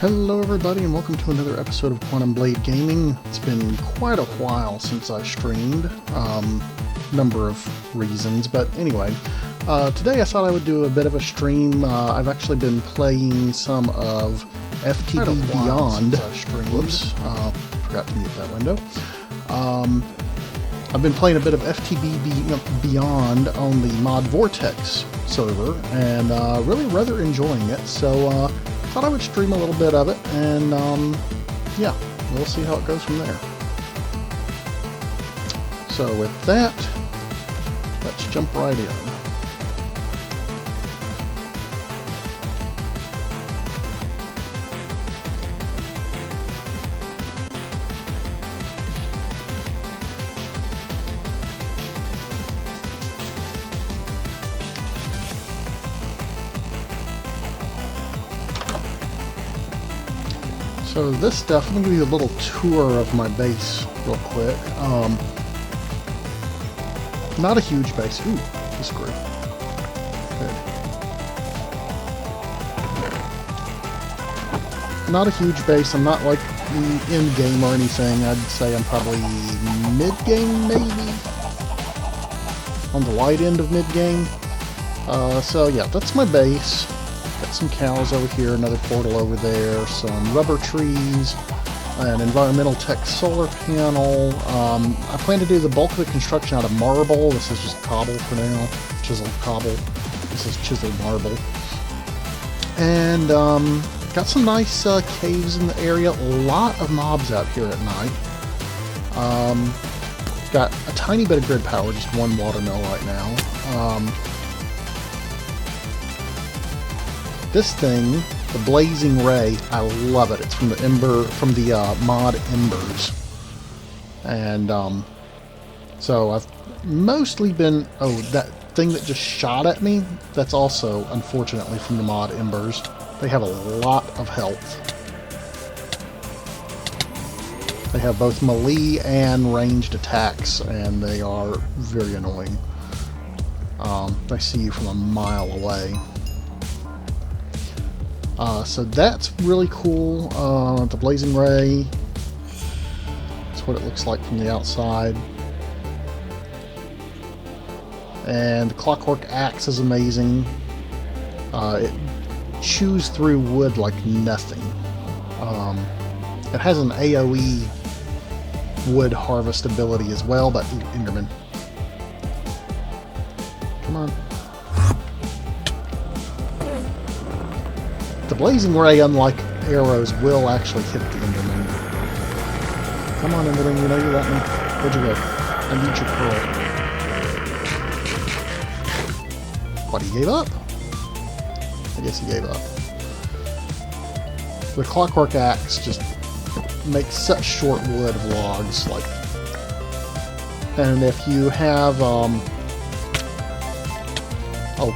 Hello everybody and welcome to another episode of Quantum Blade Gaming. It's been quite a while since I streamed, number of reasons, but anyway, today I thought I would do a bit of a stream. I've actually been playing some of FTB Beyond. Whoops, forgot to mute that window. I've been playing a bit of FTB Beyond on the ModVortex server, and really rather enjoying it, so thought I would stream a little bit of it, and yeah, we'll see how it goes from there. So with that, let's jump right in. So this stuff, I'm going to give you a little tour of my base real quick. Not a huge base. Ooh, this grew. Good. Not a huge base. I'm not like end game or anything. I'd say I'm probably mid game, maybe on the light end of mid game. So yeah, that's my base. Got some cows over here, another portal over there, some rubber trees, an environmental tech solar panel. I plan to do the bulk of the construction out of marble. This is just cobble for now. Chiseled cobble. This is chiseled marble. And got some nice caves in the area. A lot of mobs out here at night. Got a tiny bit of grid power, just one water mill right now. This thing, the Blazing Ray, I love it. It's from the mod Embers, and so I've mostly been. Oh, that thing that just shot at me. That's also, unfortunately, from the mod Embers. They have a lot of health. They have both melee and ranged attacks, and they are very annoying. They see you from a mile away. So that's really cool. The Blazing Ray. That's what it looks like from the outside. And the Clockwork Axe is amazing. It chews through wood like nothing. It has an AoE wood harvest ability as well, but Enderman. Come on. The Blazing Ray, unlike arrows, will actually hit the Enderman. Come on, Enderman, you know you want me. Where'd you go? I need your pearl. What, he gave up? I guess he gave up. The Clockwork Axe just makes such short wood of logs, like... And if you have, oh,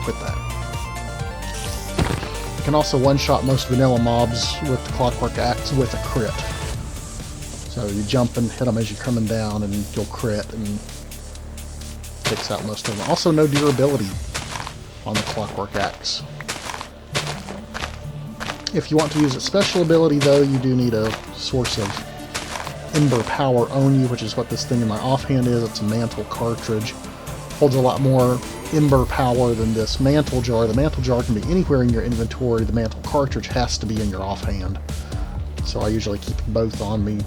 quit that. You can also one-shot most vanilla mobs with the Clockwork Axe with a crit. So you jump and hit them as you're coming down and you'll crit and takes out most of them. Also no durability on the Clockwork Axe. If you want to use its special ability though, you do need a source of Ember power on you, which is what this thing in my offhand is. It's a mantle cartridge. Holds a lot more Ember power than this mantle jar. The mantle jar can be anywhere in your inventory. The mantle cartridge has to be in your offhand. So I usually keep both on me.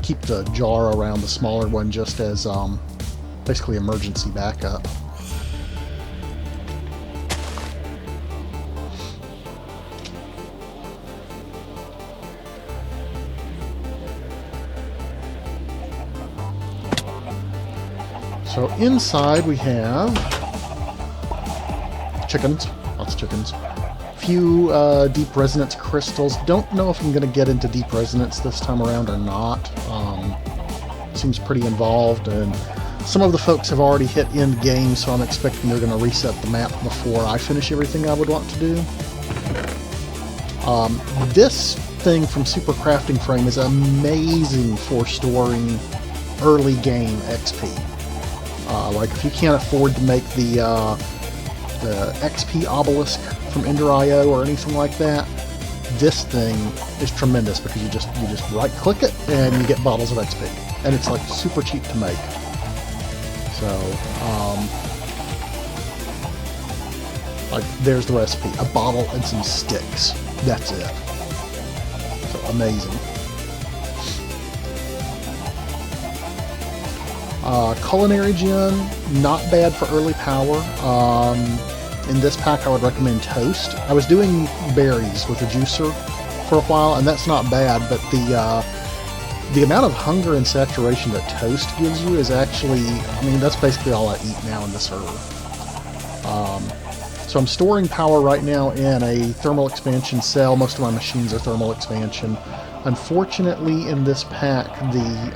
Keep the jar around the smaller one just as basically emergency backup. So inside we have chickens, lots of chickens, a few deep resonance crystals. Don't know if I'm going to get into deep resonance this time around or not. Seems pretty involved, and some of the folks have already hit end game, so I'm expecting they're going to reset the map before I finish everything I would want to do. This thing from Super Crafting Frame is amazing for storing early game XP. Like if you can't afford to make the XP obelisk from Ender.io or anything like that, this thing is tremendous because you just right click it and you get bottles of XP, and it's like super cheap to make. So like there's the recipe: a bottle and some sticks. That's it. So amazing. Culinary Gin, not bad for early power. In this pack I would recommend Toast. I was doing berries with a juicer for a while, and that's not bad, but the amount of hunger and saturation that Toast gives you is actually, I mean, that's basically all I eat now in the server. So I'm storing power right now in a thermal expansion cell. Most of my machines are thermal expansion. Unfortunately, in this pack, the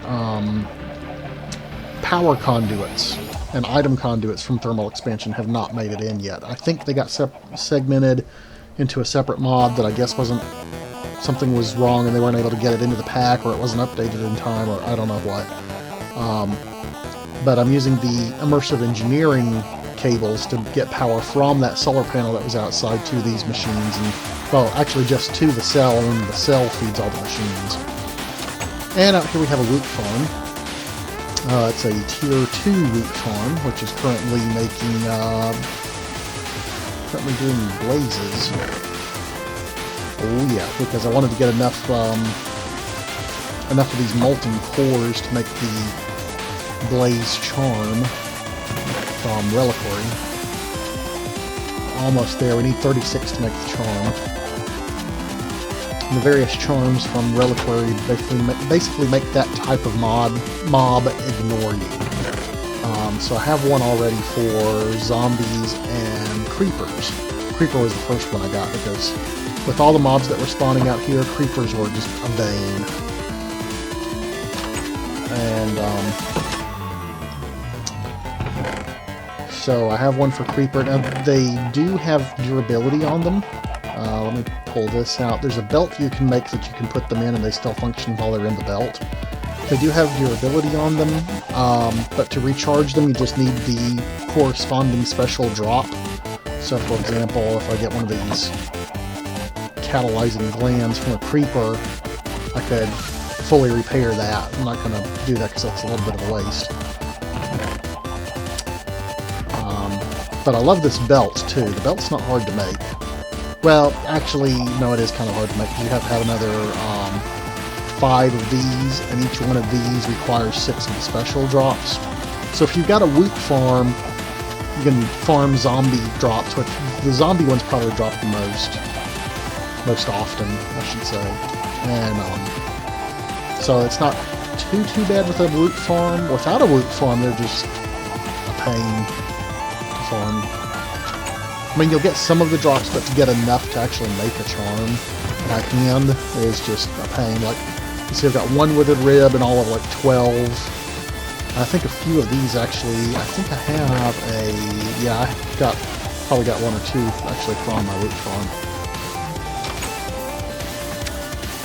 power conduits and item conduits from thermal expansion have not made it in yet. I think they got segmented into a separate mod that I guess something was wrong and they weren't able to get it into the pack, or it wasn't updated in time, or I don't know what. But I'm using the immersive engineering cables to get power from that solar panel that was outside to these machines, and well, actually just to the cell, and the cell feeds all the machines. And out here we have a wheat farm. It's a tier 2 wheat farm, which is currently doing blazes. Oh yeah, because I wanted to get enough of these molten cores to make the blaze charm from reliquary. Almost there. We need 36 to make the charm. And the various charms from reliquary basically make that type of mob ignore you. So I have one already for zombies and creepers. Creeper was the first one I got because with all the mobs that were spawning out here, creepers were just a bane. And so I have one for creeper. Now they do have durability on them. Let me pull this out. There's a belt you can make that you can put them in and they still function while they're in the belt. They do have durability on them, but to recharge them you just need the corresponding special drop. So for example, if I get one of these catalyzing glands from a creeper, I could fully repair that. I'm not going to do that because that's a little bit of a waste. But I love this belt too. The belt's not hard to make. Well, actually, no, it is kind of hard to make because you have to have another 5 of these, and each one of these requires 6 of the special drops. So if you've got a wheat farm, you can farm zombie drops, which the zombie ones probably drop the most often, I should say. And so it's not too bad with a wheat farm. Without a wheat farm, they're just a pain to farm. I mean, you'll get some of the drops, but to get enough to actually make a charm by hand is just a pain. Like, you see I've got one withered rib and all of like 12. I think a few of these actually, I think I have I probably got 1 or 2 actually from my wheat farm.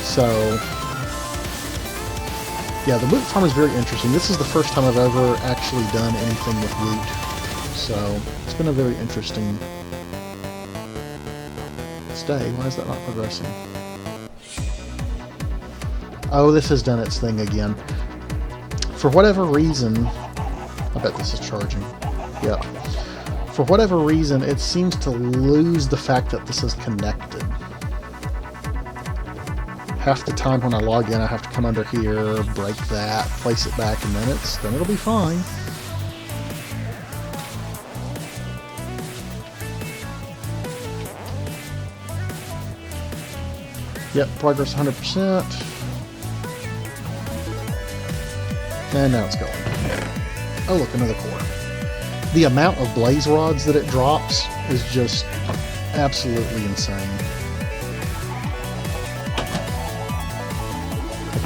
So, yeah, the wheat farm is very interesting. This is the first time I've ever actually done anything with wheat. So, it's been a very interesting stay. Why is that not progressing? Oh, this has done its thing again. For whatever reason, I bet this is charging. Yeah. For whatever reason, it seems to lose the fact that this is connected. Half the time when I log in, I have to come under here, break that, place it back, and then it'll be fine. Yep, progress 100%. And now it's going. Oh look, another core. The amount of blaze rods that it drops is just absolutely insane.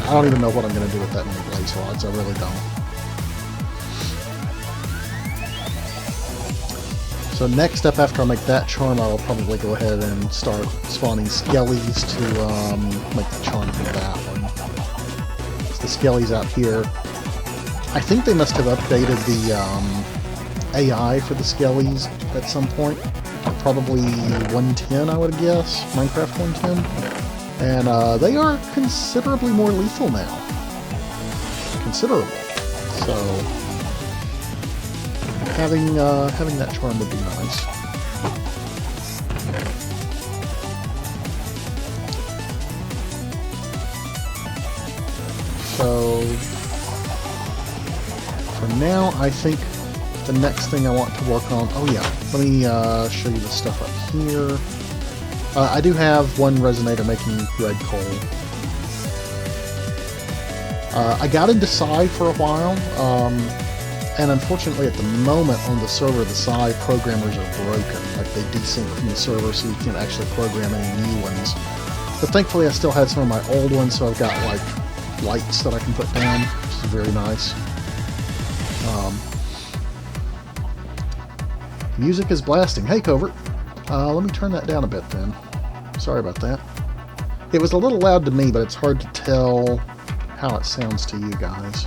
I don't even know what I'm going to do with that many blaze rods, I really don't. So next up, after I make that charm, I will probably go ahead and start spawning skellies to make the charm for that one. So the skellies out here. I think they must have updated the AI for the skellies at some point. Probably 110, I would guess. Minecraft 110. And they are considerably more lethal now. Considerable. So having that charm would be nice. So for now, I think the next thing I want to work on... Oh yeah, let me show you the stuff up here. I do have one resonator making red coal. I got into Psi for a while, and unfortunately at the moment on the server, the Psi programmers are broken. Like, they desync from the server, so you can't actually program any new ones. But thankfully I still had some of my old ones, so I've got, like, lights that I can put down, which is very nice. Music is blasting. Hey, Covert. Let me turn that down a bit then. Sorry about that. It was a little loud to me, but it's hard to tell how it sounds to you guys.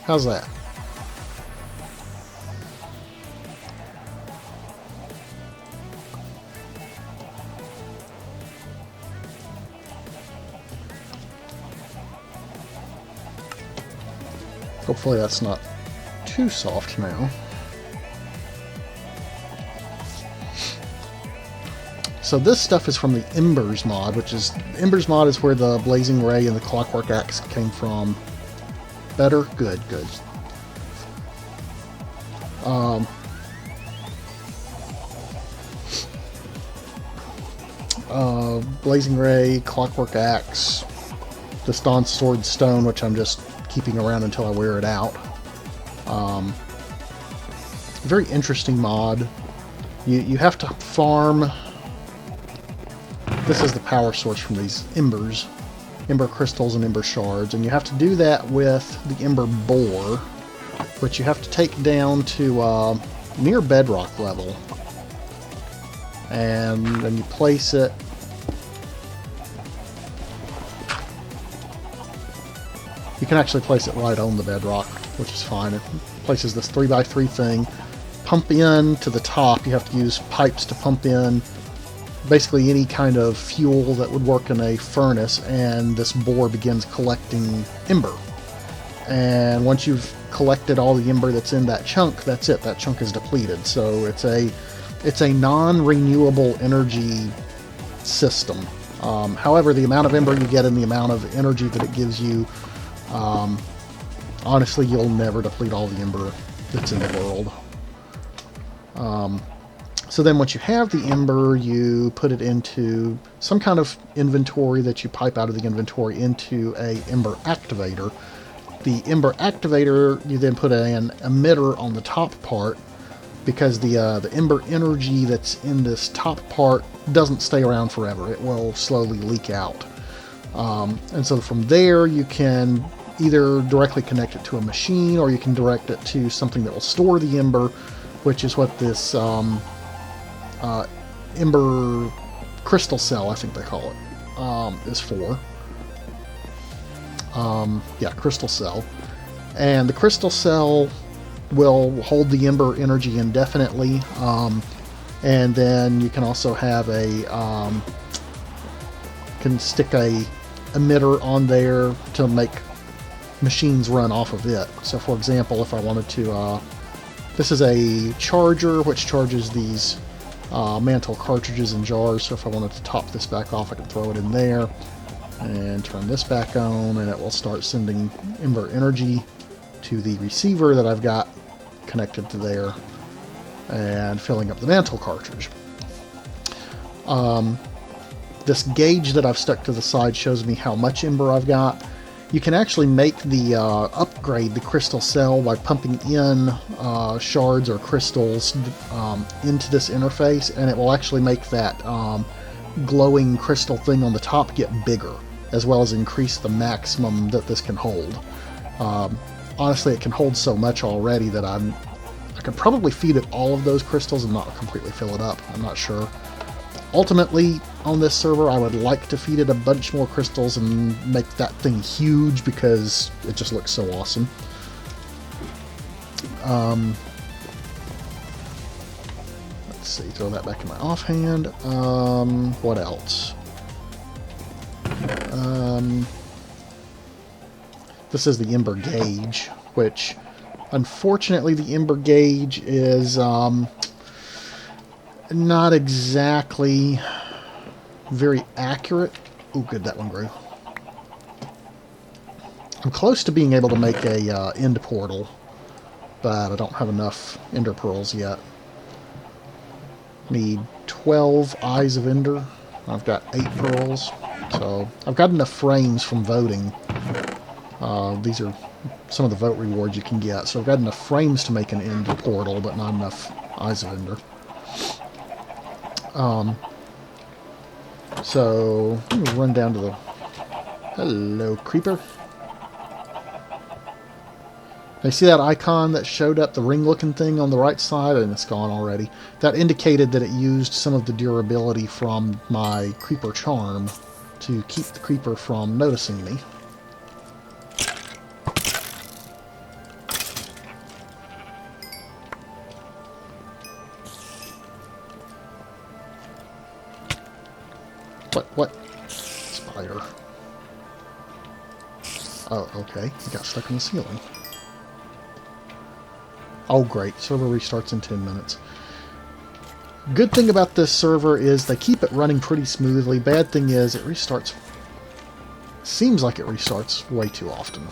How's that? Hopefully that's not too soft now. So this stuff is from the Embers mod, which is... Embers mod is where the Blazing Ray and the Clockwork Axe came from. Better? Good, good. Blazing Ray, Clockwork Axe, the Staunch Sword Stone, which I'm just keeping around until I wear it out. Very interesting mod. You have to farm... This is the power source from these embers. Ember crystals and ember shards. And you have to do that with the ember boar, which you have to take down to near bedrock level. And then you place it... You can actually place it right on the bedrock, which is fine. It places this 3x3 thing. Pump in to the top. You have to use pipes to pump in basically any kind of fuel that would work in a furnace, and this boar begins collecting ember. And once you've collected all the ember that's in that chunk, that's it. That chunk is depleted. So it's a non-renewable energy system. However, the amount of ember you get and the amount of energy that it gives you, honestly, you'll never deplete all the ember that's in the world. So then once you have the ember, you put it into some kind of inventory that you pipe out of the inventory into a ember activator. The ember activator, you then put an emitter on the top part, because the ember energy that's in this top part doesn't stay around forever. It will slowly leak out. And so from there you can either directly connect it to a machine, or you can direct it to something that will store the ember, which is what this ember crystal cell, I think they call it, is for. Yeah, crystal cell. And the crystal cell will hold the ember energy indefinitely, and then you can also have can stick a emitter on there to make machines run off of it. So for example, if I wanted to, this is a charger which charges these mantle cartridges and jars, so if I wanted to top this back off, I can throw it in there and turn this back on, and it will start sending ember energy to the receiver that I've got connected to there and filling up the mantle cartridge. This gauge that I've stuck to the side shows me how much ember I've got. You can actually make the upgrade the crystal cell by pumping in shards or crystals into this interface, and it will actually make that glowing crystal thing on the top get bigger, as well as increase the maximum that this can hold. Honestly, it can hold so much already that I could probably feed it all of those crystals and not completely fill it up. I'm not sure. Ultimately, on this server, I would like to feed it a bunch more crystals and make that thing huge, because it just looks so awesome. Let's see, throw that back in my offhand. What else? This is the Ember gauge, which, unfortunately, the Ember gauge is not exactly very accurate. Oh, good, that one grew. I'm close to being able to make a end portal, but I don't have enough Ender Pearls yet. Need 12 Eyes of Ender. I've got 8 pearls, so I've got enough frames from voting. These are some of the vote rewards you can get, so I've got enough frames to make an end portal, but not enough Eyes of Ender. So I'm gonna run down to the... Hello, creeper. Now, you see that icon that showed up, the ring-looking thing on the right side, and it's gone already. That indicated that it used some of the durability from my creeper charm to keep the creeper from noticing me. What? Spider. Oh, okay. It got stuck in the ceiling. Oh, great. Server restarts in 10 minutes. Good thing about this server is they keep it running pretty smoothly. Bad thing is it restarts... Seems like it restarts way too often.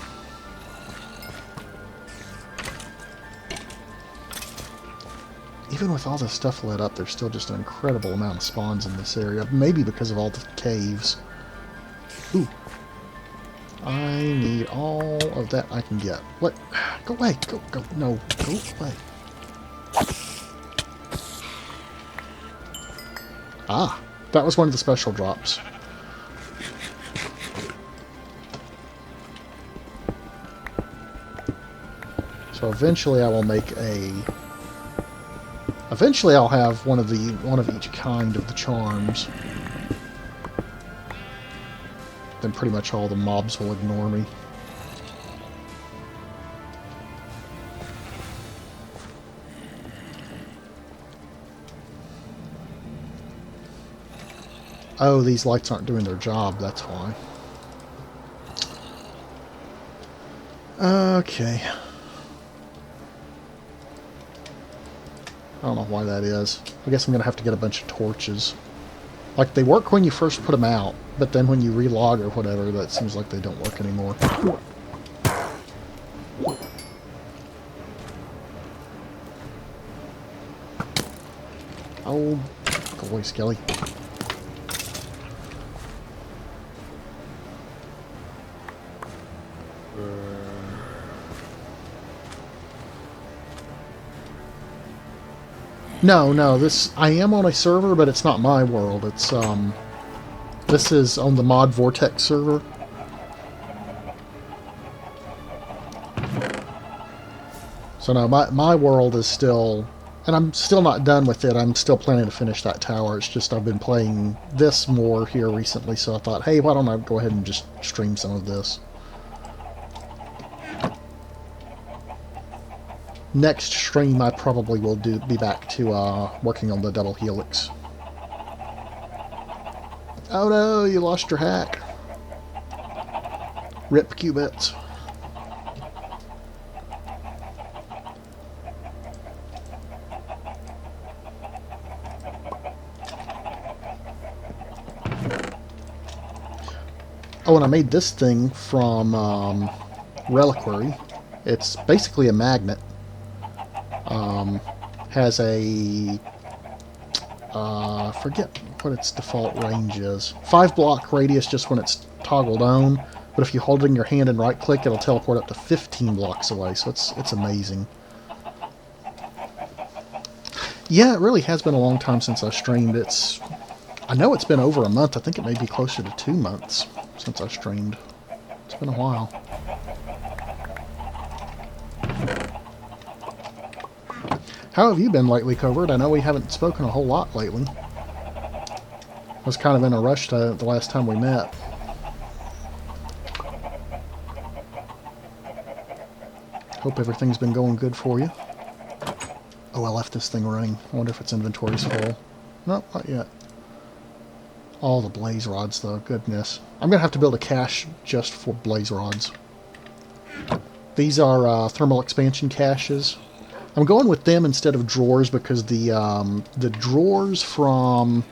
Even with all this stuff lit up, there's still just an incredible amount of spawns in this area. Maybe because of all the caves. Ooh. I need all of that I can get. What? Go away. Go. No. Go away. Ah. That was one of the special drops. So eventually I will make a... Eventually I'll have one of each kind of the charms. Then pretty much all the mobs will ignore me. Oh, these lights aren't doing their job, that's why. Okay. I don't know why that is. I guess I'm going to have to get a bunch of torches. Like, they work when you first put them out, but then when you relog or whatever, that seems like they don't work anymore. Oh, go away, Skelly. No, this... I am on a server, but it's not my world. It's, this is on the ModVortex server. So no, my world is still... And I'm still not done with it. I'm still planning to finish that tower. It's just I've been playing this more here recently, so I thought, hey, why don't I go ahead and just stream some of this. Next stream, I probably will be back to working on the double helix. Oh no, you lost your hack. Rip qubits. Oh, and I made this thing from Reliquary. It's basically a magnet. Has a... forget what its default range is. 5-block radius just when it's toggled on, but if you hold it in your hand and right-click, it'll teleport up to 15 blocks away, so it's amazing. Yeah, it really has been a long time since I streamed. I know it's been over a month. I think it may be closer to 2 months since I streamed. It's been a while. How have you been lately, Covert? I know we haven't spoken a whole lot lately. I was kind of in a rush to the last time we met. Hope everything's been going good for you. Oh, I left this thing running. I wonder if its inventory's full. Nope, not yet. All the blaze rods, though. Goodness. I'm going to have to build a cache just for blaze rods. These are thermal expansion caches. I'm going with them instead of drawers because the drawers from...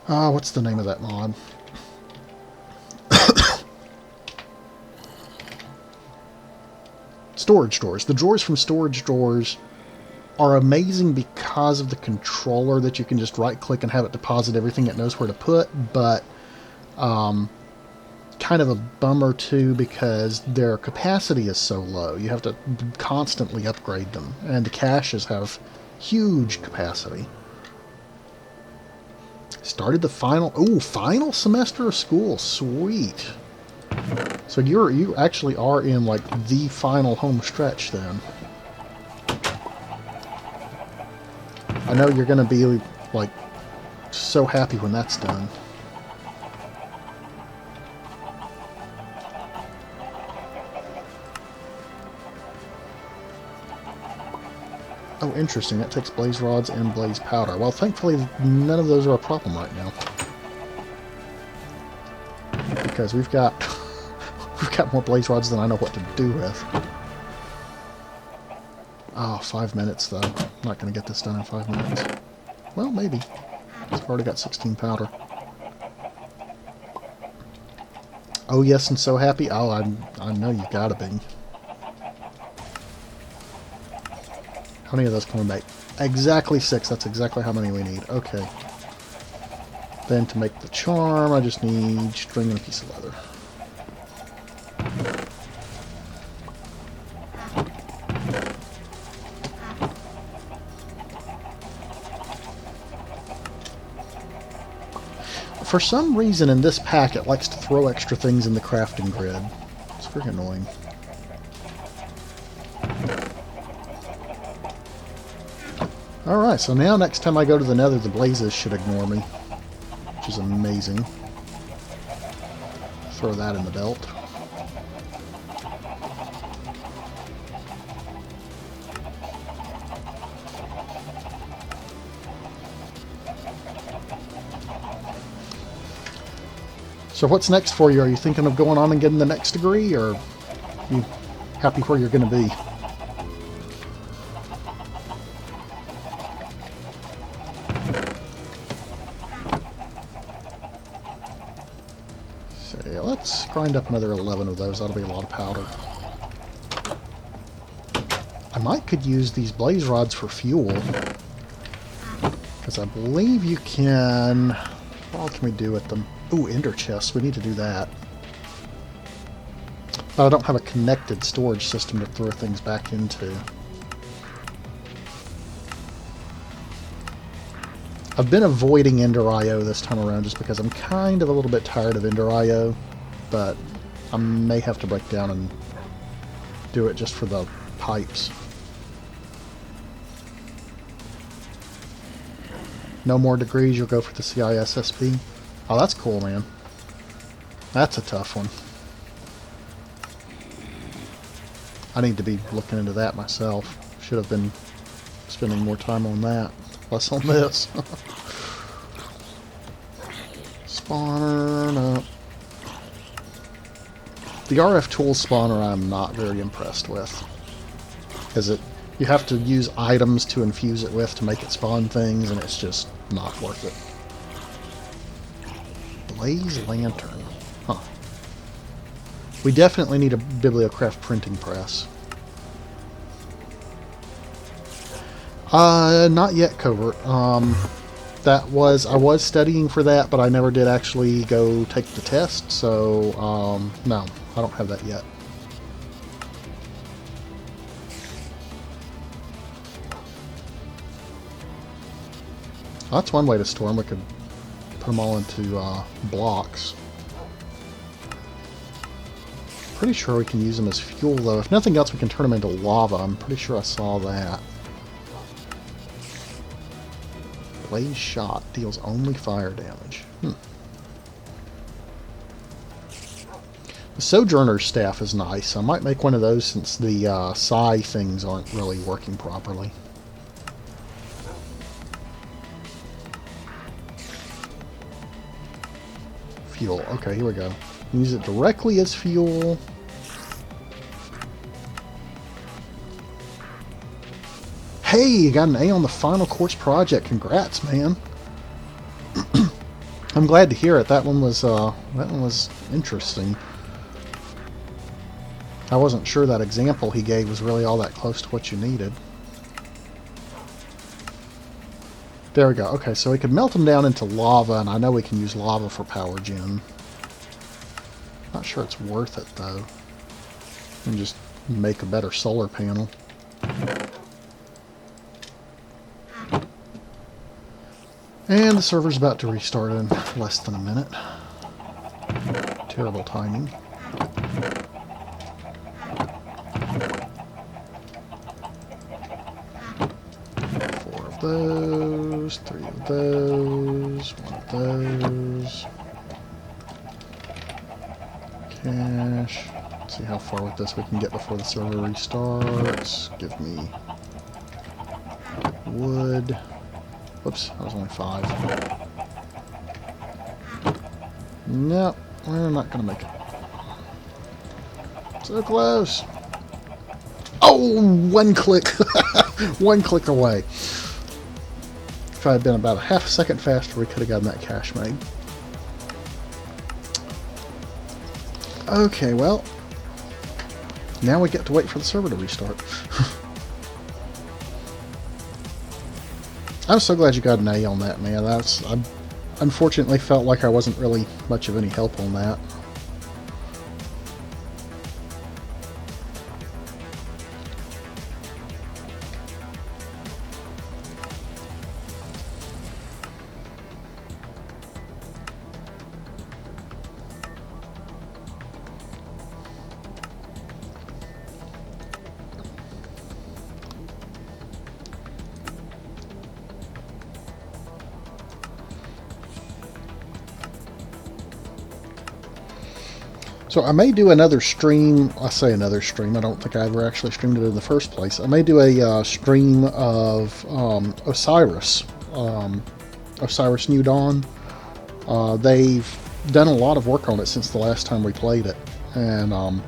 what's the name of that mod? Storage drawers. The drawers from storage drawers are amazing because of the controller that you can just right-click and have it deposit everything it knows where to put, but kind of a bummer too because their capacity is so low. You have to constantly upgrade them, and the caches have huge capacity. Started the final semester of school. Sweet. So you actually are in like the final home stretch then. I know you're going to be like so happy when that's done. Oh, interesting. That takes blaze rods and blaze powder. Well, thankfully, none of those are a problem right now. Because we've got more blaze rods than I know what to do with. Oh, 5 minutes, though. I'm not going to get this done in 5 minutes. Well, maybe. I've already got 16 powder. Oh, yes, and so happy? Oh, I know you gotta be. How many of those coming back? Exactly 6. That's exactly how many we need. Okay. Then to make the charm, I just need string and a piece of leather. For some reason in this pack it likes to throw extra things in the crafting grid. It's very annoying. Alright, so now next time I go to the Nether, the blazes should ignore me. Which is amazing. Throw that in the belt. So what's next for you? Are you thinking of going on and getting the next degree, or are you happy where you're going to be? So yeah, let's grind up another 11 of those. That'll be a lot of powder. I could use these blaze rods for fuel, because I believe you can... What can we do with them? Ooh, ender chests. We need to do that. But I don't have a connected storage system to throw things back into. I've been avoiding Ender IO this time around just because I'm kind of a little bit tired of Ender IO, but I may have to break down and do it just for the pipes. No more degrees, you'll go for the CISSP. Oh, that's cool, man. That's a tough one. I need to be looking into that myself. Should have been spending more time on that. Less on this. Spawner up. The RF tool spawner I'm not very impressed with. Because you have to use items to infuse it with to make it spawn things, and it's just not worth it. Blaze lantern. Huh. We definitely need a bibliocraft printing press. Not yet, Covert. I was studying for that, but I never did actually go take the test, so, no, I don't have that yet. Well, that's one way to store them. We could put them all into blocks. Pretty sure we can use them as fuel, though. If nothing else, we can turn them into lava. I'm pretty sure I saw that. Blaze shot deals only fire damage. The Sojourner's staff is nice. I might make one of those since the psi things aren't really working properly. Fuel. Okay, here we go. Use it directly as fuel. Hey, you got an A on the final course project. Congrats, man. I'm glad to hear it. That one was interesting. I wasn't sure that example he gave was really all that close to what you needed. There we go. Okay, so we can melt them down into lava, and I know we can use lava for power gen. Not sure it's worth it, though. And just make a better solar panel. And the server's about to restart in less than a minute. Terrible timing. Four of those, three of those, one of those. Cash. Let's see how far with this we can get before the server restarts. Give me wood. Whoops, that was only 5. Nope, we're not gonna make it. So close. Oh, one click. One click away. If I had been about a half a second faster, we could have gotten that cache made. Okay, well, now we get to wait for the server to restart. I'm so glad you got an A on that, man. I unfortunately felt like I wasn't really much of any help on that. So I may do another stream. I say another stream. I don't think I ever actually streamed it in the first place. I may do a stream of Osiris. Osiris New Dawn. They've done a lot of work on it since the last time we played it. And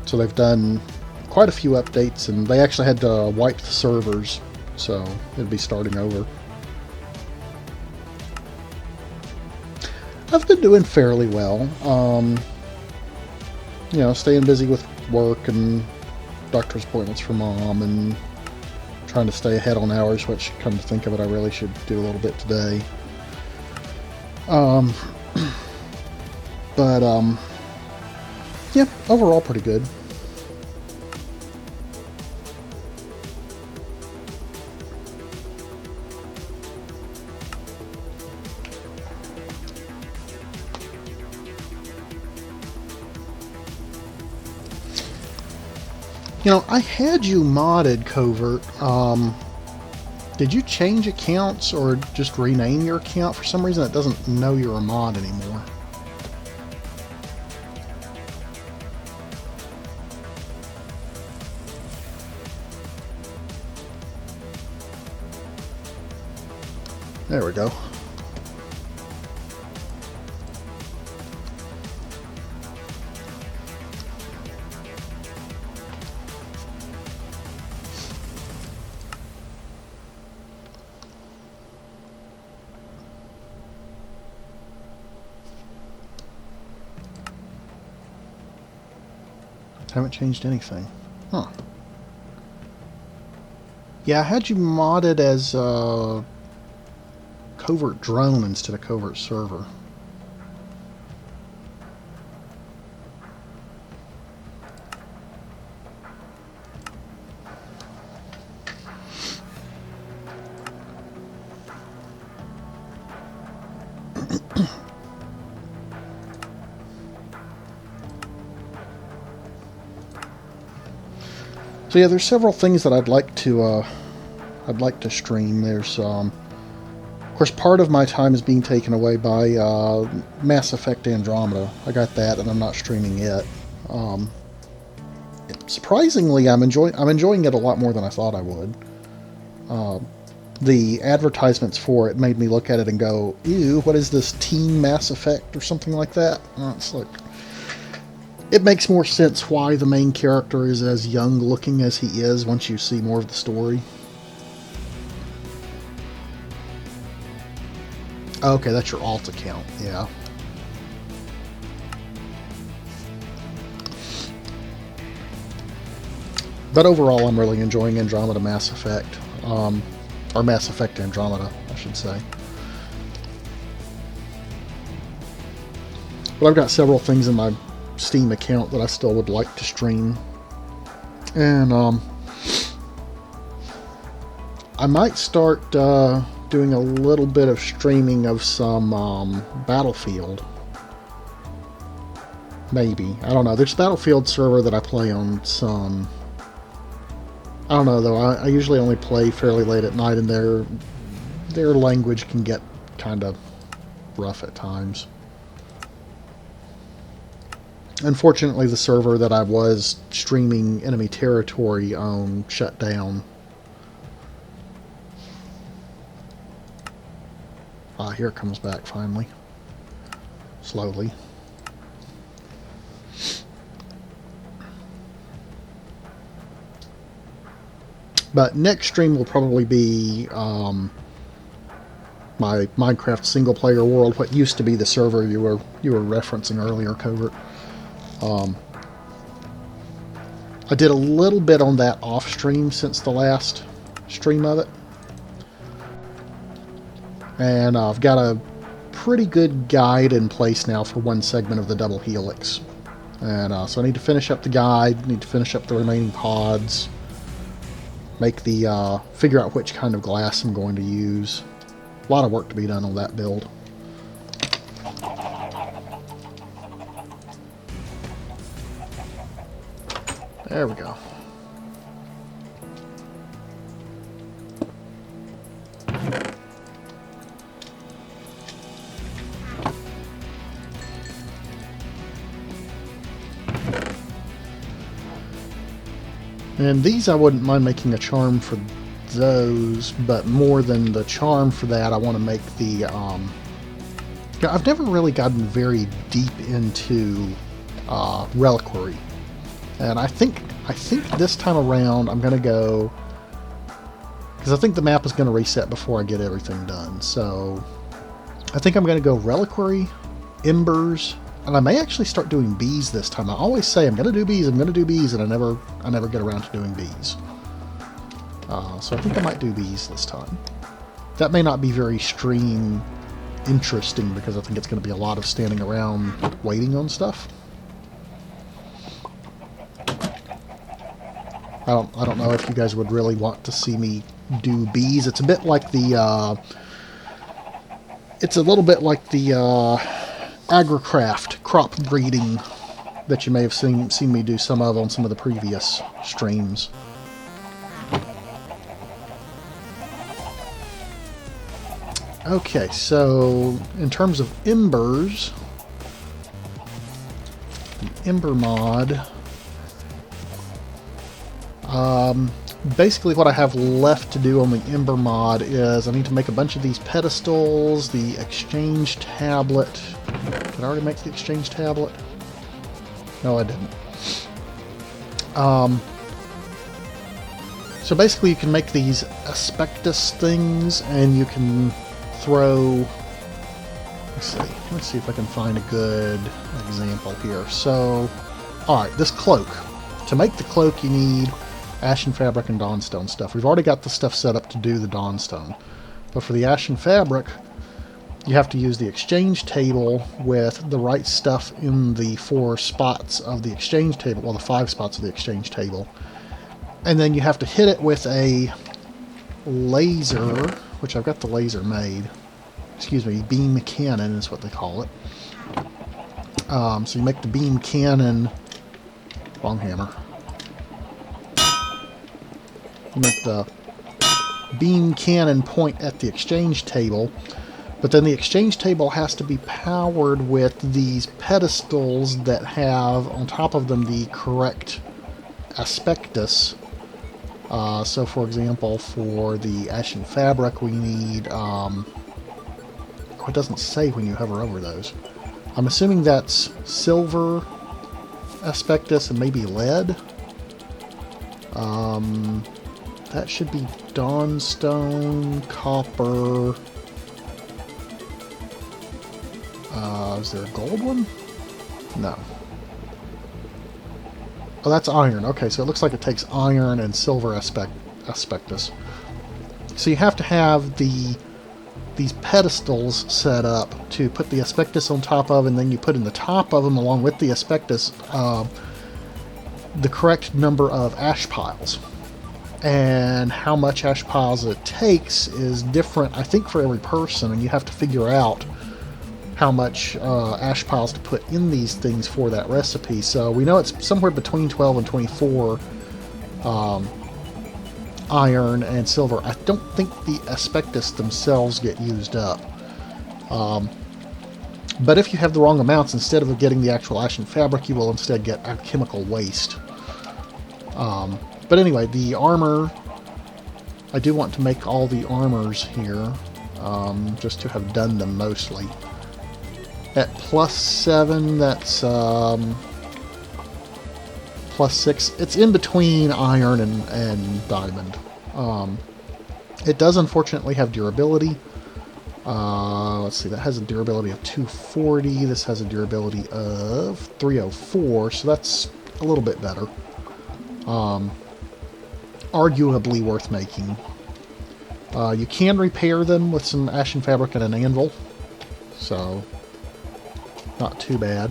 so they've done quite a few updates. And they actually had to wipe the servers. So it'll be starting over. I've been doing fairly well. You know, staying busy with work and doctor's appointments for Mom and trying to stay ahead on hours, which, come to think of it, I really should do a little bit today. Yeah, overall pretty good. You know, I had you modded, Covert. Did you change accounts or just rename your account? For some reason it doesn't know you're a mod anymore. There we go. Haven't changed anything. Huh. Yeah, I had you modded as Covert Drone instead of Covert Server. So yeah, there's several things that I'd like to stream. There's Of course, part of my time is being taken away by Mass Effect Andromeda. I got that, and I'm not streaming it. Surprisingly, I'm enjoying it a lot more than I thought I would. The advertisements for it made me look at it and go, "Ew, what is this, Teen Mass Effect or something like that?" It's like, it makes more sense why the main character is as young looking as he is once you see more of the story. Okay, that's your alt account, yeah. But overall, I'm really enjoying Andromeda Mass Effect. Or Mass Effect Andromeda, I should say. But I've got several things in my Steam account that I still would like to stream. And, I might start, doing a little bit of streaming of some, Battlefield. Maybe. I don't know. There's a Battlefield server that I play on some... I don't know, though. I usually only play fairly late at night, and their language can get kind of rough at times. Unfortunately, the server that I was streaming Enemy Territory on shut down. Here it comes back finally. Slowly. But next stream will probably be my Minecraft single-player world, what used to be the server you were referencing earlier, Covert. I did a little bit on that off-stream since the last stream of it. And I've got a pretty good guide in place now for one segment of the double helix. And so I need to finish up the guide, need to finish up the remaining pods, make the, figure out which kind of glass I'm going to use. A lot of work to be done on that build. There we go. And these I wouldn't mind making a charm for those, but more than the charm for that, I want to make the, I've never really gotten very deep into reliquary. And I think this time around I'm going to go, because I think the map is going to reset before I get everything done. So I think I'm going to go reliquary, embers, and I may actually start doing bees this time. I always say I'm going to do bees, and I never get around to doing bees. So I think I might do bees this time. That may not be very stream interesting, because I think it's going to be a lot of standing around waiting on stuff. I don't know if you guys would really want to see me do bees. It's a bit like the it's a little bit like the agricraft crop breeding that you may have seen me do some of on some of the previous streams. Okay, so in terms of embers, the ember mod, basically what I have left to do on the ember mod is I need to make a bunch of these pedestals, the exchange tablet. Did I already make the exchange tablet? No, I didn't. So basically you can make these aspectus things, and you can throw... Let's see if I can find a good example here. So, alright, this cloak. To make the cloak you need ashen fabric and dawnstone stuff. We've already got the stuff set up to do the dawnstone. But for the ashen fabric, you have to use the exchange table with the right stuff in the 4 spots of the exchange table, well, the 5 spots of the exchange table. And then you have to hit it with a laser, which I've got the laser made. Excuse me, beam cannon is what they call it. So you make the beam cannon, wrong hammer. You make the beam cannon point at the exchange table, but then the exchange table has to be powered with these pedestals that have on top of them the correct aspectus. So for example, for the ashen fabric we need, oh, it doesn't say when you hover over those. I'm assuming that's silver aspectus and maybe lead. That should be dawnstone, copper. Is there a gold one? No. Oh, that's iron. Okay, so it looks like it takes iron and silver aspectus. So you have to have these pedestals set up to put the aspectus on top of, and then you put in the top of them along with the aspectus the correct number of ash piles. And how much ash piles it takes is different, I think, for every person, and you have to figure out how much ash piles to put in these things for that recipe. So we know it's somewhere between 12 and 24 iron and silver. I don't think the aspectus themselves get used up. But if you have the wrong amounts, instead of getting the actual ashen fabric, you will instead get alchemical waste. But anyway, the armor, I do want to make all the armors here, just to have done them mostly. At +7, that's +6. It's in between iron and diamond. It does unfortunately have durability. Let's see, that has a durability of 240. This has a durability of 304, so that's a little bit better. Arguably worth making. You can repair them with some ashen fabric and an anvil, so not too bad.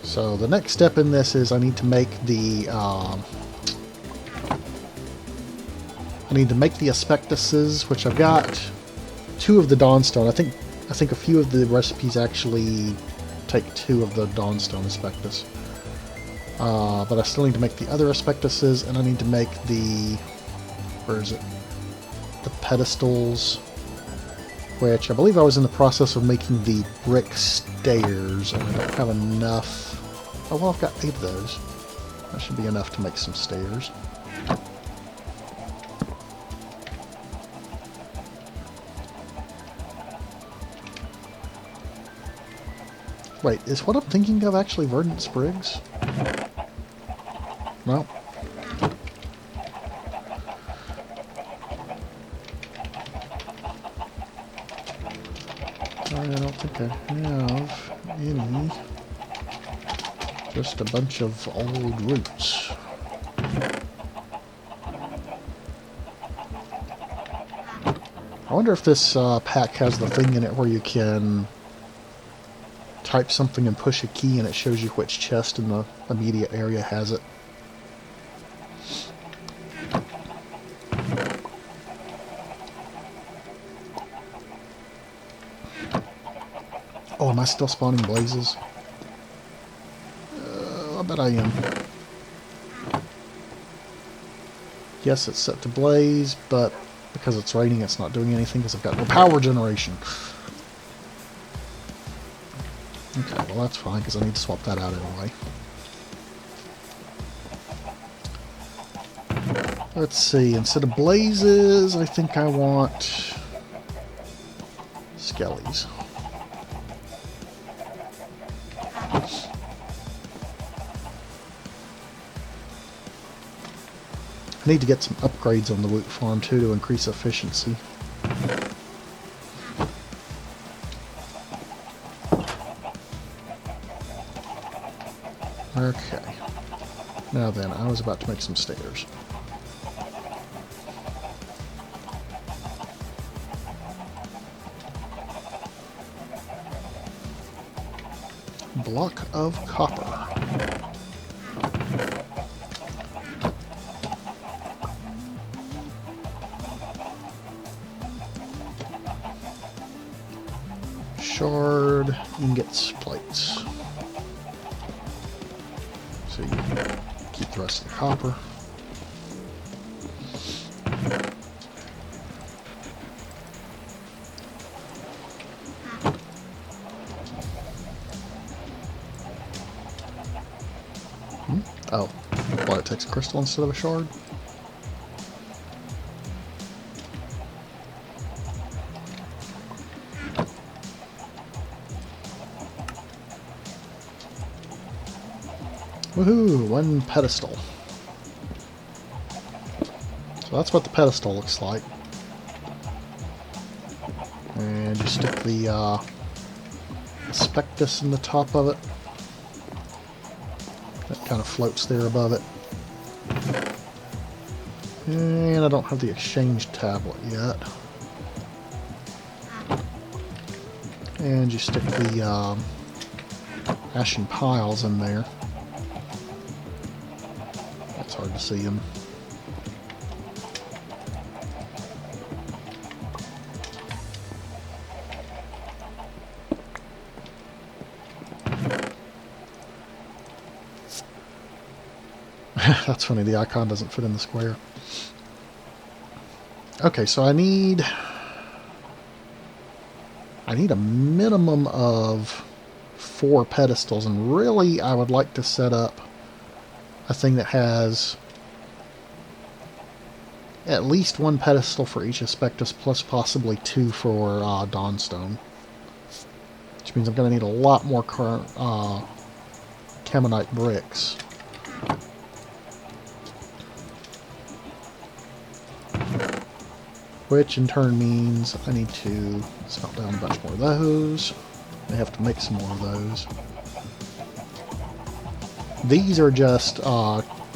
So the next step in this is I need to make the aspectuses, which I've got 2 of the dawnstone. I think a few of the recipes actually take 2 of the dawnstone aspectus. But I still need to make the other aspectuses, and I need to make the, where is it? The pedestals, which I believe I was in the process of making the brick stairs, and I don't have enough. Oh, well, I've got 8 of those. That should be enough to make some stairs. Wait, is what I'm thinking of actually verdant sprigs? No. I don't think I have any. Just a bunch of old roots. I wonder if this pack has the thing in it where you can type something and push a key and it shows you which chest in the immediate area has it. Oh, am I still spawning blazes? I bet I am. Yes, it's set to blaze, but because it's raining, it's not doing anything because I've got no power generation. Okay, well that's fine because I need to swap that out anyway. Let's see, instead of blazes, I think I want skellies. I need to get some upgrades on the loot farm too to increase efficiency. Okay. Now then, I was about to make some stairs. Block of copper. Shard. shard, ingots, plates. So you can keep the rest of the copper. Oh, why it takes a crystal instead of a shard? Woohoo! One pedestal. So that's what the pedestal looks like. And you stick the Spectus in the top of it. That kind of floats there above it. And I don't have the exchange tablet yet. And you stick the ashen piles in there. It's hard to see them. That's funny, the icon doesn't fit in the square. Okay, so I need a minimum of 4 pedestals, and really I would like to set up a thing that has at least 1 pedestal for each Aspectus, plus possibly 2 for Dawnstone. Which means I'm going to need a lot more Camonite bricks. Which in turn means I need to smelt down a bunch more of those. I have to make some more of those. These are just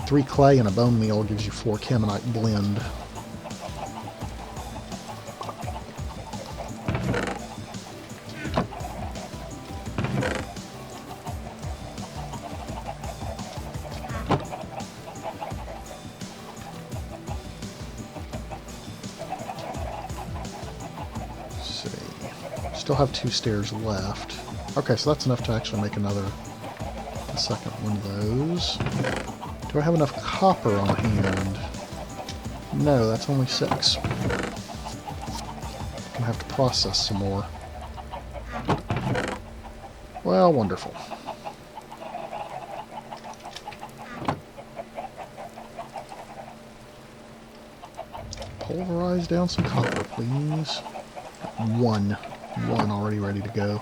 3 clay and a bone meal gives you 4 Camonite blend. Still have 2 stairs left. Okay, so that's enough to actually make a second one of those. Do I have enough copper on hand? No, that's only 6. I'm gonna have to process some more. Well, wonderful. Pulverize down some copper, please. One already ready to go.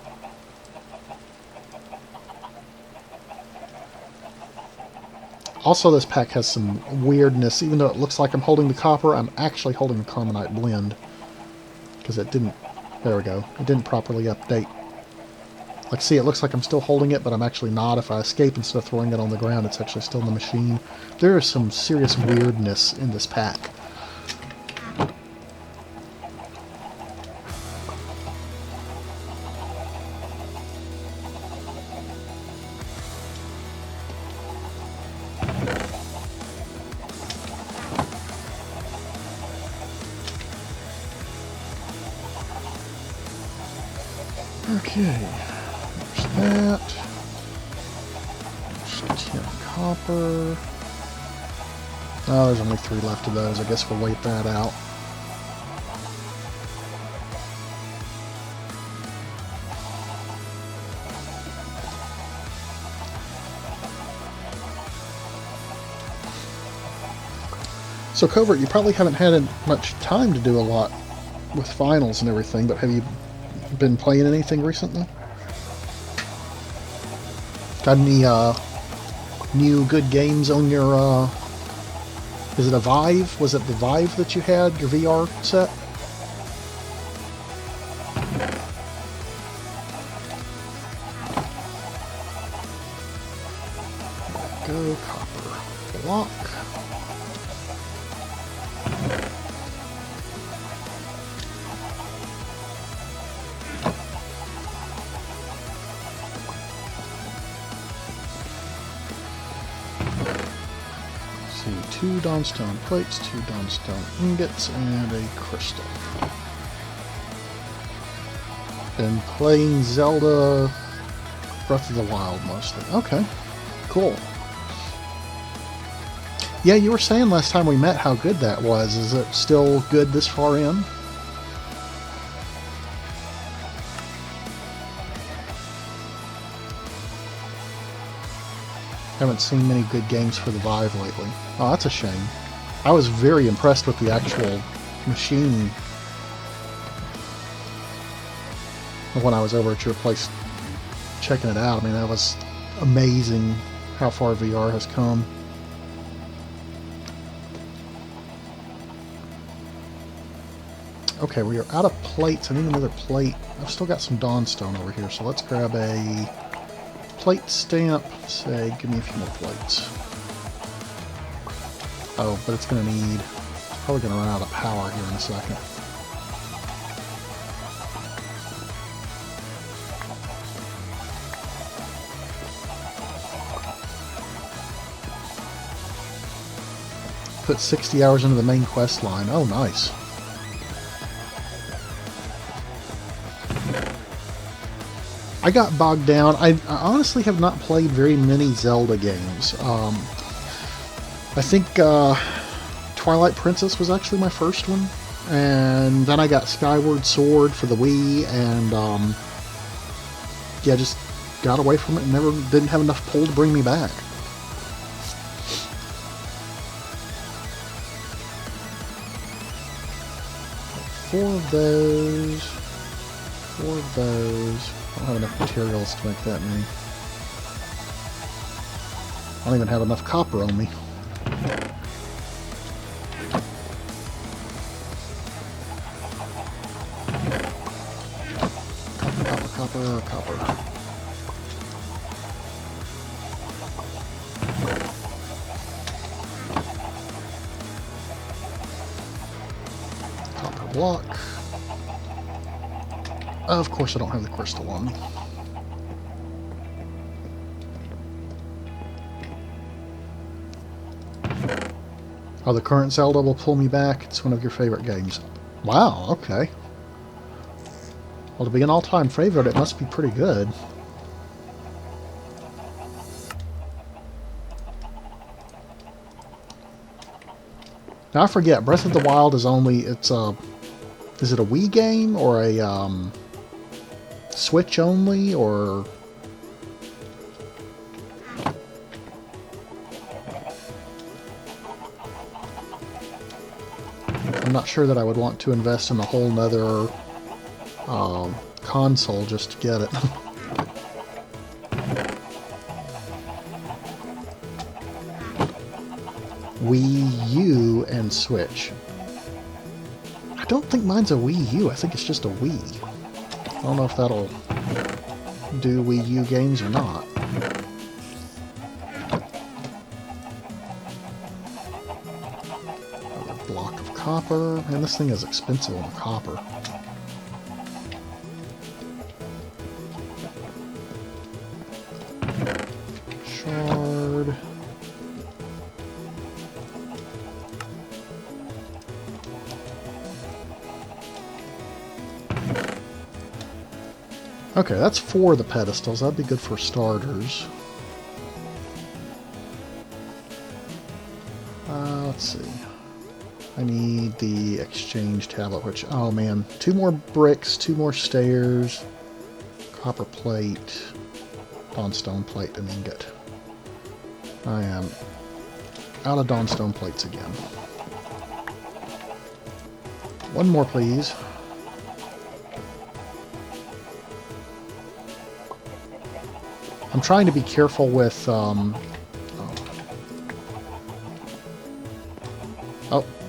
Also, this pack has some weirdness. Even though it looks like I'm holding the copper, I'm actually holding the Carbonite blend. Because it didn't... There we go. It didn't properly update. Like, see, it looks like I'm still holding it, but I'm actually not. If I escape instead of throwing it on the ground, it's actually still in the machine. There is some serious weirdness in this pack. Okay, there's that. There's 10 copper. Oh, there's only 3 left of those. I guess we'll wait that out. So, Covert, you probably haven't had much time to do a lot with finals and everything, but have you been playing anything recently? Got any new good games on your is it a Vive? Was it the Vive that you had, your VR set? There we go, copper block. See, 2 Dawnstone plates, 2 Dawnstone ingots, and a crystal. Been playing Zelda Breath of the Wild mostly. Okay, cool. Yeah, you were saying last time we met how good that was. Is it still good this far in? Haven't seen many good games for the Vive lately. Oh, that's a shame. I was very impressed with the actual machine when I was over at your place checking it out. I mean, that was amazing how far VR has come. Okay, we are out of plates. I need another plate. I've still got some Dawnstone over here, so let's grab a plate stamp. Say, give me a few more plates. Oh, but it's going to need... probably going to run out of power here in a second. Put 60 hours into the main quest line. Oh, nice. I got bogged down. I honestly have not played very many Zelda games. I think Twilight Princess was actually my first one. And then I got Skyward Sword for the Wii, and yeah, just got away from it and didn't have enough pull to bring me back. Four of those. I don't have enough materials to make that many. I don't even have enough copper on me. Copper. Copper block. Of course I don't have the crystal on me. Oh, the current Zelda will pull me back. It's one of your favorite games. Wow, okay. Well, to be an all-time favorite, it must be pretty good. Now, I forget, Breath of the Wild is only... it's a... is it a Wii game, or a, Switch only, or... I'm not sure that I would want to invest in a whole nother console just to get it. Wii U and Switch. I don't think mine's a Wii U. I think it's just a Wii. I don't know if that'll do Wii U games or not. Another block of copper. Man, this thing is expensive on the copper. Shard. Okay, that's 4 of the pedestals. That'd be good for starters. Let's see. I need the exchange tablet, which... oh man. 2 more bricks, 2 more stairs, copper plate, dawnstone plate, and ingot. I am out of dawnstone plates again. 1 more, please. I'm trying to be careful with, oh,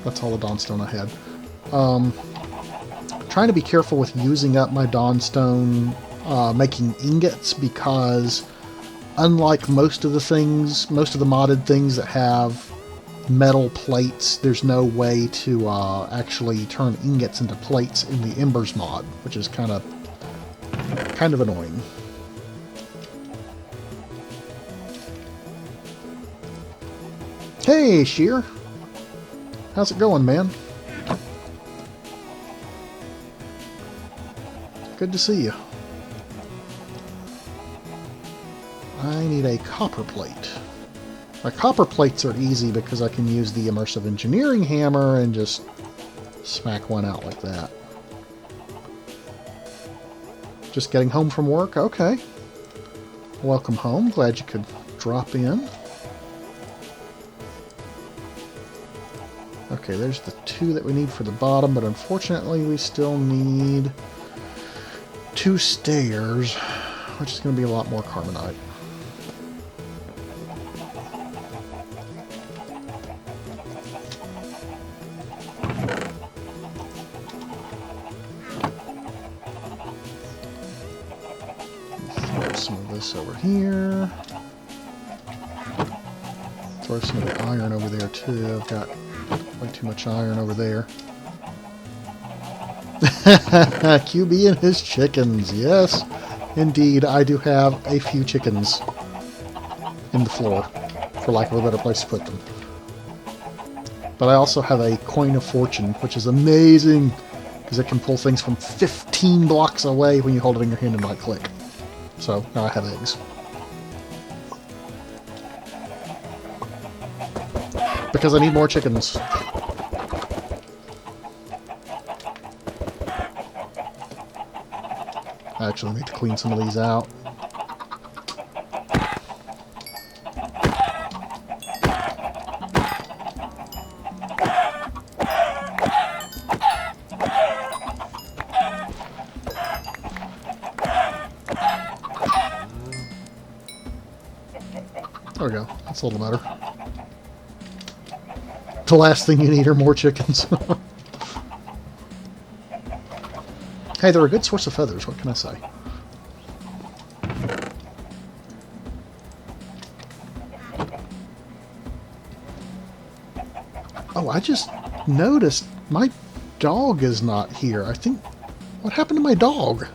that's all the dawnstone I had. Trying to be careful with using up my dawnstone, making ingots, because unlike most of the modded things that have metal plates, there's no way to actually turn ingots into plates in the Embers mod, which is kind of annoying. Hey, Sheer. How's it going, man? Good to see you. I need a copper plate. My copper plates are easy because I can use the immersive engineering hammer and just smack one out like that. Just getting home from work? Okay. Welcome home. Glad you could drop in. Okay, there's the 2 that we need for the bottom, but unfortunately we still need 2 stairs, which is going to be a lot more carbonite. Throw some of this over here. Throw some of the iron over there too. I've got way too much iron over there. QB and his chickens. Yes, indeed, I do have a few chickens in the floor, for lack of a better place to put them. But I also have a coin of fortune, which is amazing, because it can pull things from 15 blocks away when you hold it in your hand and right-click. So, now I have eggs. Because I need more chickens. I actually need to clean some of these out. There we go. That's a little better. The last thing you need are more chickens. Hey, they're a good source of feathers, what can I say? Oh, I just noticed my dog is not here. I think... What happened to my dog?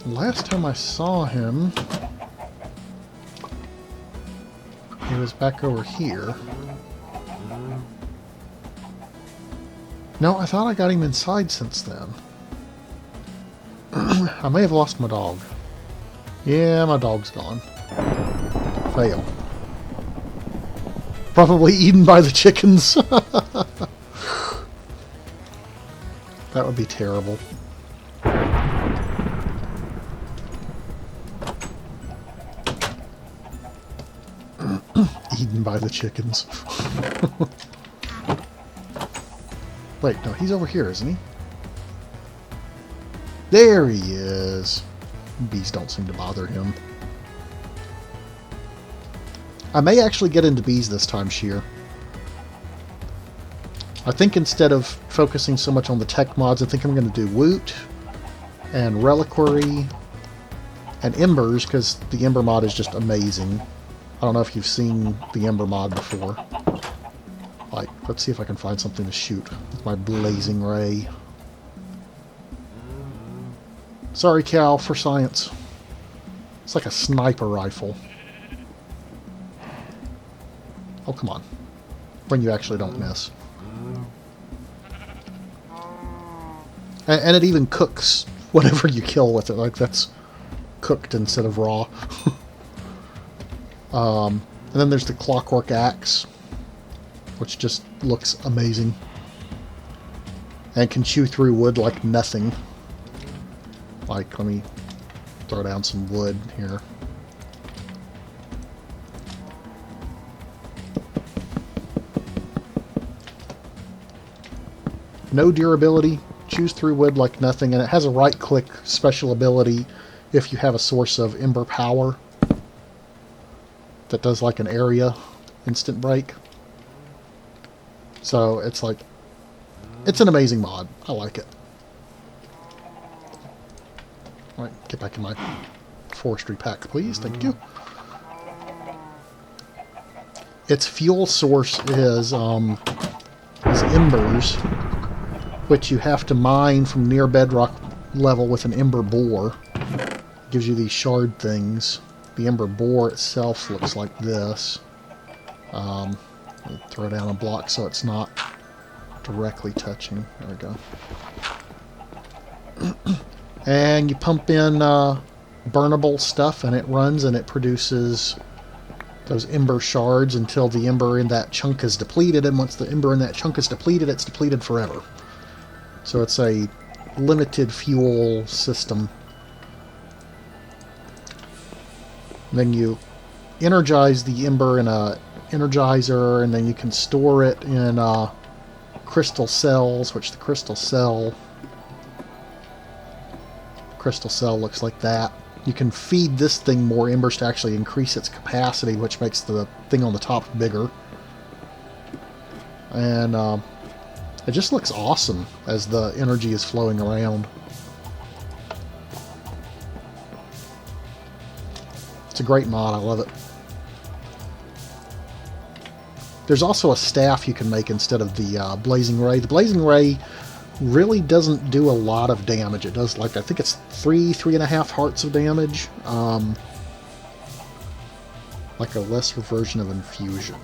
Last time I saw him, he was back over here. No, I thought I got him inside since then. I may have lost my dog. Yeah, my dog's gone. Fail. Probably eaten by the chickens. That would be terrible. Eaten by the chickens. Wait, no, he's over here, isn't he? There he is. Bees don't seem to bother him. I may actually get into bees this time, Sheer. I think instead of focusing so much on the tech mods, I think I'm going to do Woot and Reliquary and Embers, because the Ember mod is just amazing. I don't know if you've seen the Ember mod before. Like, let's see if I can find something to shoot with my blazing ray. Sorry, Cal, for science. It's like a sniper rifle. Oh, come on. When you actually don't miss. And it even cooks whatever you kill with it. Like, that's cooked instead of raw. And then there's the Clockwork Axe, which just looks amazing. And can chew through wood like nothing. Like, let me throw down some wood here. No durability, chews through wood like nothing, and it has a right-click special ability if you have a source of ember power that does like an area instant break. So it's like, it's an amazing mod. I like it. Alright, get back in my forestry pack, please. Thank you. Its fuel source is embers, which you have to mine from near bedrock level with an ember bore. It gives you these shard things. The ember bore itself looks like this. Let me throw down a block so it's not directly touching. There we go. And you pump in burnable stuff, and it runs, and it produces those ember shards until the ember in that chunk is depleted, and once the ember in that chunk is depleted, it's depleted forever. So it's a limited fuel system. And then you energize the ember in a energizer, and then you can store it in crystal cells, which the crystal cell looks like that. You can feed this thing more embers to actually increase its capacity, which makes the thing on the top bigger. And it just looks awesome as the energy is flowing around. It's a great mod, I love it. There's also a staff you can make instead of the Blazing Ray. The Blazing Ray really doesn't do a lot of damage. It does, like, I think it's 3.5 hearts of damage. Like a lesser version of Infusion.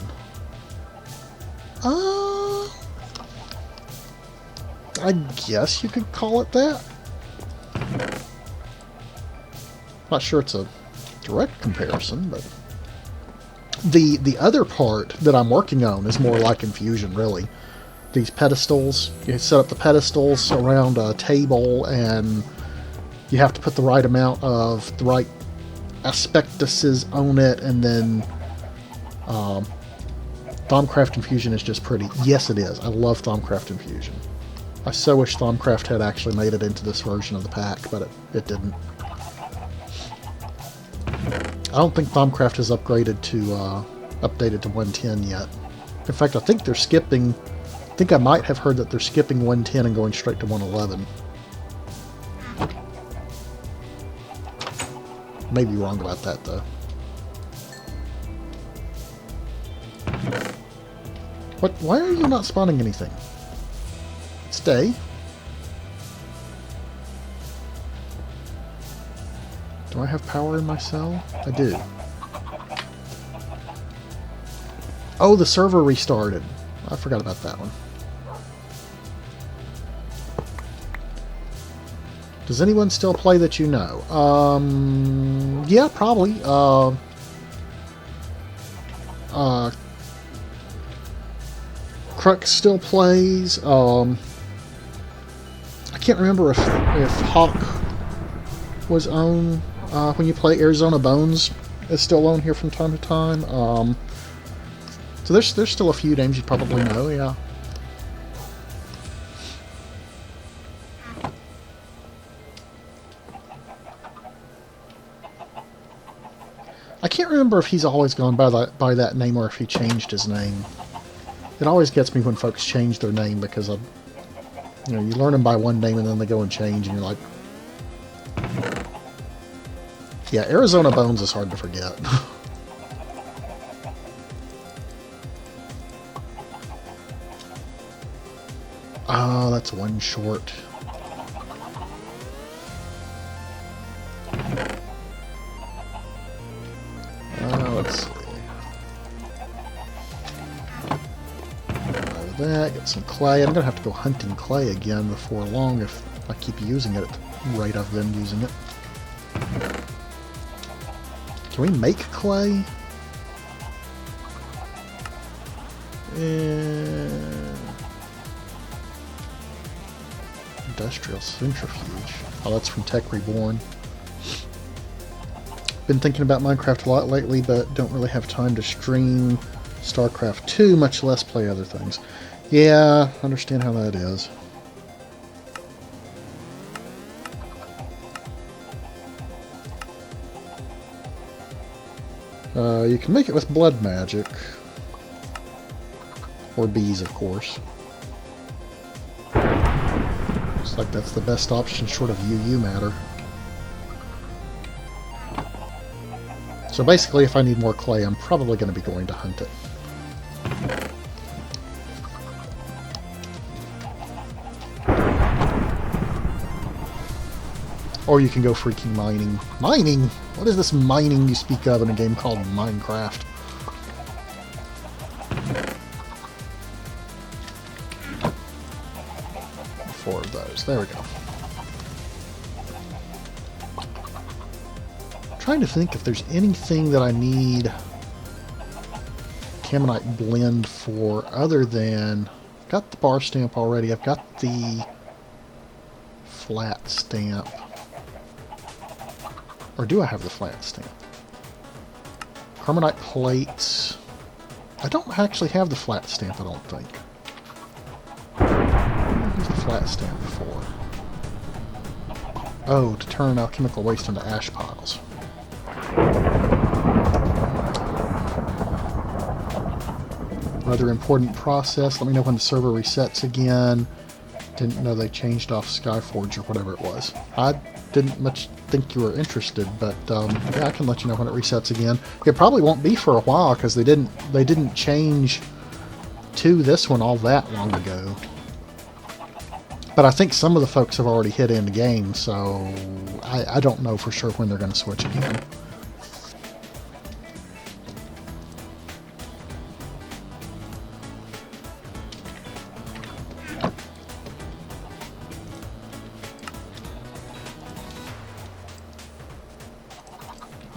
I guess you could call it that. Not sure it's a direct comparison, but the other part that I'm working on is more like Infusion, really. These pedestals, you set up the pedestals around a table, and you have to put the right amount of the right aspectuses on it, and then Thaumcraft Infusion is just pretty. Yes, it is. I love Thaumcraft Infusion. I so wish Thaumcraft had actually made it into this version of the pack, but it didn't. I don't think Thaumcraft has updated to 110 yet. In fact, I think they're skipping. I think I might have heard that they're skipping 110 and going straight to 111. May be wrong about that, though. What? Why are you not spawning anything? Stay. Do I have power in my cell? I do. Oh, the server restarted. I forgot about that one. Does anyone still play that you know? Yeah, probably. Crux still plays. I can't remember if Hawk was on when you play Arizona Bones is still on here from time to time. So there's still a few names you probably know, yeah. I can't remember if he's always gone by that name or if he changed his name. It always gets me when folks change their name because you learn them by one name and then they go and change, and you're like, yeah, Arizona Bones is hard to forget. Oh, that's one short. Let's see. That, get some clay. I'm going to have to go hunting clay again before long if I keep using it at the rate I've been using it. Can we make clay? Industrial centrifuge. Oh, that's from Tech Reborn. Been thinking about Minecraft a lot lately, but don't really have time to stream StarCraft 2, much less play other things. Yeah, understand how that is. You can make it with blood magic. Or bees, of course. Looks like that's the best option short of UU matter. So basically, if I need more clay, I'm probably going to be going to hunt it. Or you can go freaking mining. Mining? What is this mining you speak of in a game called Minecraft? of those. There we go. I'm trying to think if there's anything that I need Camonite blend for other than... I've got the bar stamp already. I've got the flat stamp. Or do I have the flat stamp? Carbonite plates. I don't actually have the flat stamp, I don't think. What is the flat stamp for? Oh, to turn alchemical waste into ash piles. Rather important process. Let me know when the server resets again. Didn't know they changed off Skyforge or whatever it was. I didn't much think you were interested, but yeah, I can let you know when it resets again. It probably won't be for a while because they didn't change to this one all that long ago. But I think some of the folks have already hit end game, so I don't know for sure when they're going to switch again.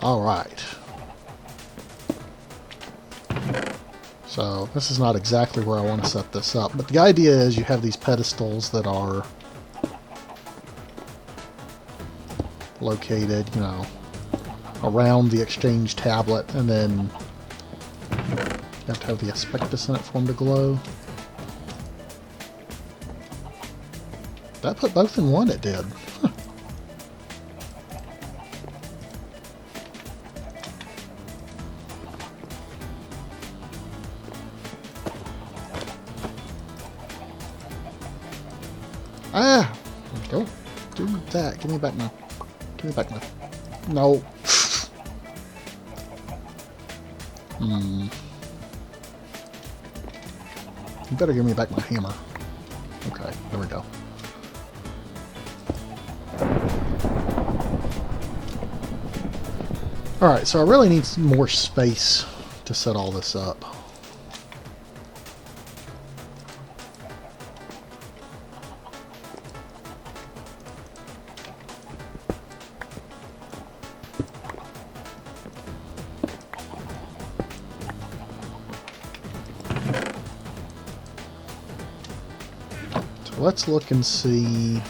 Alright. So, this is not exactly where I want to set this up, but the idea is you have these pedestals that are located, you know, around the exchange tablet, and then you have to have the aspectus in it for them to glow. That put both in one, it did. Ah! Don't do that. Give me back now. Give me back now. No. You better give me back my hammer. Okay, there we go. Alright, so I really need some more space to set all this up. Let's look and see.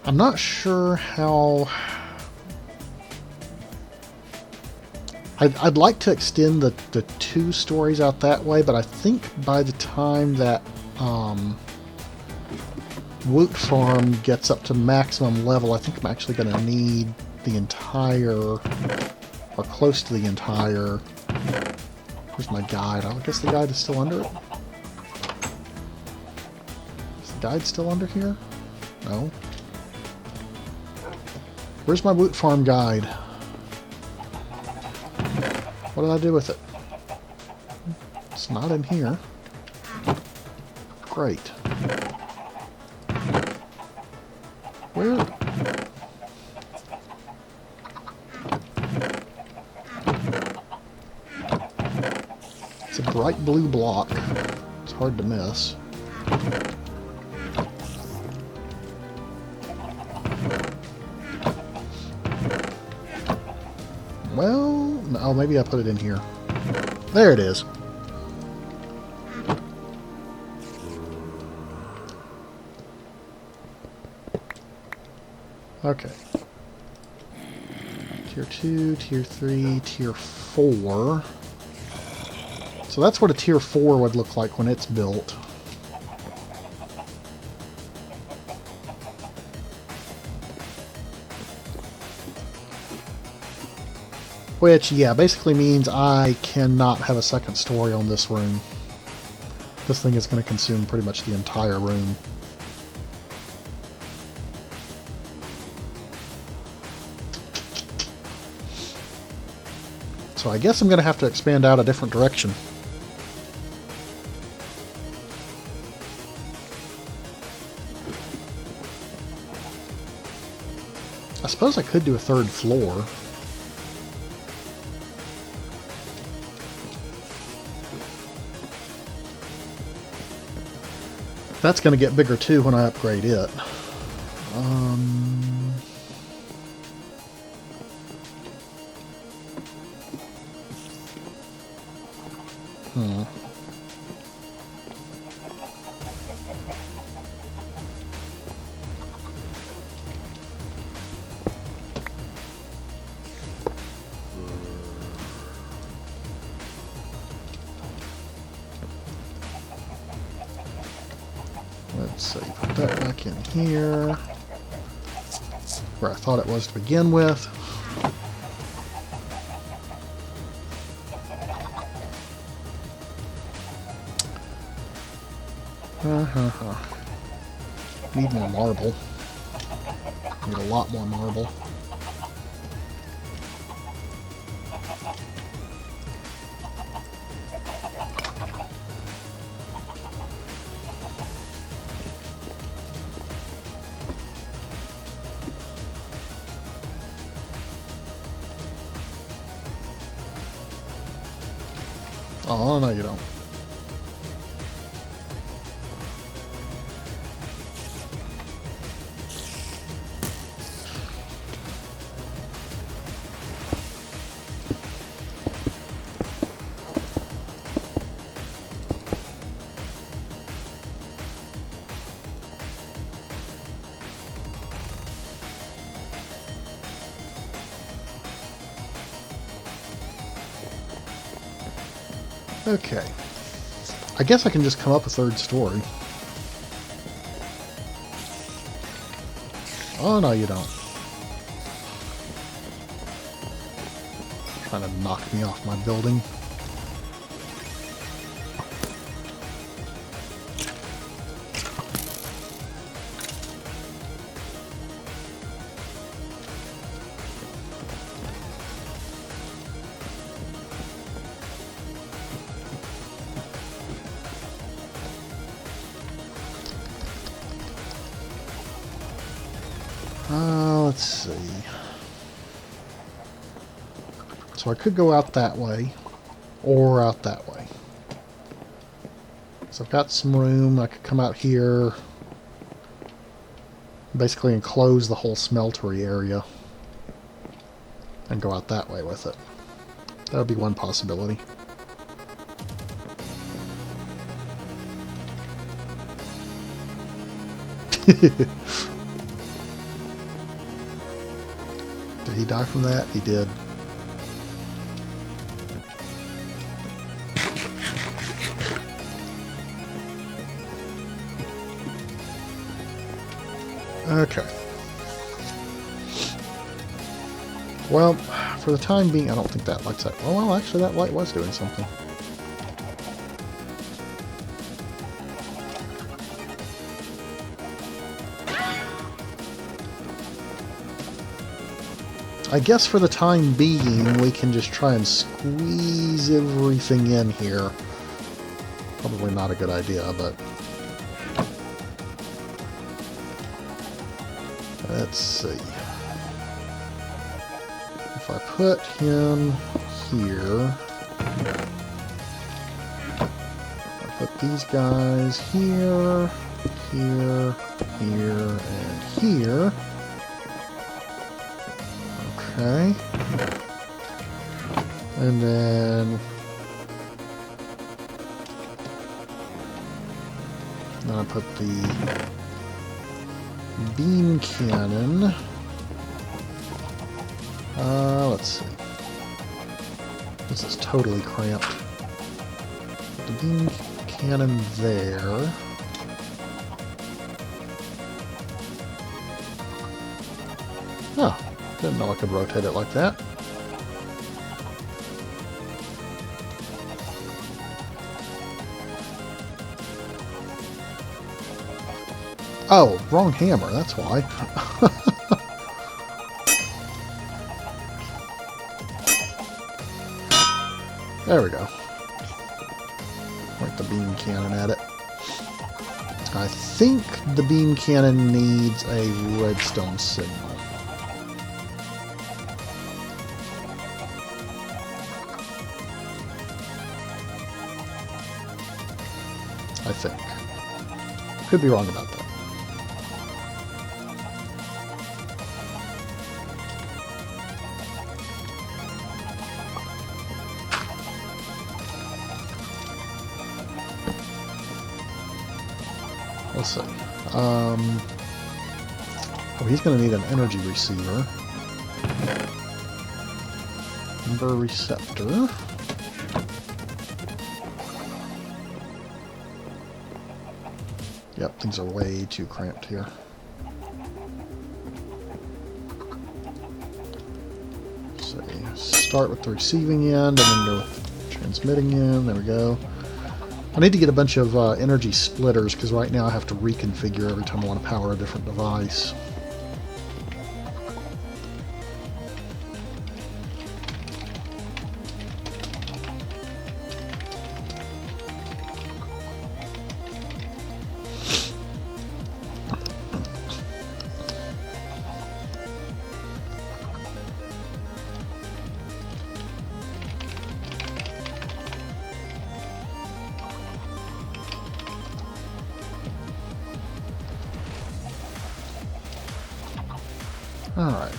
I'm not sure how... I'd like to extend the 2 stories out that way, but I think by the time that Woot Farm gets up to maximum level, I think I'm actually going to need the entire, or close to the entire... Where's my guide? I guess the guide is still under it. Is the guide still under here? No. Where's my Woot Farm guide? What did I do with it? It's not in here. Great. Where? It's a bright blue block. It's hard to miss. Well, no, maybe I put it in here. There it is. Okay. Tier 2, Tier 3, Tier 4. So that's what a Tier 4 would look like when it's built. Which, yeah, basically means I cannot have a second story on this room. This thing is going to consume pretty much the entire room. So I guess I'm going to have to expand out a different direction. I suppose I could do a 3rd floor. That's going to get bigger too when I upgrade it. Let's see, put that back in here, where I thought it was to begin with. Need more marble. Need a lot more marble. Oh, no you don't. Okay. I guess I can just come up a third story. Oh, no, you don't. Trying to knock me off my building. Let's see. So I could go out that way, or out that way. So I've got some room. I could come out here, basically enclose the whole smeltery area, and go out that way with it. That would be one possibility. Did he die from that? He did. Okay. Well, for the time being, I don't think that light's that. Oh, well, actually, that light was doing something. I guess for the time being, we can just try and squeeze everything in here. Probably not a good idea, but... let's see. If I put him here... I put these guys here, here, here, and here... Okay. And then I put the beam cannon. Let's see. This is totally cramped. Put the beam cannon there. Oh. Didn't know I could rotate it like that. Oh, wrong hammer, that's why. There we go. Point the beam cannon at it. I think the beam cannon needs a redstone signal. I think. Could be wrong about that. Let's see. Oh, he's going to need an energy receiver. Ember receptor. Yep, things are way too cramped here. Let's see. Start with the receiving end and then go with the transmitting end. There we go. I need to get a bunch of energy splitters because right now I have to reconfigure every time I want to power a different device. Alright.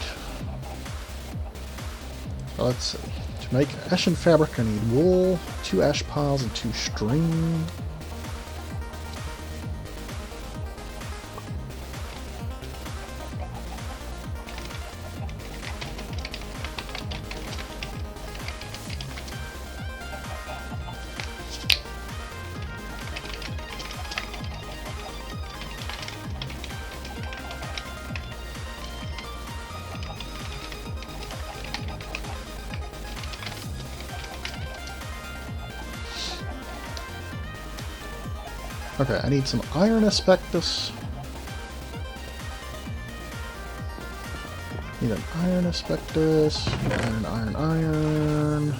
So let's see. To make ashen fabric, I need wool, 2 ash piles, and 2 string. Okay, I need some iron aspectus. Need an iron aspectus. Iron.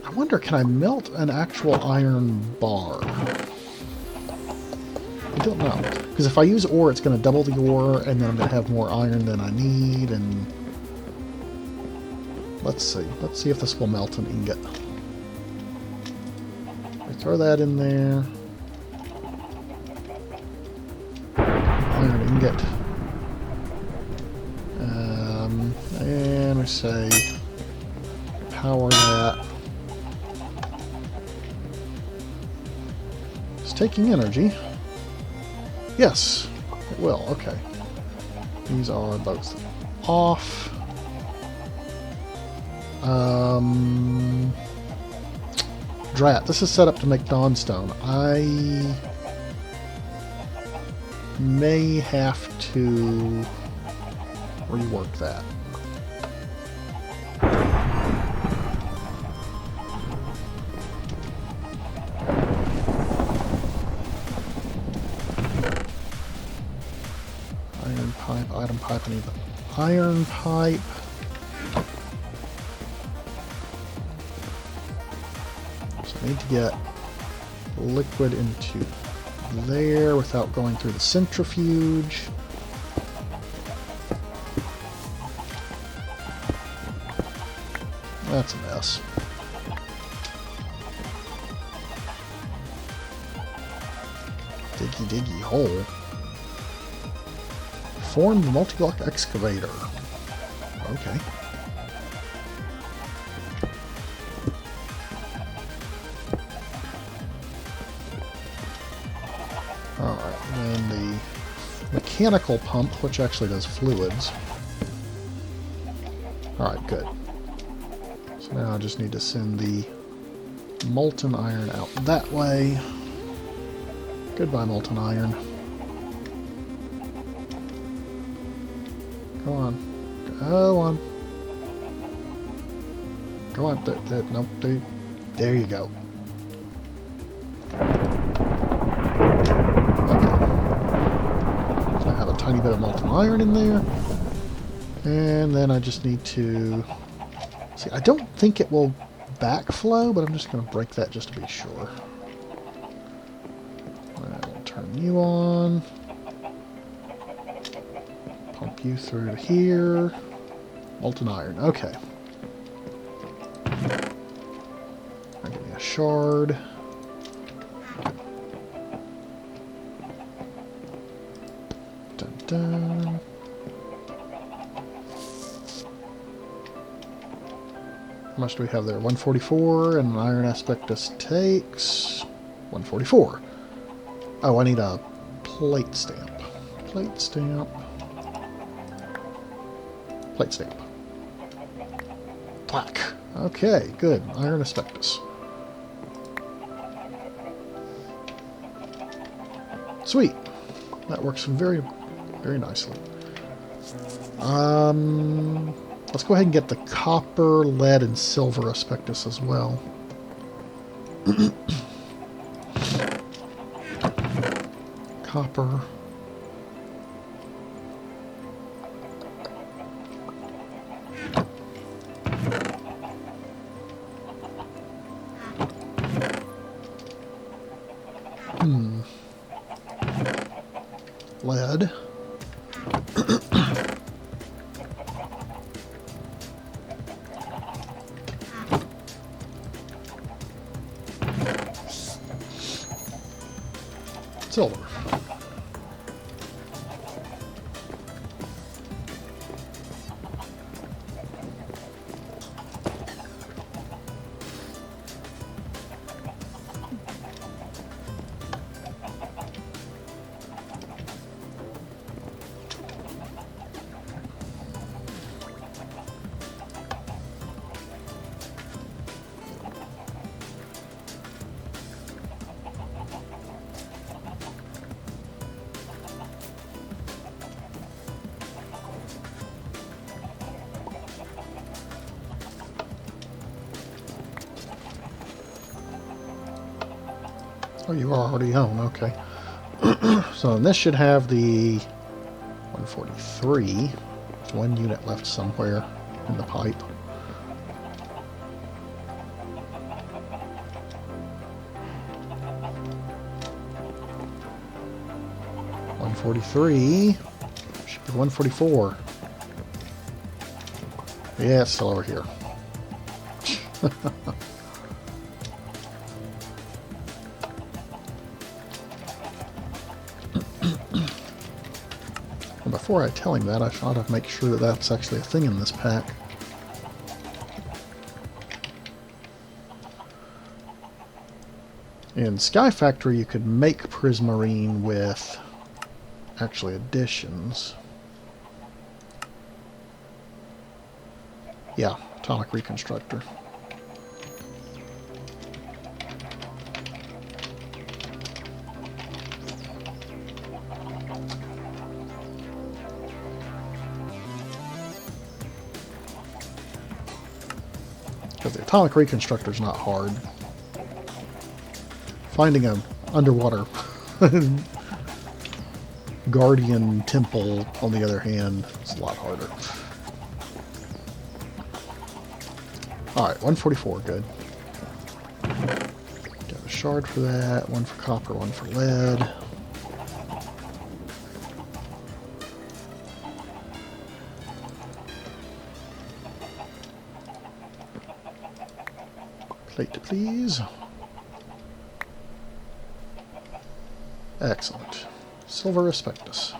I wonder, can I melt an actual iron bar? I don't know. Because if I use ore, it's going to double the ore, and then I'm going to have more iron than I need, and... Let's see. Let's see if this will melt an ingot. Throw that in there. Iron ingot. And we say power that. It's taking energy. Yes, it will. Okay. These are both off. Drat. This is set up to make Dawnstone. I may have to rework that. Iron pipe, item pipe, I need the iron pipe. I need to get liquid into there without going through the centrifuge. That's a mess. Diggy hole. Form the multi-block excavator. Okay. Alright, and the mechanical pump, which actually does fluids. Alright, good. So now I just need to send the molten iron out that way. Goodbye, molten iron. Go on. Go on. Go on. Nope, dude. There you go. Tiny bit of molten iron in there, and then I just need to see. I don't think it will backflow, but I'm just going to break that just to be sure. I will turn you on, pump you through to here. Molten iron. Okay. Give me a shard. Dun, dun. How much do we have there? 144, and an iron asbestos takes 144. Oh, I need a plate stamp. Plate stamp. Plate stamp. Plaque. Okay, good. Iron asbestos. Sweet. That works very, very nicely. Let's go ahead and get the copper, lead, and silver asbestos as well. Copper. Lead. Silver. Oh, you are already on, okay. So this should have the 143. There's one unit left somewhere in the pipe. .143. Should be 144. Yeah, it's still over here. Before I tell him that, I ought to make sure that that's actually a thing in this pack. In Sky Factory, you could make prismarine with actually additions. Yeah, atomic reconstructor. Because the atomic reconstructor is not hard. Finding an underwater guardian temple, on the other hand, is a lot harder. Alright, 144, good. Got a shard for that, one for copper, one for lead. Plate, please. Excellent. Silver asbestos.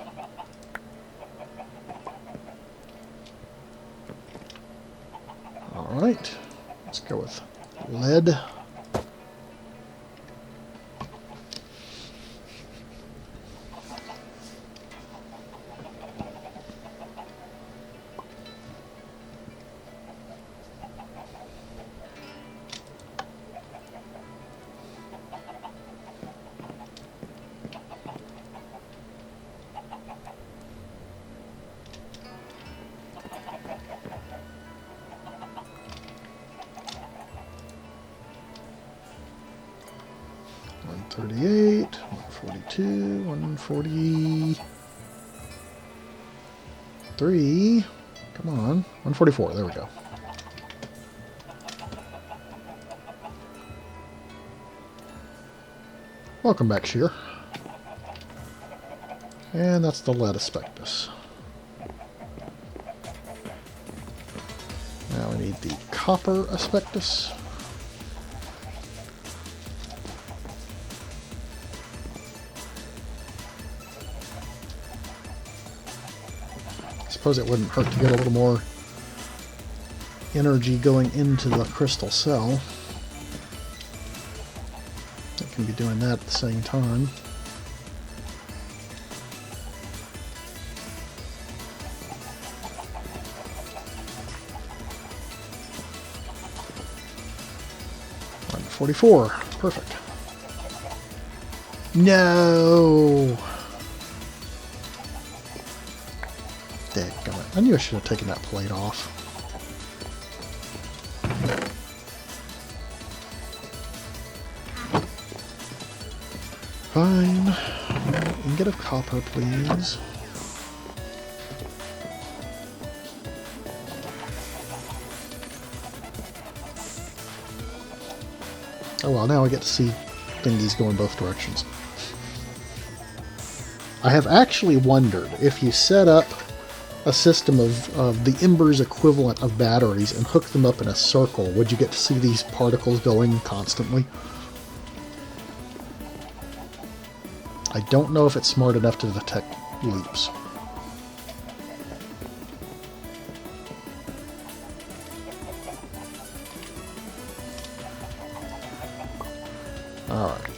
Alright, let's go with lead. .138, 142, 143. Come on, 144. There we go. Welcome back, Shear. And that's the lead asbestos. Now we need the copper asbestos. suppose it wouldn't hurt to get a little more energy going into the crystal cell. It can be doing that at the same time. $144. Perfect. No! Dadgummit. I knew I should have taken that plate off. Fine. Ingot of copper, please. Oh well, now I get to see thingies going both directions. I have actually wondered if you set up a system of the Embers equivalent of batteries and hook them up in a circle, would you get to see these particles going constantly? I don't know if it's smart enough to detect loops. Alright.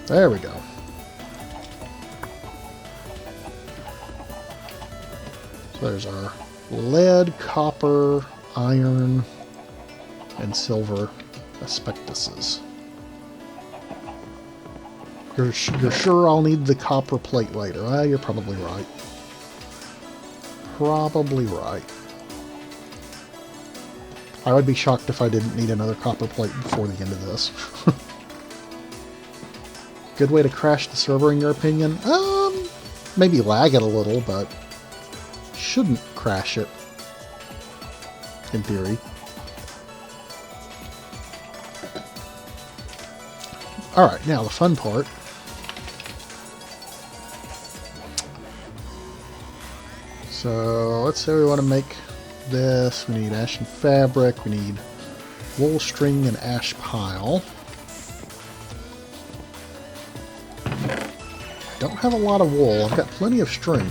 There we go. So there's our lead, copper, iron, and silver asbestos. You're sure I'll need the copper plate later? Well, you're probably right. Probably right. I would be shocked if I didn't need another copper plate before the end of this. Good way to crash the server, in your opinion? Maybe lag it a little, but shouldn't crash it, in theory. Alright, now the fun part. So, let's say we want to make this. We need ashen fabric, we need wool string and ash pile. I don't have a lot of wool, I've got plenty of string.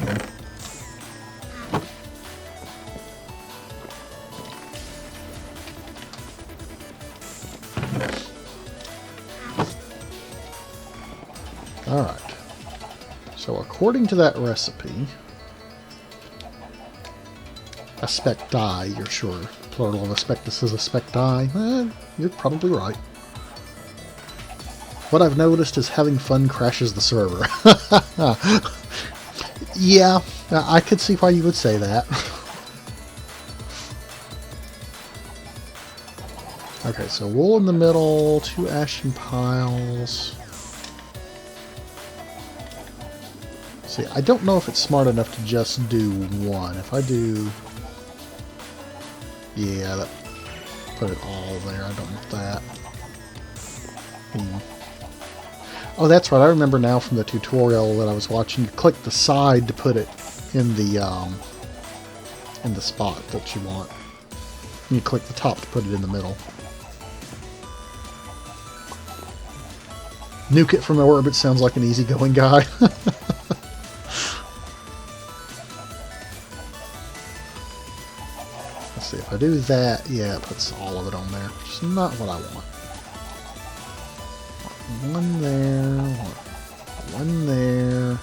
Alright, so according to that recipe, aspecti, you're sure. Plural of aspectus is aspecti. You're probably right. What I've noticed is having fun crashes the server. Yeah, I could see why you would say that. Okay, so wool in the middle, 2 ashen piles. See, I don't know if it's smart enough to just do one. If I do... Yeah, that put it all there. I don't want that. Oh, that's right. I remember now from the tutorial that I was watching. You click the side to put it in the spot that you want. And you click the top to put it in the middle. Nuke it from orbit sounds like an easygoing guy. Let's see, if I do that, yeah, it puts all of it on there, which is not what I want. One there, one there,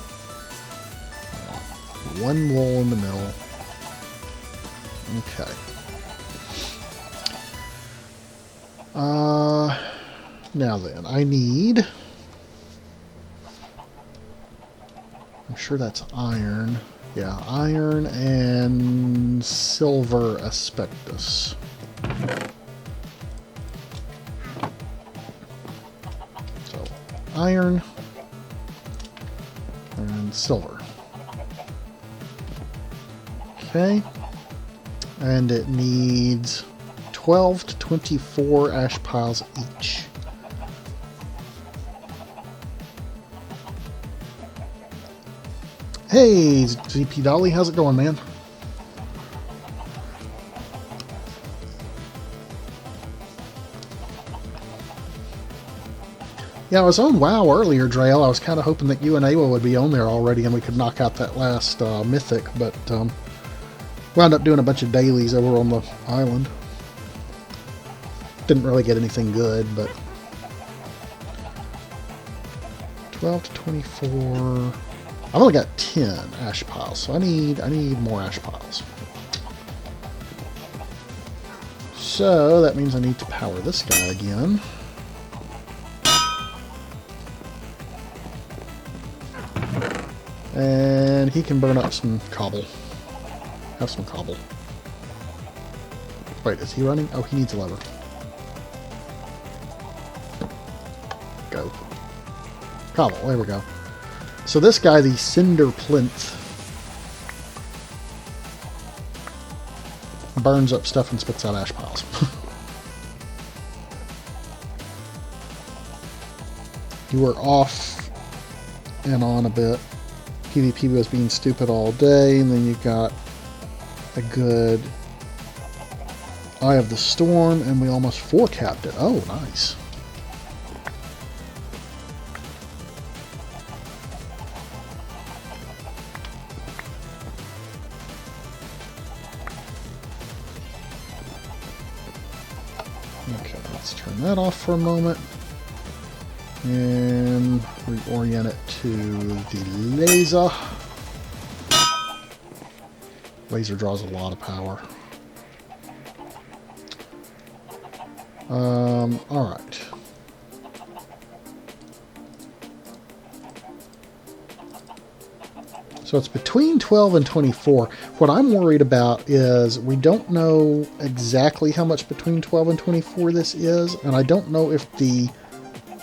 one wool in the middle. Okay. Now then, I need... I'm sure that's iron. Yeah, iron and silver asbestos. So, iron and silver. Okay. And it needs 12 to 24 ash piles each. Hey, ZP Dolly, how's it going, man? Yeah, I was on WoW earlier, Drail. I was kind of hoping that you and Awa would be on there already and we could knock out that last mythic, but wound up doing a bunch of dailies over on the island. Didn't really get anything good, but 12 to 24. I've only got 10 ash piles, so I need more ash piles. So that means I need to power this guy again. And he can burn up some cobble. Have some cobble. Wait, is he running? Oh, he needs a lever. Go. Cobble, there we go. So this guy, the Cinder Plinth, burns up stuff and spits out ash piles. You were off and on a bit. PvP was being stupid all day, and then you got a good Eye of the Storm, and we almost 4-capped it. Oh, nice. Okay, let's turn that off for a moment. And reorient it to the laser. Laser draws a lot of power. Alright. So it's between 12 and 24. What I'm worried about is we don't know exactly how much between 12 and 24 this is, and I don't know if the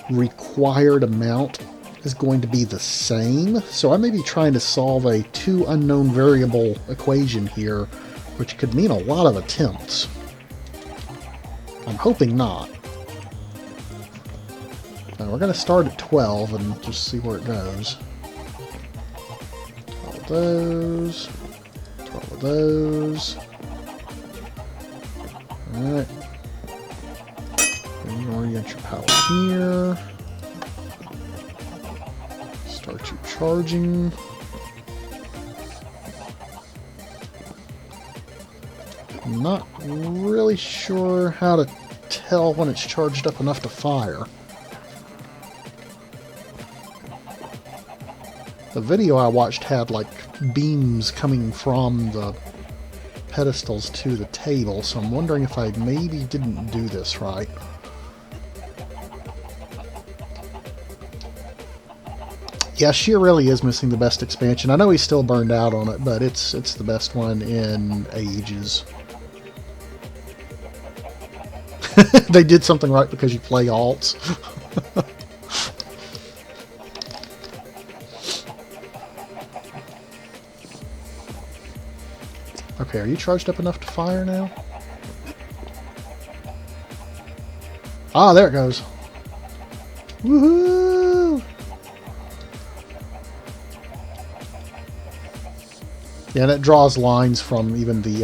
required amount is going to be the same. So I may be trying to solve a two unknown variable equation here, which could mean a lot of attempts. I'm hoping not. Now we're going to start at 12 and just see where it goes. 12 of those. 12 of those. Alright. Reorient your power here. Start you charging. I'm not really sure how to tell when it's charged up enough to fire. The video I watched had like beams coming from the pedestals to the table, so I'm wondering if I maybe didn't do this right. Yeah, Sheer really is missing the best expansion. I know he's still burned out on it, but it's the best one in ages. They did something right because you play alts. Okay, are you charged up enough to fire now? Ah, there it goes. Woohoo! Yeah, and it draws lines from even the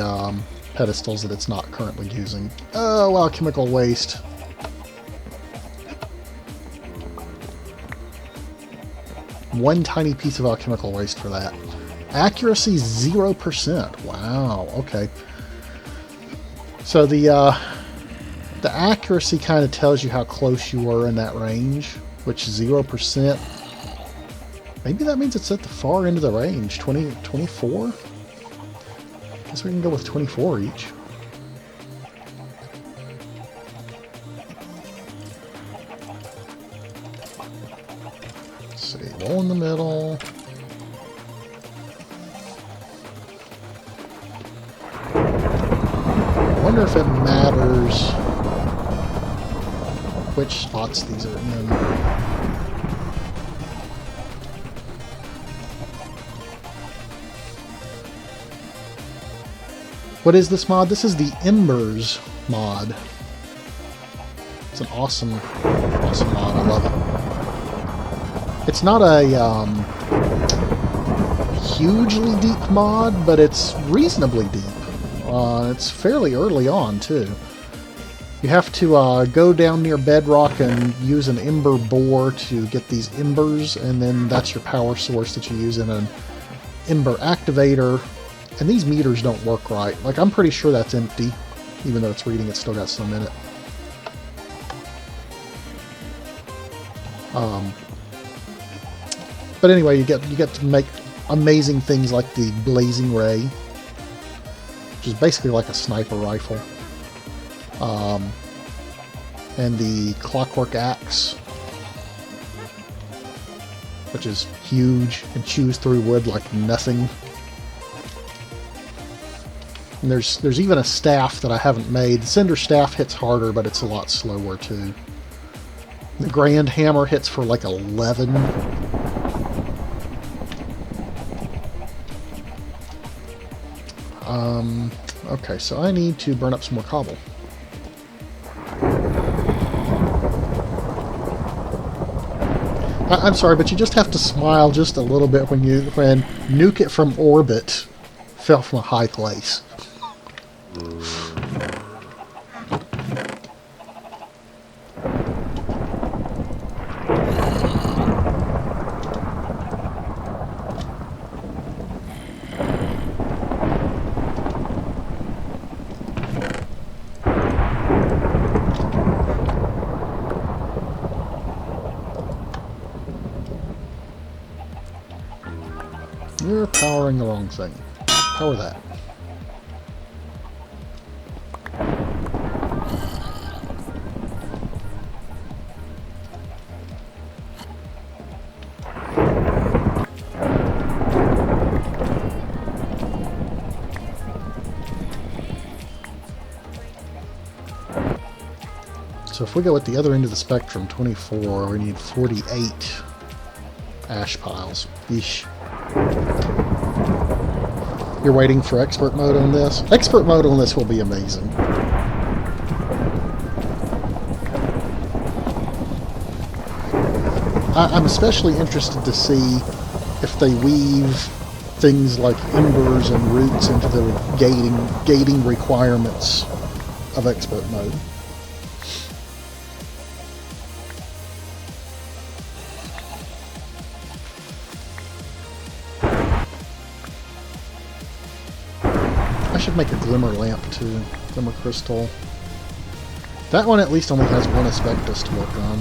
pedestals that it's not currently using. Oh, wow, chemical waste. One tiny piece of alchemical waste for that. Accuracy 0%. Wow, okay. So the accuracy kind of tells you how close you were in that range, which 0%. Maybe that means it's at the far end of the range. 24? Guess we can go with 24 each. Let's see, roll in the middle. I wonder if it matters which spots these are in. What is this mod? This is the Embers mod. It's an awesome mod. I love it. It's not a hugely deep mod, but it's reasonably deep. It's fairly early on, too. You have to go down near bedrock and use an ember bore to get these embers, and then that's your power source that you use in an ember activator. And these meters don't work right. Like, I'm pretty sure that's empty, even though it's reading, it's still got some in it. But anyway, you get to make amazing things like the blazing ray, which is basically like a sniper rifle. And the clockwork axe, which is huge and chews through wood like nothing. And there's even a staff that I haven't made. The cinder staff hits harder, but it's a lot slower too. The grand hammer hits for like 11. Okay, so I need to burn up some more cobble. I'm sorry, but you just have to smile just a little bit when Nuke It from orbit fell from a high place. You're powering the wrong thing. Power that. So if we go at the other end of the spectrum, 24, we need 48 ash piles. Yeesh. You're waiting for expert mode on this? Expert mode on this will be amazing. I'm especially interested to see if they weave things like embers and roots into the gating requirements of expert mode. I should make a glimmer lamp too. Glimmer crystal. That one at least only has one aspectus to work on.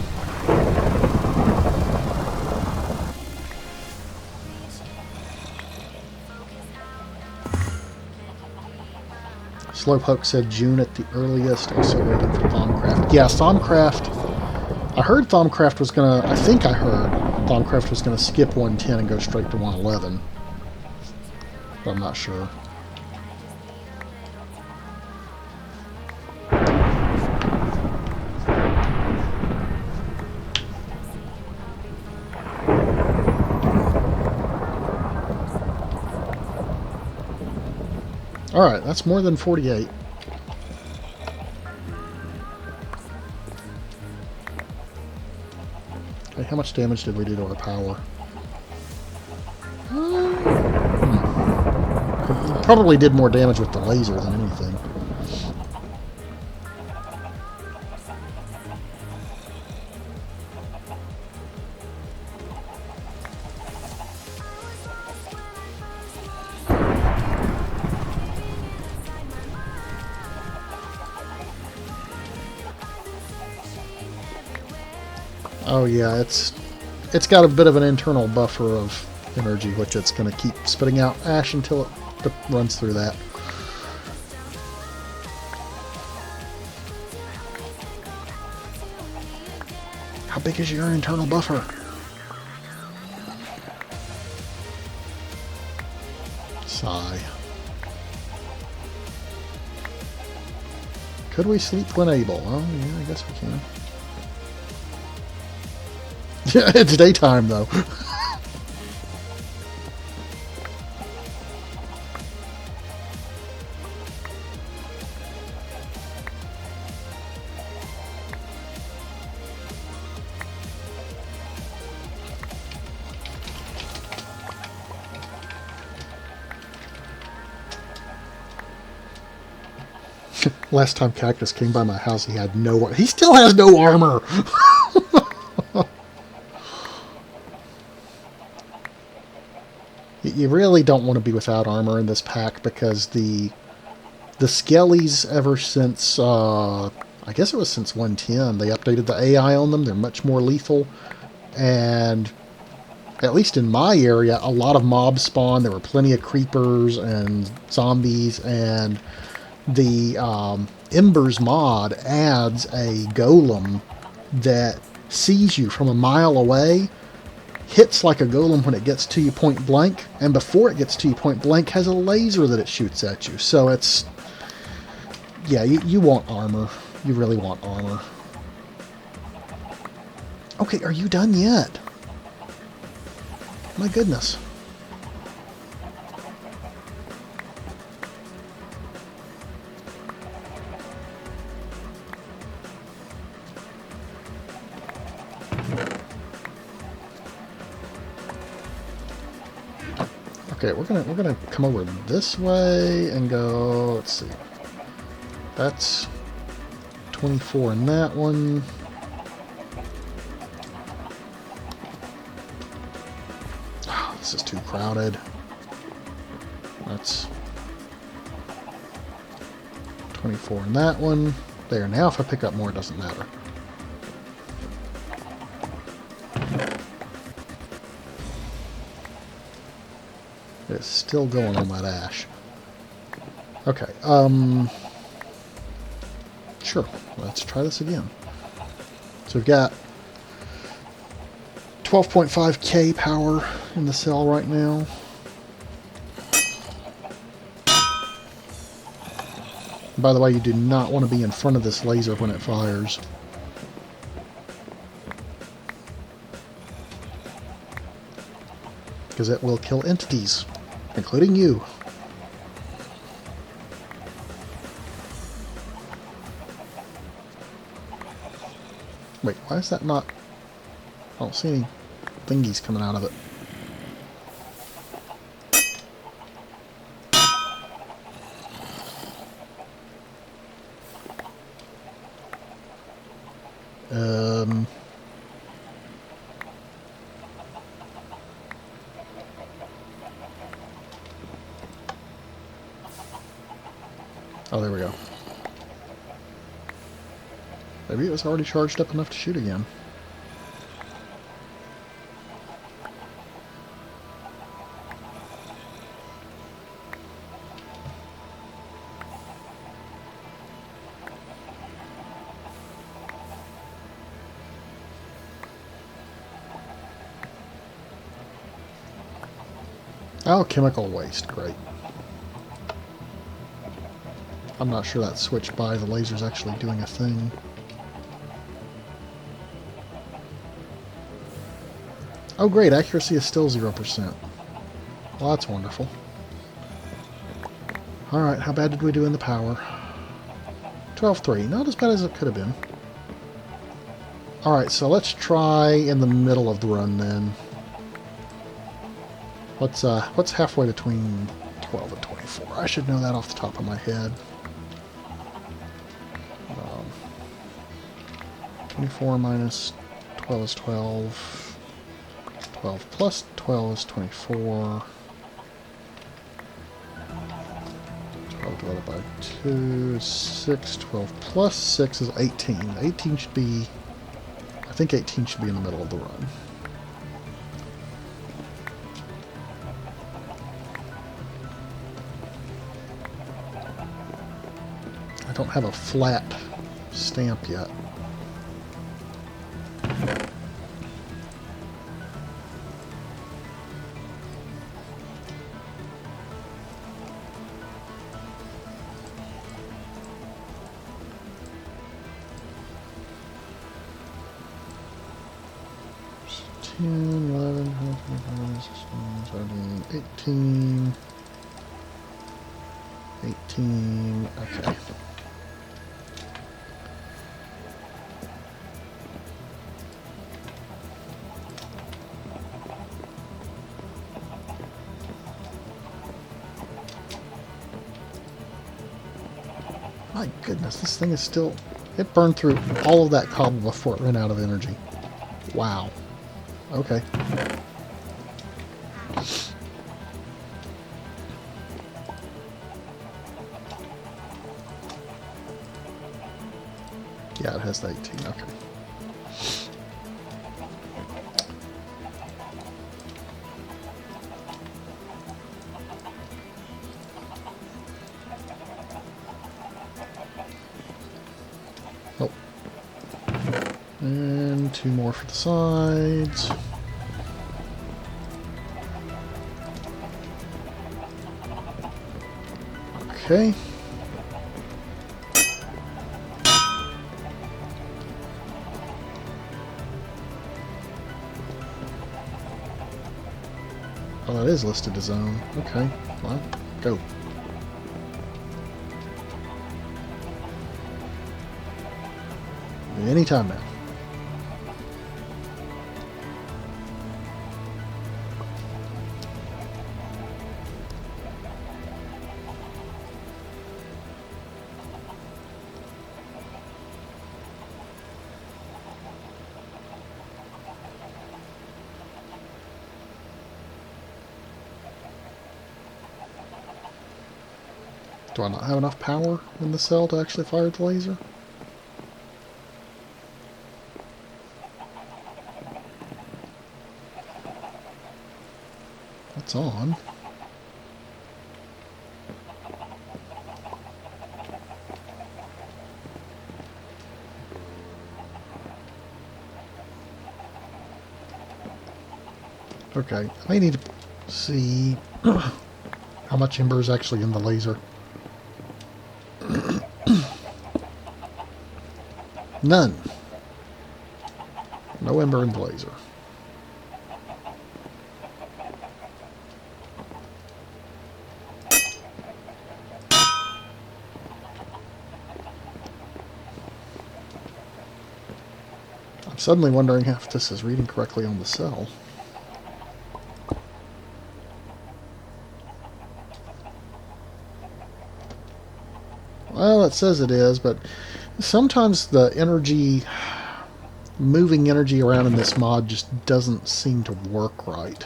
Slowpoke said June at the earliest, also waiting for Thaumcraft. Yeah, Thaumcraft. I heard Thaumcraft was gonna. I think I heard Thaumcraft was gonna skip 110 and go straight to 111. But I'm not sure. Alright, that's more than 48. Okay, how much damage did we do to our power? Probably did more damage with the laser than anything. Oh yeah, it's got a bit of an internal buffer of energy, which it's going to keep spitting out ash until it runs through that. How big is your internal buffer? Sigh. Could we sleep when able? Oh yeah, I guess we can. Yeah, it's daytime though. Last time Cactus came by my house, he had no... He still has no armor! You really don't want to be without armor in this pack, because the Skellies, ever since, I guess it was since 110, they updated the AI on them. They're much more lethal, and at least in my area, a lot of mobs spawn. There were plenty of creepers and zombies, and the Embers mod adds a golem that sees you from a mile away, hits like a golem when it gets to you point blank, and before it gets to you point blank has a laser that it shoots at you. So it's... yeah, you want armor. You really want armor. Okay, are you done yet? My goodness. Okay, we're gonna come over this way and go, let's see. That's 24 in that one. Oh, this is too crowded. That's 24 in that one. There, now if I pick up more, it doesn't matter. It's still going on that ash. Okay, sure, let's try this again. So we've got 12.5k power in the cell right now. By the way, you do not want to be in front of this laser when it fires. Because it will kill entities, including you. Wait, why is that not... I don't see any thingies coming out of it. Oh, there we go. Maybe it was already charged up enough to shoot again. Oh, chemical waste. Great. I'm not sure that switched by. The laser's actually doing a thing. Oh great, accuracy is still 0%. Well, that's wonderful. Alright, how bad did we do in the power? 12.3, not as bad as it could have been. Alright, so let's try in the middle of the run then. What's halfway between 12 and 24? I should know that off the top of my head. 24 minus 12 is 12. 12 plus 12 is 24. 12 divided by 2 is 6. 12 plus 6 is 18. 18 should be... I think 18 should be in the middle of the run. I don't have a flat stamp yet. Ten, 11, 12, 16, 17, 18. 18, okay. My goodness, this thing is still... It burned through all of that cobble before it ran out of energy. Wow. Okay. Yeah, it has the 18. Okay. Oh. And 2 more for the sides. Okay. Oh, that is listed as zone. Okay, well, go. Anytime now. Do I not have enough power in the cell to actually fire the laser? That's on. Okay, I may need to see how much ember is actually in the laser. None. No ember in the laser. I'm suddenly wondering if this is reading correctly on the cell. Well, it says it is, but sometimes the energy, moving energy around in this mod just doesn't seem to work right.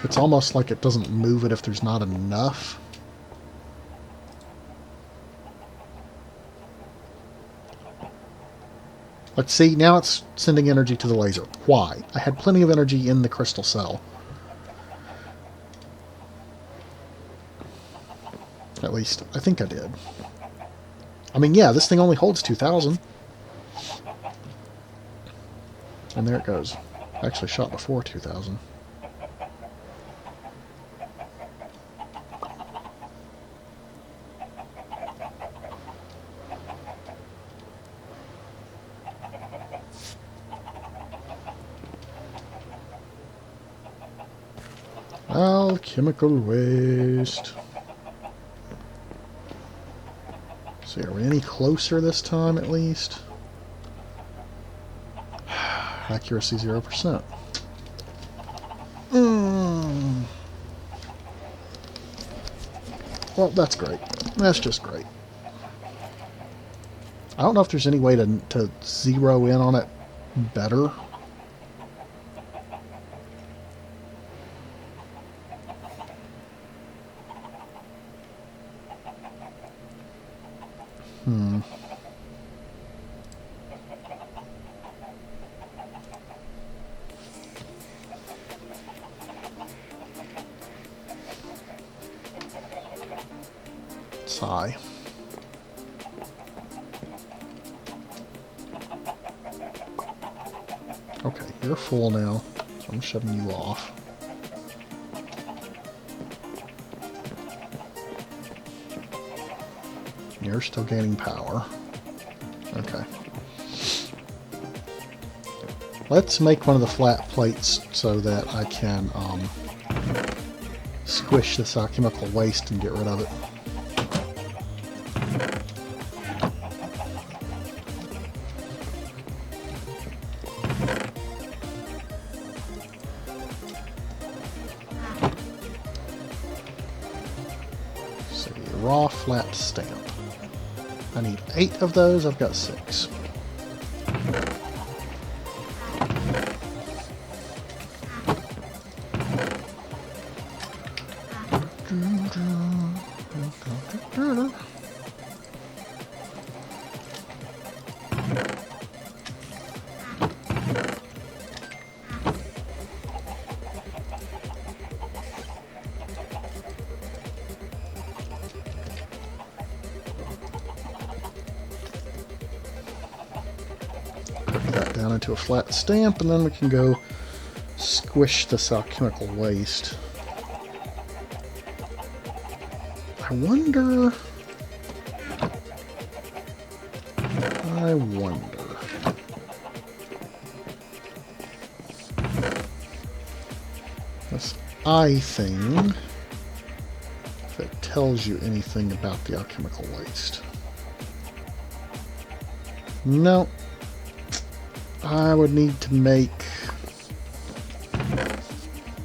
It's almost like it doesn't move it if there's not enough. Let's see, now it's sending energy to the laser. Why? I had plenty of energy in the crystal cell. At least, I think I did. I mean, yeah, this thing only holds 2,000. And there it goes. Actually shot before 2,000. Alchemical waste. See, are we any closer this time at least? Accuracy 0%. Well, that's great. That's just great. I don't know if there's any way to zero in on it better. Sigh. Okay, you're full now, so I'm shoving you off. You're still gaining power. Okay. Let's make one of the flat plates so that I can squish this alchemical waste and get rid of it. So, raw flat stamp. I need 8 of those. I've got 6. Down into a flat stamp, and then we can go squish this alchemical waste. I wonder... This eye thing, if it tells you anything about the alchemical waste. No. I would need to make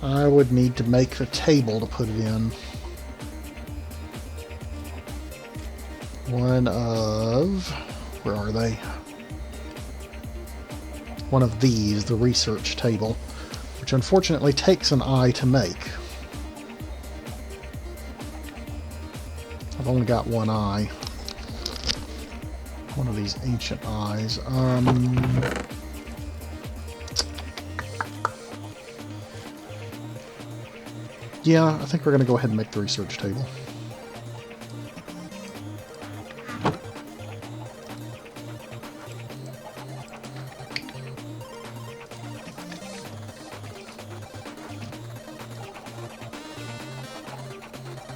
the table to put it in. One of... Where are they? One of these, the research table, which unfortunately takes an eye to make. I've only got one eye. One of these ancient eyes. Yeah, I think we're going to go ahead and make the research table.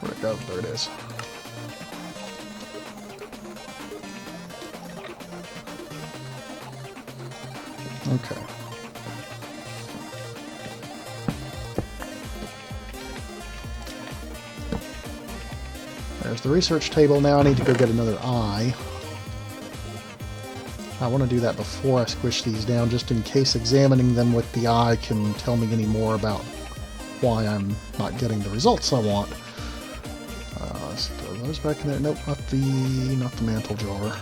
Where'd it go? There it is. Okay. There's the research table. Now I need to go get another eye. I want to do that before I squish these down, just in case examining them with the eye can tell me any more about why I'm not getting the results I want. Let's throw those back in there. Nope, not the mantle jar.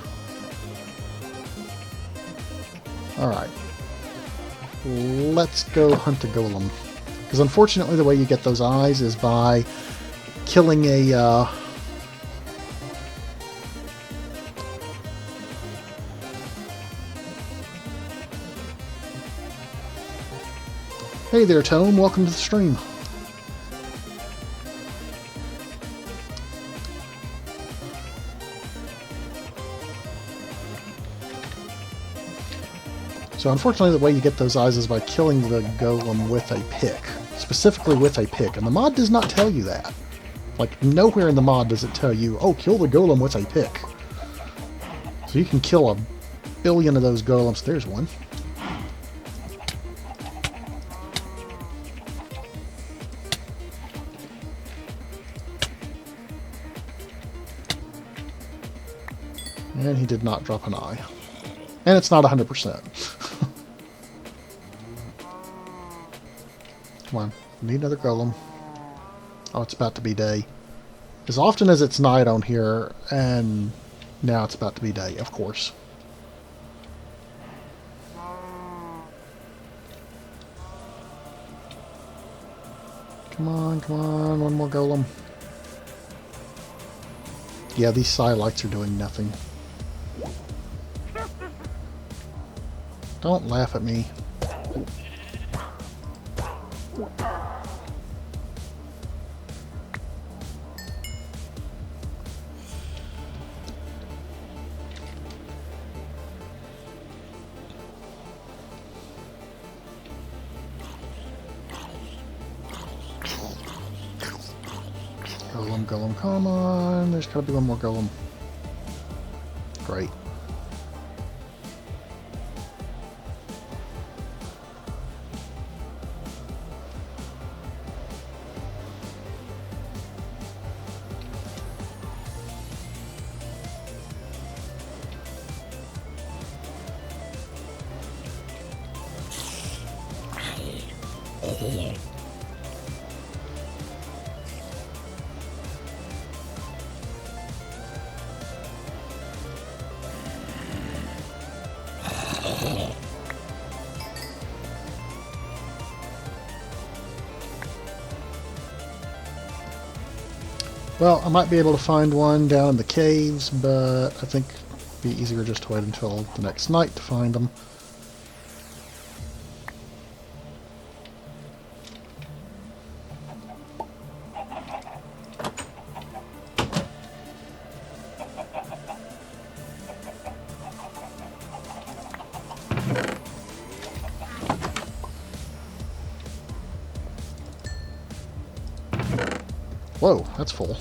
Alright. Let's go hunt a golem. Because unfortunately the way you get those eyes is by killing a... Hey there, Tome. Welcome to the stream. So unfortunately the way you get those eyes is by killing the golem with a pick. Specifically with a pick. And the mod does not tell you that. Like, nowhere in the mod does it tell you, oh, kill the golem with a pick. So you can kill a billion of those golems. There's one. And he did not drop an eye. And it's not 100%. Come on. Need another golem. Oh, it's about to be day. As often as it's night on here, and now it's about to be day, of course. Come on, come on. One more golem. Yeah, these side-lights are doing nothing. Don't laugh at me. Golem, golem, come on. There's gotta be one more golem. Great. Well, I might be able to find one down in the caves, but I think it'd be easier just to wait until the next night to find them. Whoa, that's full.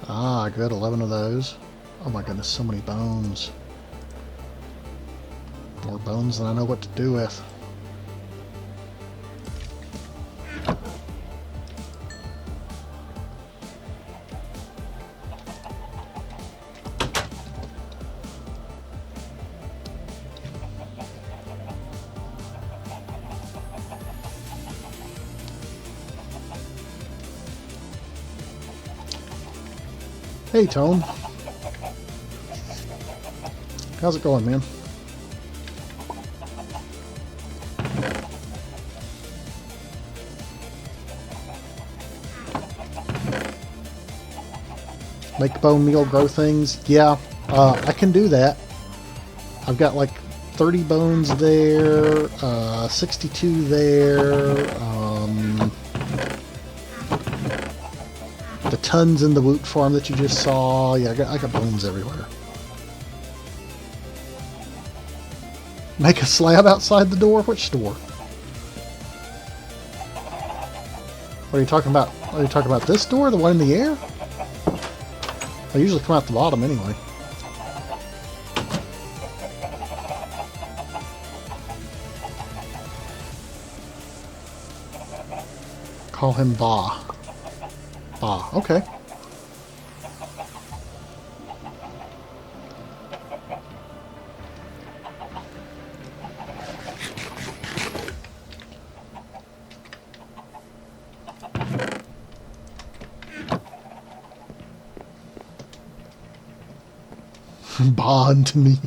Ah, I got 11 of those. Oh my goodness, so many bones. More bones than I know what to do with. Hey, Tone. How's it going, man? Make bone meal grow things? Yeah, I can do that. I've got like 30 bones there, 62 there, the tons in the Woot farm that you just saw. Yeah, I got bones everywhere. Make a slab outside the door? Which door? What are you talking about? Are you talking about this door? The one in the air? I usually come out the bottom anyway. Call him Ba. Ba, okay. Bond to me.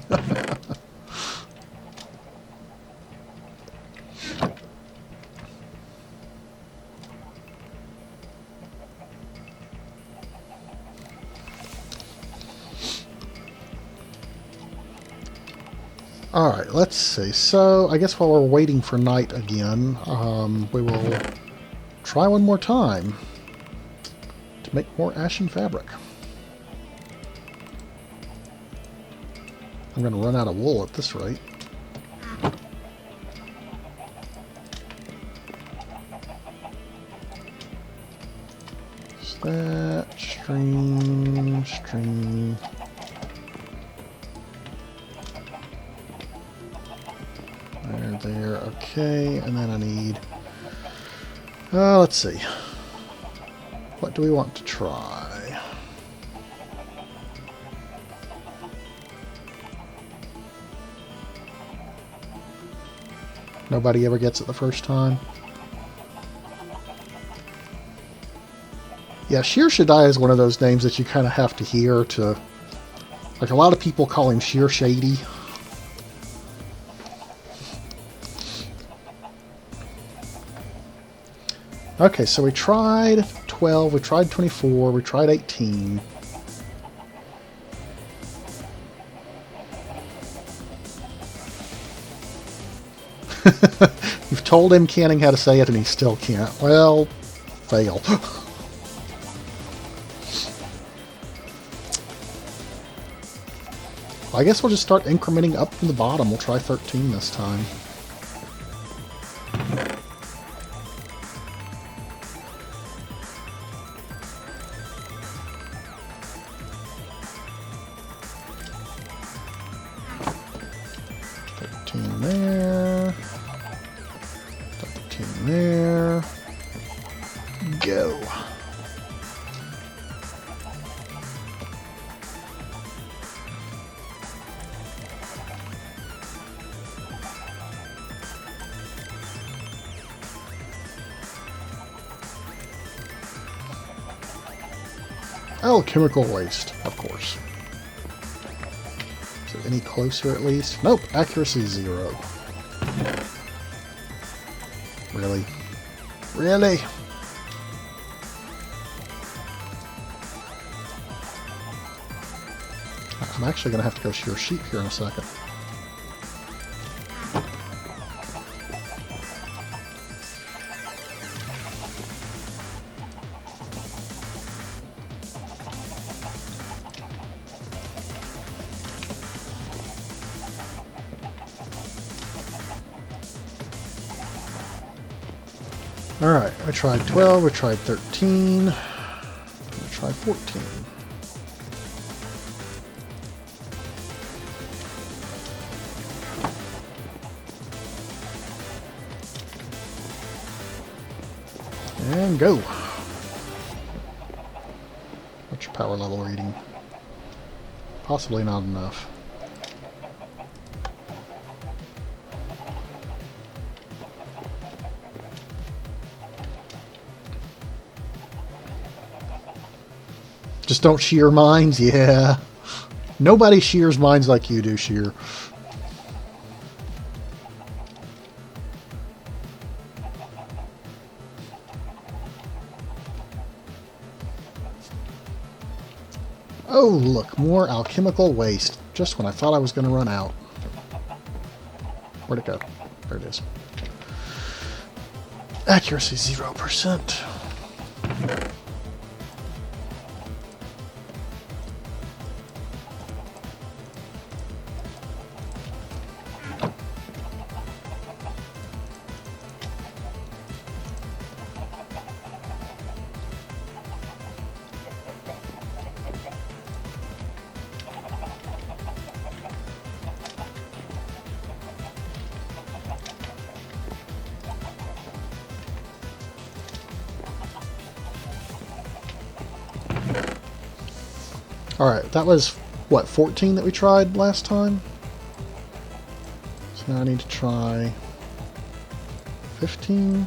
Alright, let's see. So, I guess while we're waiting for night again, we will try one more time to make more ashen fabric. I'm going to run out of wool at this rate. That string. There, okay, and then I need, let's see, what do we want to try? Nobody ever gets it the first time. Yeah, Sheer Shaddai is one of those names that you kind of have to hear to, like a lot of people call him Sheer Shady. Okay, so we tried 12, we tried 24, we tried 18. You've told him Canning how to say it and he still can't. Well, fail. I guess we'll just start incrementing up from the bottom. We'll try 13 this time. There. 13 there. Go. Oh, chemical waste, of course. any closer at least? Nope, accuracy 0. Really? Really? I'm actually going to have to go shear sheep here in a second. Alright, I tried 12, I tried 13, I tried 14. And go! What's your power level reading? Possibly not enough. Just don't shear mines? Yeah. Nobody shears mines like you do, Shear. Oh, look, more alchemical waste. Just when I thought I was going to run out. Where'd it go? There it is. Accuracy 0%. Alright, that was, what, 14 that we tried last time? So now I need to try 15.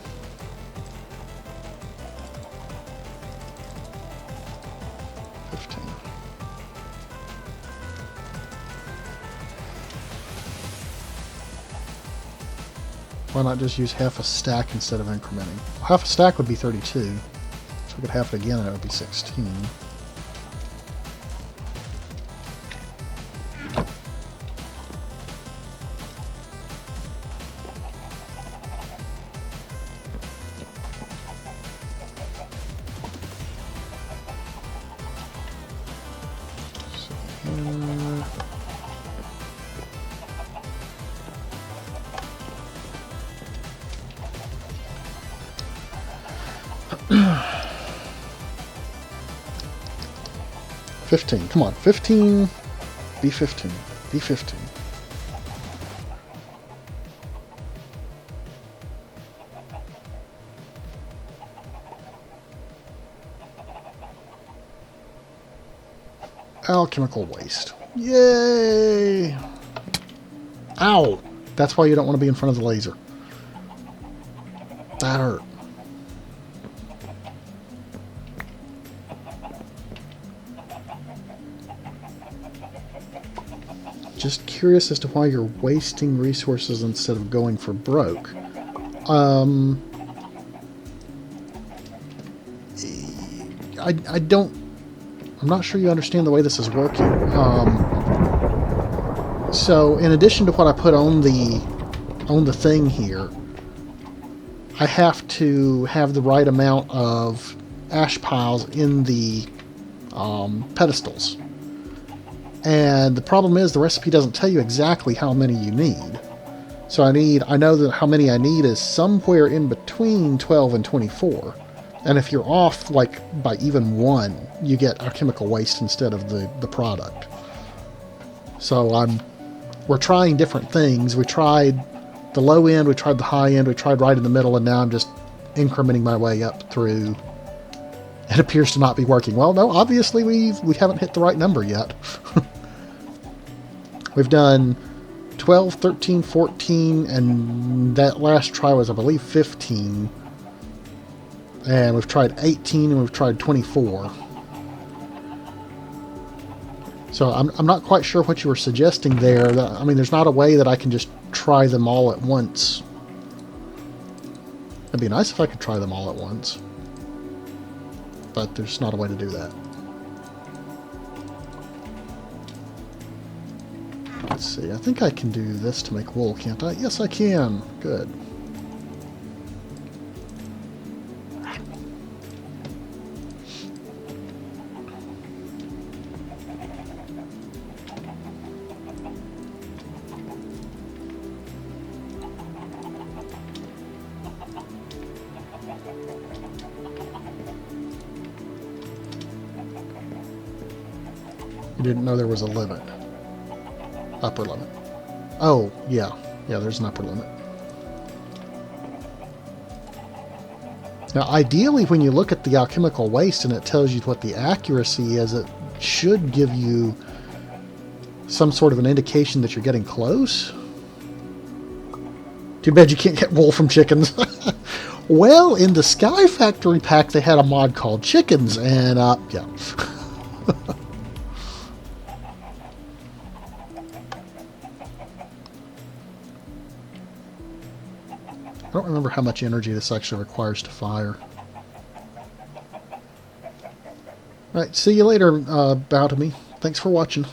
Why not just use half a stack instead of incrementing? Half a stack would be 32. So we could half it again and it would be 16. $15. Come on, 15. Be 15. Be 15. Alchemical waste. Yay! Ow! That's why you don't want to be in front of the laser. That hurt. Just curious as to why you're wasting resources instead of going for broke. I don't... I'm not sure you understand the way this is working. So, in addition to what I put on the thing here, I have to have the right amount of ash piles in the pedestals. And the problem is the recipe doesn't tell you exactly how many you need. So I know that how many I need is somewhere in between 12 and 24. And if you're off like by even 1, you get alchemical waste instead of the product. So we're trying different things. We tried the low end, we tried the high end, we tried right in the middle, and now I'm just incrementing my way up through. It appears to not be working. Well, no, obviously we haven't hit the right number yet. We've done 12, 13, 14, and that last try was, I believe, 15. And we've tried 18, and we've tried 24. So I'm not quite sure what you were suggesting there. I mean, there's not a way that I can just try them all at once. It'd be nice if I could try them all at once. But there's not a way to do that. Let's see, I think I can do this to make wool, can't I? Yes, I can. Good. You didn't know there was a limit. Upper limit. Oh, yeah. Yeah, there's an upper limit. Now, ideally, when you look at the alchemical waste and it tells you what the accuracy is, it should give you some sort of an indication that you're getting close. Too bad you can't get wool from chickens. Well, in the Sky Factory pack, they had a mod called Chickens, and, yeah. I don't remember how much energy this actually requires to fire. Alright, see you later, bow to me. Thanks for watching.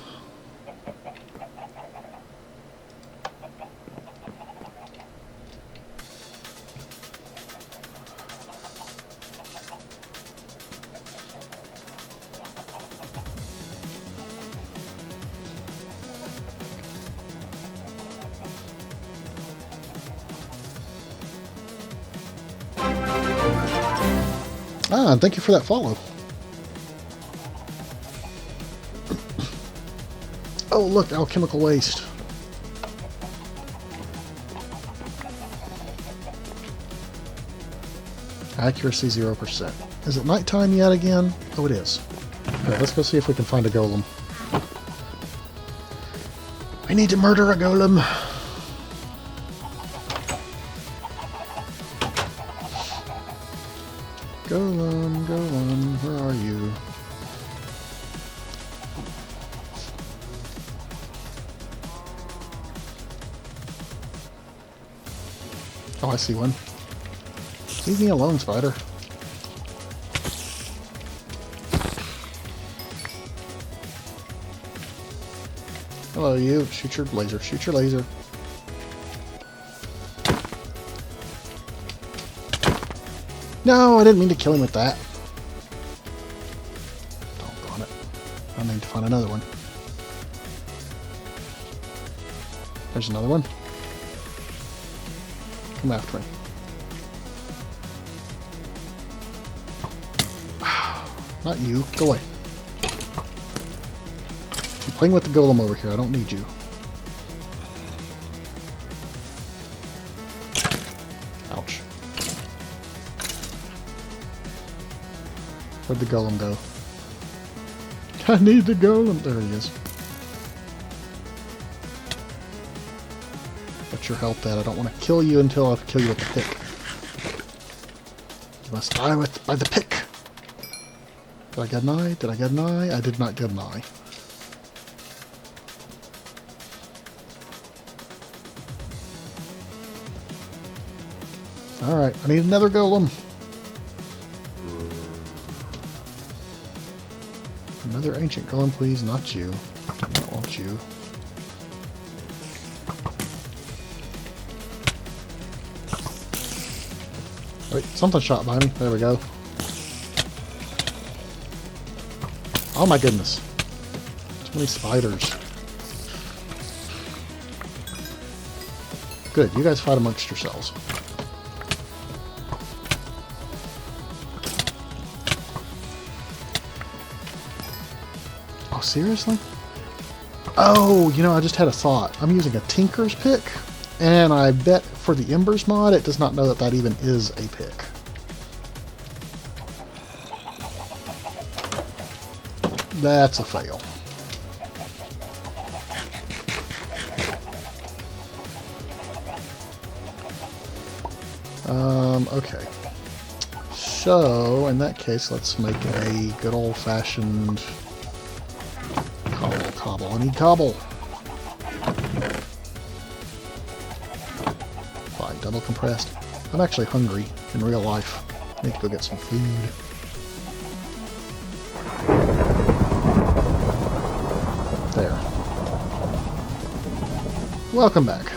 Ah, and thank you for that follow. Oh, look, alchemical waste. Accuracy 0%. Is it nighttime yet again? Oh, it is. Alright, let's go see if we can find a golem. We need to murder a golem. Golem, golem, where are you? Oh, I see one. Leave me alone, spider. Hello, you. Shoot your laser. Shoot your laser. No, I didn't mean to kill him with that. Doggone it. I need to find another one. There's another one. Come after me. Not you. Go away. I'm playing with the golem over here. I don't need you. Ouch. Where'd the golem go? I need the golem. There he is. What's your health at? I don't want to kill you until I kill you with the pick. You must die by the pick. Did I get an eye? Did I get an eye? I did not get an eye. Alright, I need another golem. Another ancient golem, please. Not you. I don't want you. Wait, something shot by me. There we go. Oh my goodness. Too many spiders. Good, you guys fight amongst yourselves. Oh, seriously? Oh, you know, I just had a thought. I'm using a Tinker's pick, and I bet for the Embers mod, it does not know that that even is a pick. That's a fail. Okay. So, in that case, let's make a good old-fashioned Cobble, cobble. I need cobble. Fine, double compressed. I'm actually hungry in real life. I need to go get some food. There. Welcome back.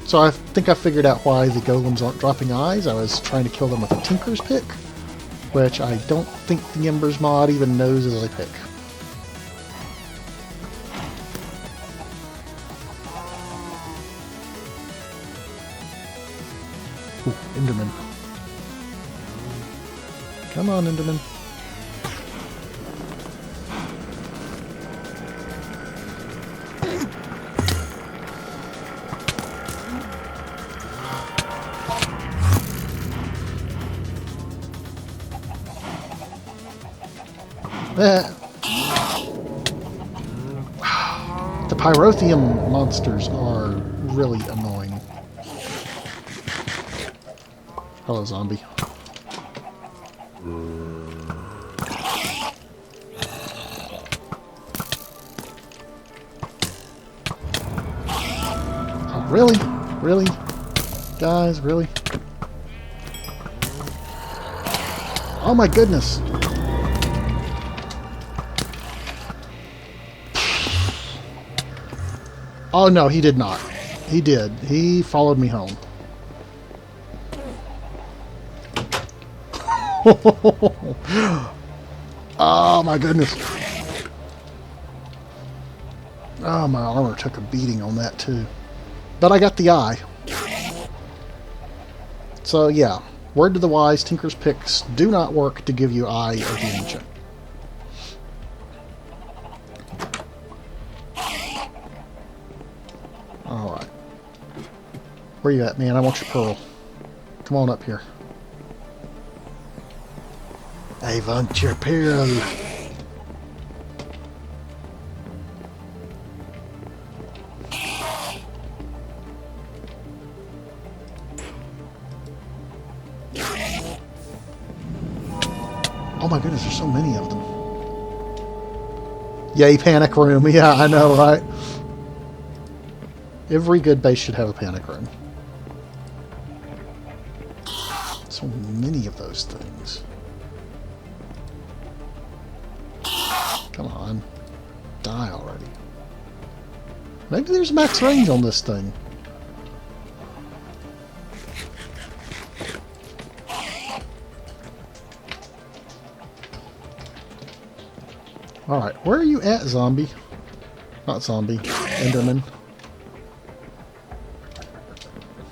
So I think I figured out why the golems aren't dropping eyes. I was trying to kill them with a Tinker's Pick, which I don't think the Embers mod even knows is a pick. Ooh, Enderman. Come on, Enderman. The Pyrotheum monsters are really annoying. Hello, zombie. Oh, really? Really? Guys, really? Oh my goodness! Oh no, he did not. He did. He followed me home. Oh my goodness. Oh, my armor took a beating on that too. But I got the eye. So yeah, word to the wise, Tinker's Picks do not work to give you Eye of the Ancient. Alright. Where you at, man? I want your pearl. Come on up here. I want your pearl. Oh my goodness, there's so many of them. Yay, panic room. Yeah, I know, right? Every good base should have a panic room. So many of those things. Come on. Die already. Maybe there's max range on this thing. Alright, where are you at, zombie? Not zombie. Enderman.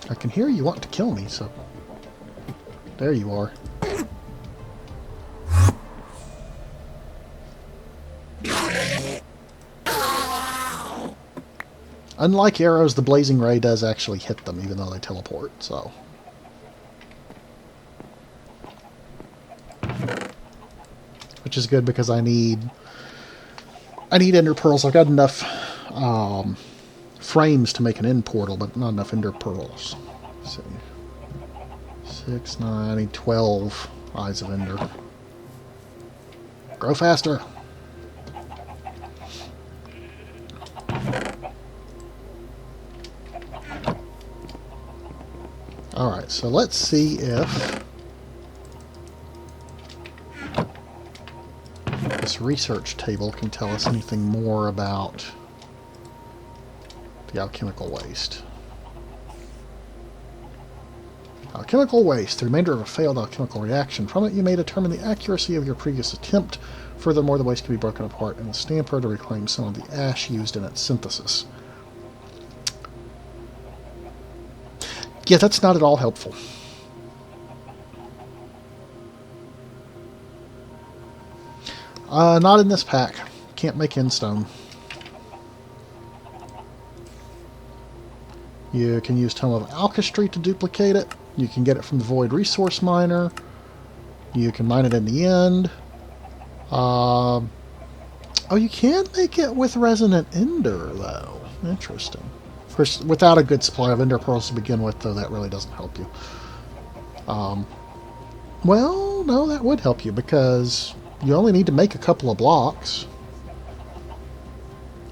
I can hear you want to kill me, so... There you are. Unlike arrows, the blazing ray does actually hit them, even though they teleport, so... Which is good because I need ender pearls. I've got enough frames to make an end portal, but not enough ender pearls. Let's see. 6, 9, I need 12 eyes of ender. Grow faster! Alright, so let's see if this research table can tell us anything more about the alchemical waste. Alchemical waste, the remainder of a failed alchemical reaction. From it you may determine the accuracy of your previous attempt. Furthermore, the waste can be broken apart in a stamper to reclaim some of the ash used in its synthesis. Yeah, that's not at all helpful. Not in this pack. Can't make endstone. You can use Tome of Alchemy to duplicate it. You can get it from the Void Resource Miner. You can mine it in the end. Oh, you can make it with Resonant Ender, though. Interesting. Of course, without a good supply of Ender Pearls to begin with, though, that really doesn't help you. Well, no, that would help you, because you only need to make a couple of blocks.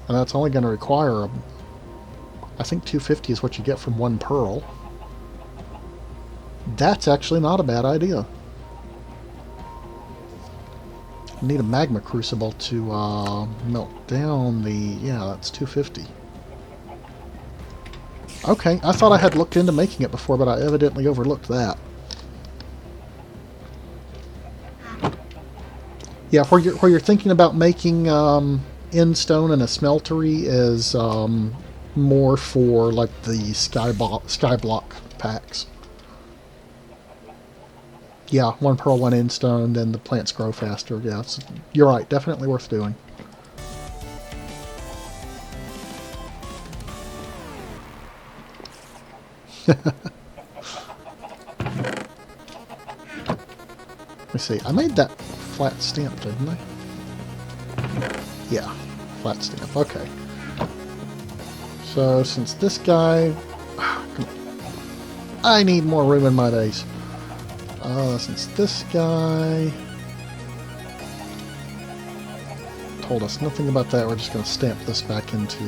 And that's only going to require, I think 250 is what you get from one pearl. That's actually not a bad idea. I need a magma crucible to melt down the... yeah, that's 250. Okay, I thought I had looked into making it before, but I evidently overlooked that. Yeah, where you're thinking about making end stone and a smeltery is more for like the sky block packs. Yeah, one pearl, one end stone, then the plants grow faster. Yeah, you're right. Definitely worth doing. Let me see. I made that flat stamp, didn't I? Yeah, flat stamp. Okay. So since this guy... I need more room in my base. Since this guy told us nothing about that, we're just going to stamp this back into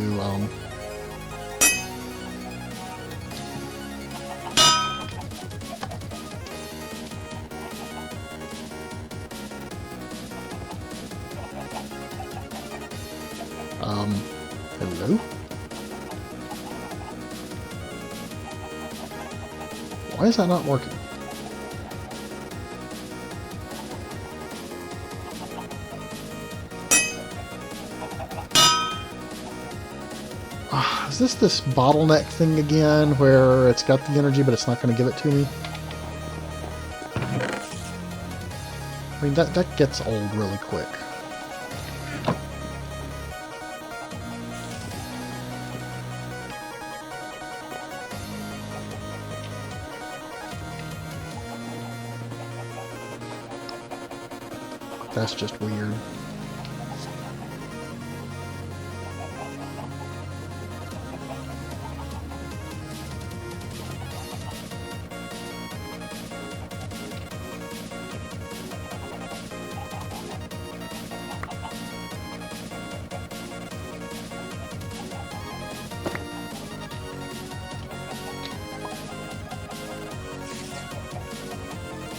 hello? Why is that not working? Is this bottleneck thing again, where it's got the energy but it's not going to give it to me? I mean, that gets old really quick. That's just weird.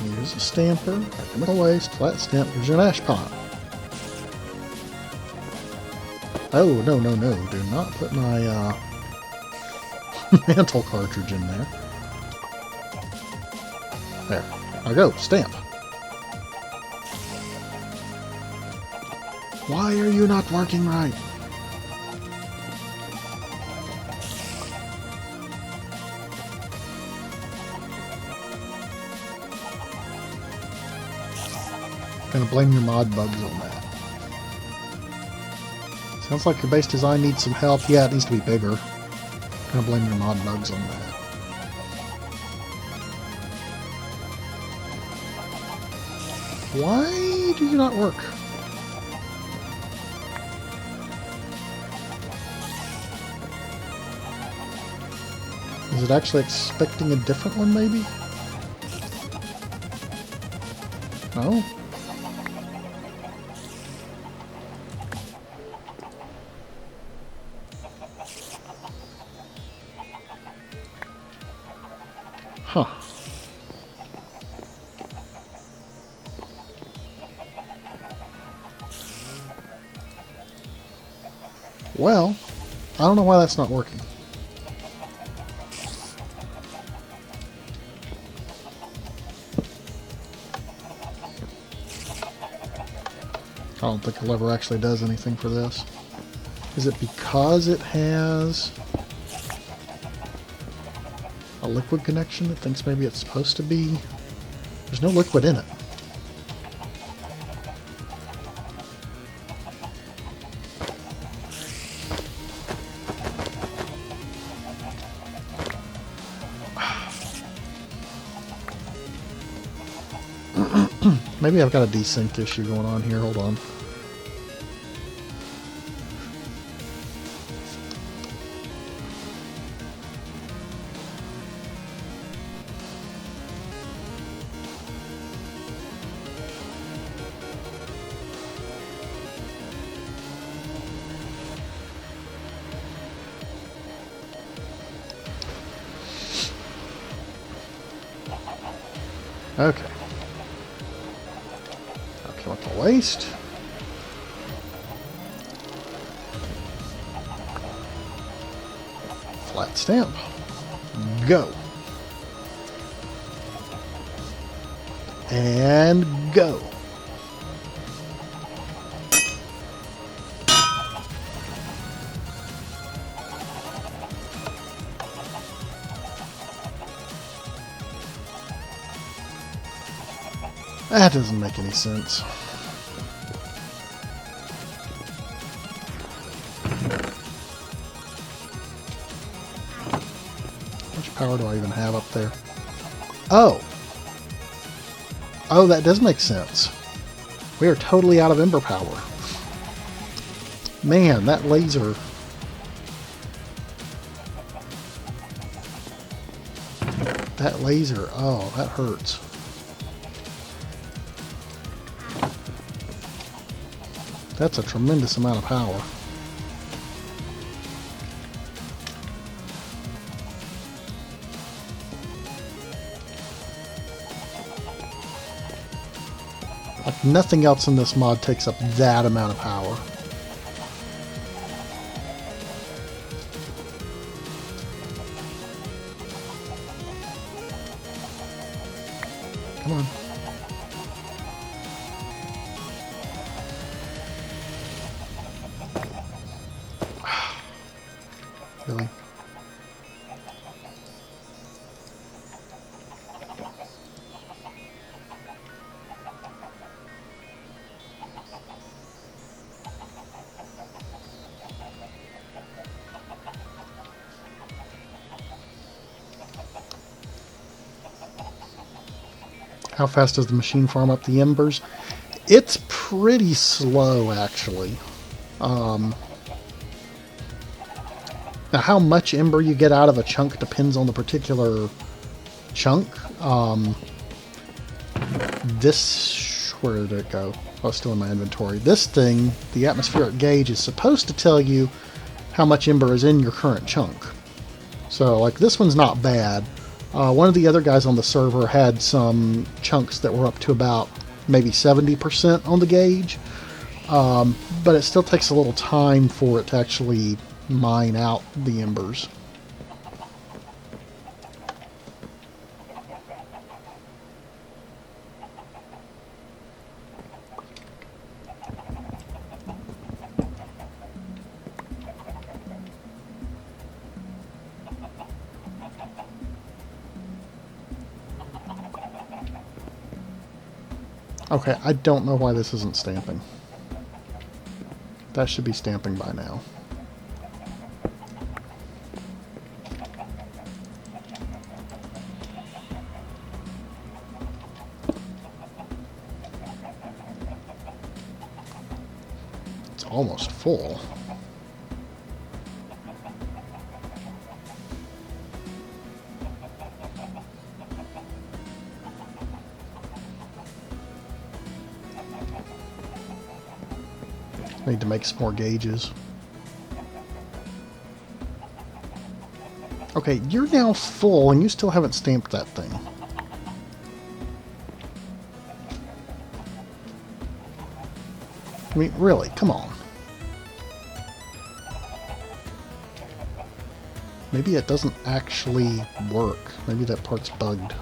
Here's a stamper, chemical waste, flat stamp, here's an ash pot. Oh, no, no, no, do not put my mantle cartridge in there. There, I go, stamp. Why are you not working right? Gonna blame your mod bugs on that. Sounds like your base design needs some help. Yeah, it needs to be bigger. Gonna blame your mod bugs on that. Why do you not work? Is it actually expecting a different one, maybe? No? Huh. Well, I don't know why that's not working. I don't think the lever actually does anything for this. Is it because it has a liquid connection? It thinks maybe it's supposed to be. There's no liquid in it. Maybe I've got a desync issue going on here. Hold on. Okay. Okay, with the waste. Flat stamp. Go. And go. That doesn't make any sense. How much power do I even have up there? Oh! Oh, that does make sense. We are totally out of ember power. Man, that laser... That laser, oh, that hurts. That's a tremendous amount of power. Like nothing else in this mod takes up that amount of power. Come on. Really? How fast does the machine farm up the embers? It's pretty slow, actually. Now, how much ember you get out of a chunk depends on the particular chunk. Where did it go? Oh, it's still in my inventory. This thing, the atmospheric gauge, is supposed to tell you how much ember is in your current chunk. So, like, this one's not bad. One of the other guys on the server had some chunks that were up to about maybe 70% on the gauge. But it still takes a little time for it to actually mine out the embers. Okay, I don't know why this isn't stamping. That should be stamping by now. It's almost full. Need to make some more gauges. Okay, you're now full and you still haven't stamped that thing. I mean, really, come on. Maybe it doesn't actually work. Maybe that part's bugged.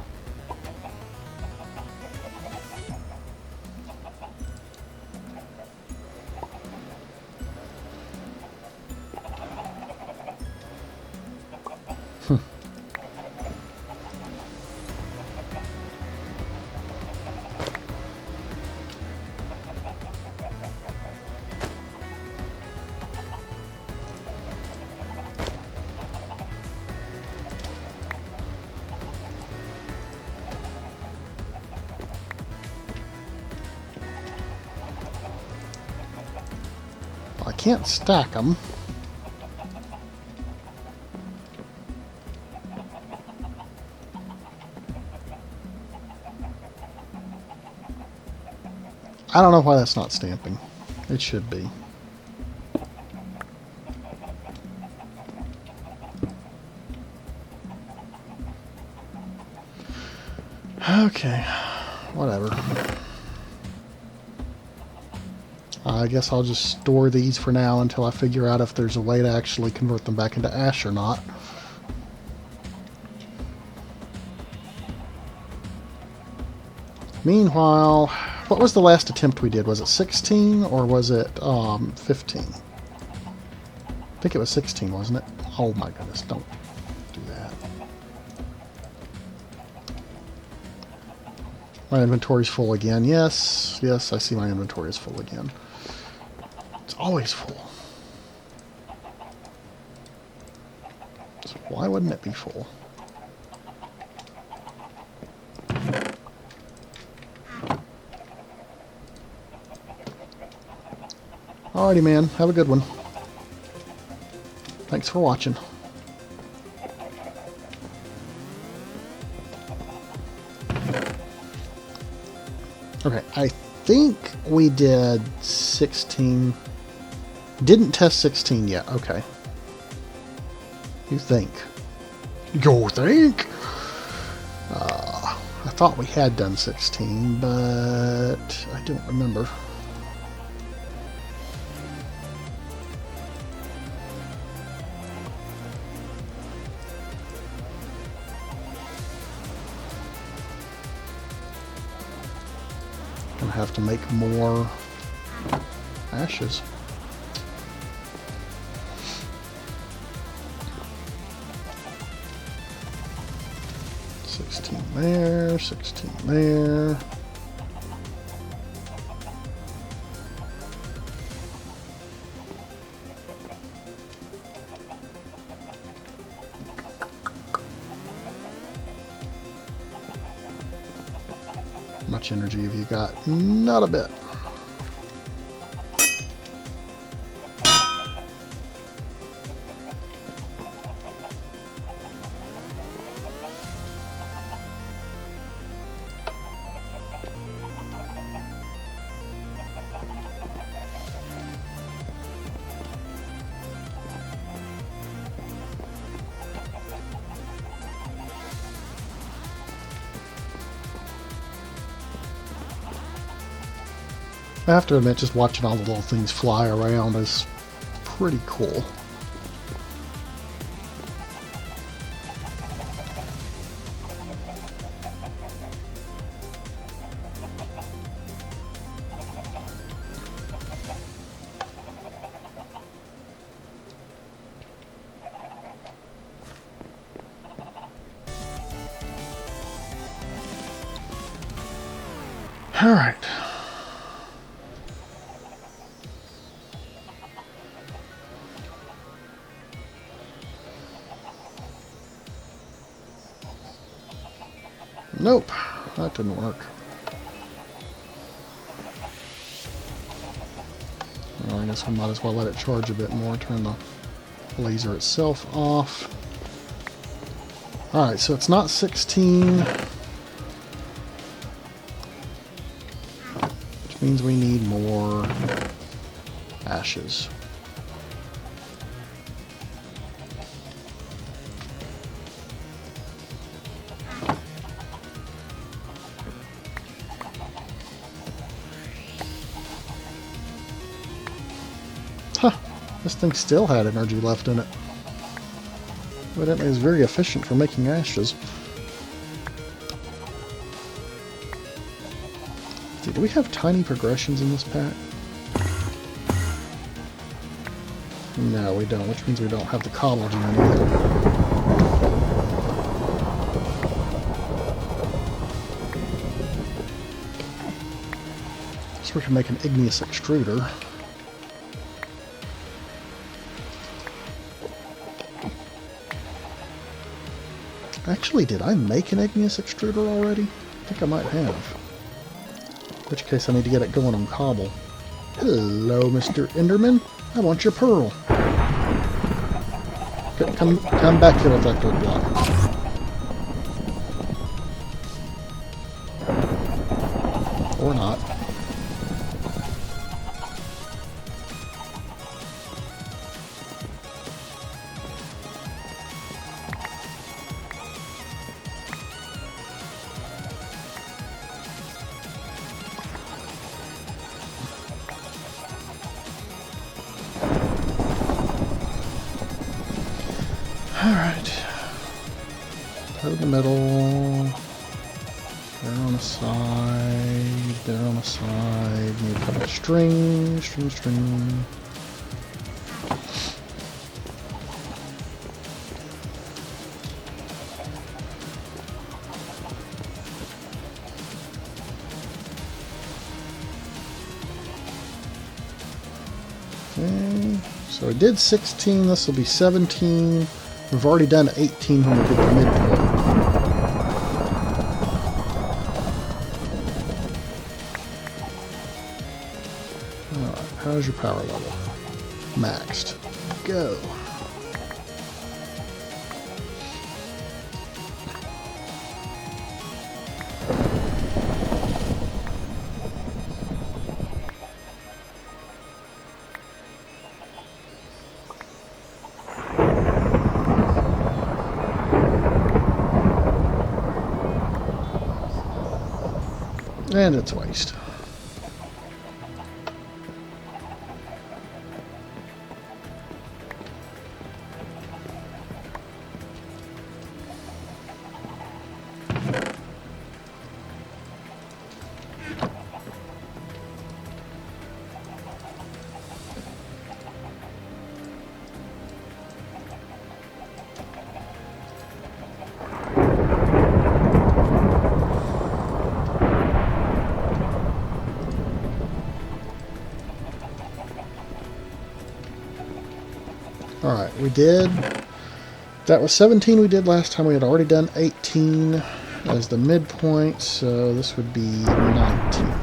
I can't stack them. I don't know why that's not stamping. It should be. Okay. Whatever. I guess I'll just store these for now until I figure out if there's a way to actually convert them back into ash or not. Meanwhile, what was the last attempt we did? Was it 16 or was it 15? I think it was 16, wasn't it? Oh my goodness, don't do that. My inventory's full again. Yes, yes, I see my inventory is full again. It's always full. So why wouldn't it be full? Alrighty, man. Have a good one. Thanks for watching. Okay, I think we did 16. Didn't test 16 yet. Okay. You think. You think? I thought we had done 16, but I don't remember. Gonna have to make more ashes. There, 16 there. How much energy have you got? Not a bit. I have to admit, just watching all the little things fly around is pretty cool. All right. Nope, that didn't work. Well, I guess we might as well let it charge a bit more. Turn the laser itself off. Alright, so it's not 16. Which means we need more ashes. Huh, this thing still had energy left in it. Evidently it's very efficient for making ashes. See, do we have tiny progressions in this pack? No, we don't, which means we don't have the cobble gene either. So we can make an igneous extruder. Actually, did I make an igneous extruder already? I think I might have. In which case I need to get it going on cobble. Hello, Mr. Enderman. I want your pearl. Come back here with that third block. Or not. Alright. Put in the middle. There on the side. There on the side. Need a couple of string. Okay. So I did 16. This will be 17. We've already done 18 when we did the midpoint. Alright, how's your power level? Maxed. Go. And it's waste. Alright, we did. That was 17 we did last time. We had already done 18 as the midpoint, so this would be 19.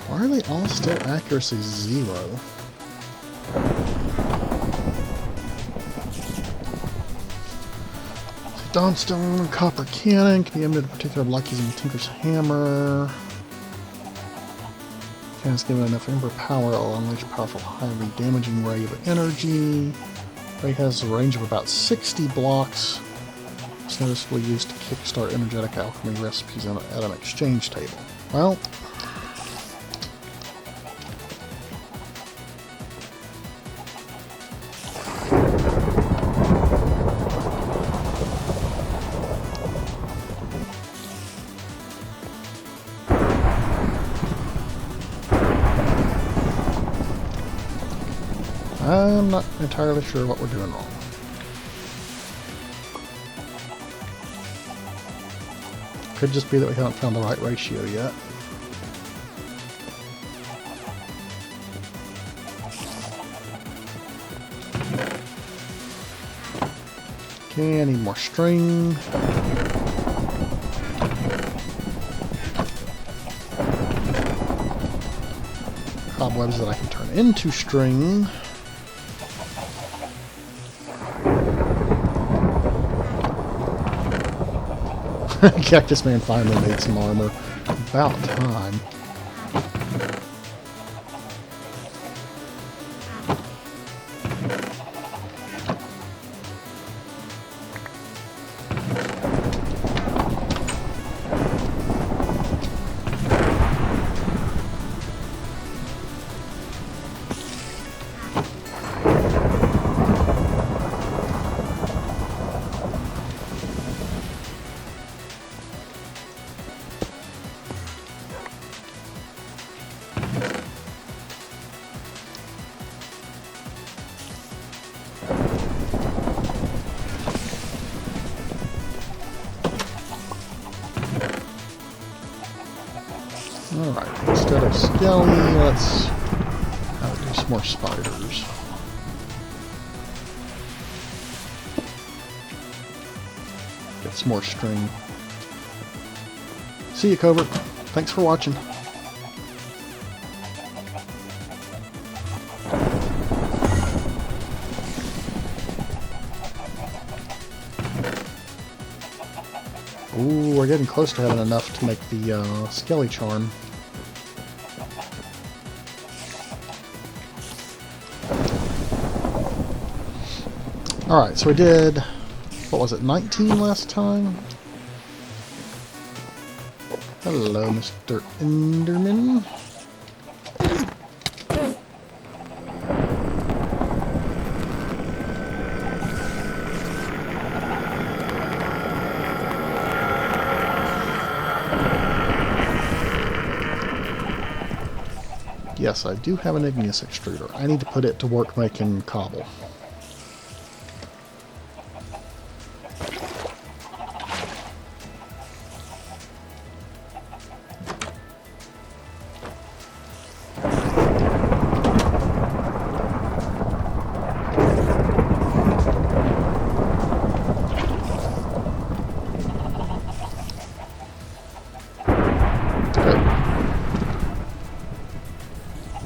Why are they all still accuracy 0? Dawnstone, Copper Cannon can be aimed at a particular block using Tinker's Hammer. Cannon's given enough Ember power, it'll unleash a powerful, highly damaging ray of energy. Ray has a range of about 60 blocks. It's noticeably used to kickstart energetic alchemy recipes at an exchange table. Well, I'm not entirely sure what we're doing wrong. Could just be that we haven't found the right ratio yet. Okay, I need more string. Cobwebs that I can turn into string. Cactus Man finally made some armor. About time. Alright, instead of skelly, let's do some more spiders. Get some more string. See you, Covert. Thanks for watching. Ooh, we're getting close to having enough to make the Skelly charm. Alright, so we did, what was it, 19 last time? Hello, Mr. Enderman. Yes, I do have an igneous extruder. I need to put it to work making cobble.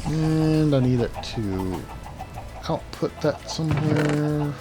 And I need it to output that somewhere.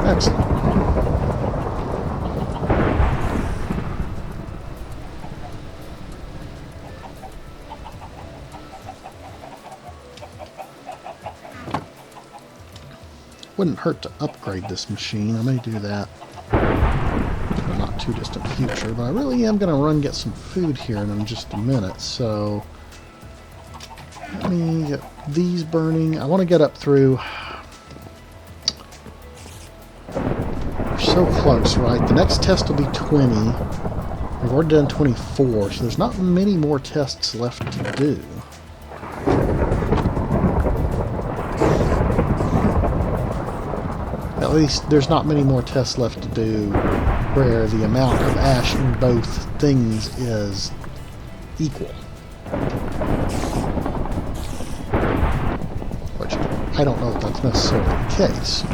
Excellent. Wouldn't hurt to upgrade this machine. I may do that in a not too distant future, but I really am going to run get some food here in just a minute, so let me get these burning. I want to get up through... So close, right? The next test will be 20. We've already done 24, so there's not many more tests left to do. At least there's not many more tests left to do where the amount of ash in both things is equal. Which I don't know if that's necessarily the case.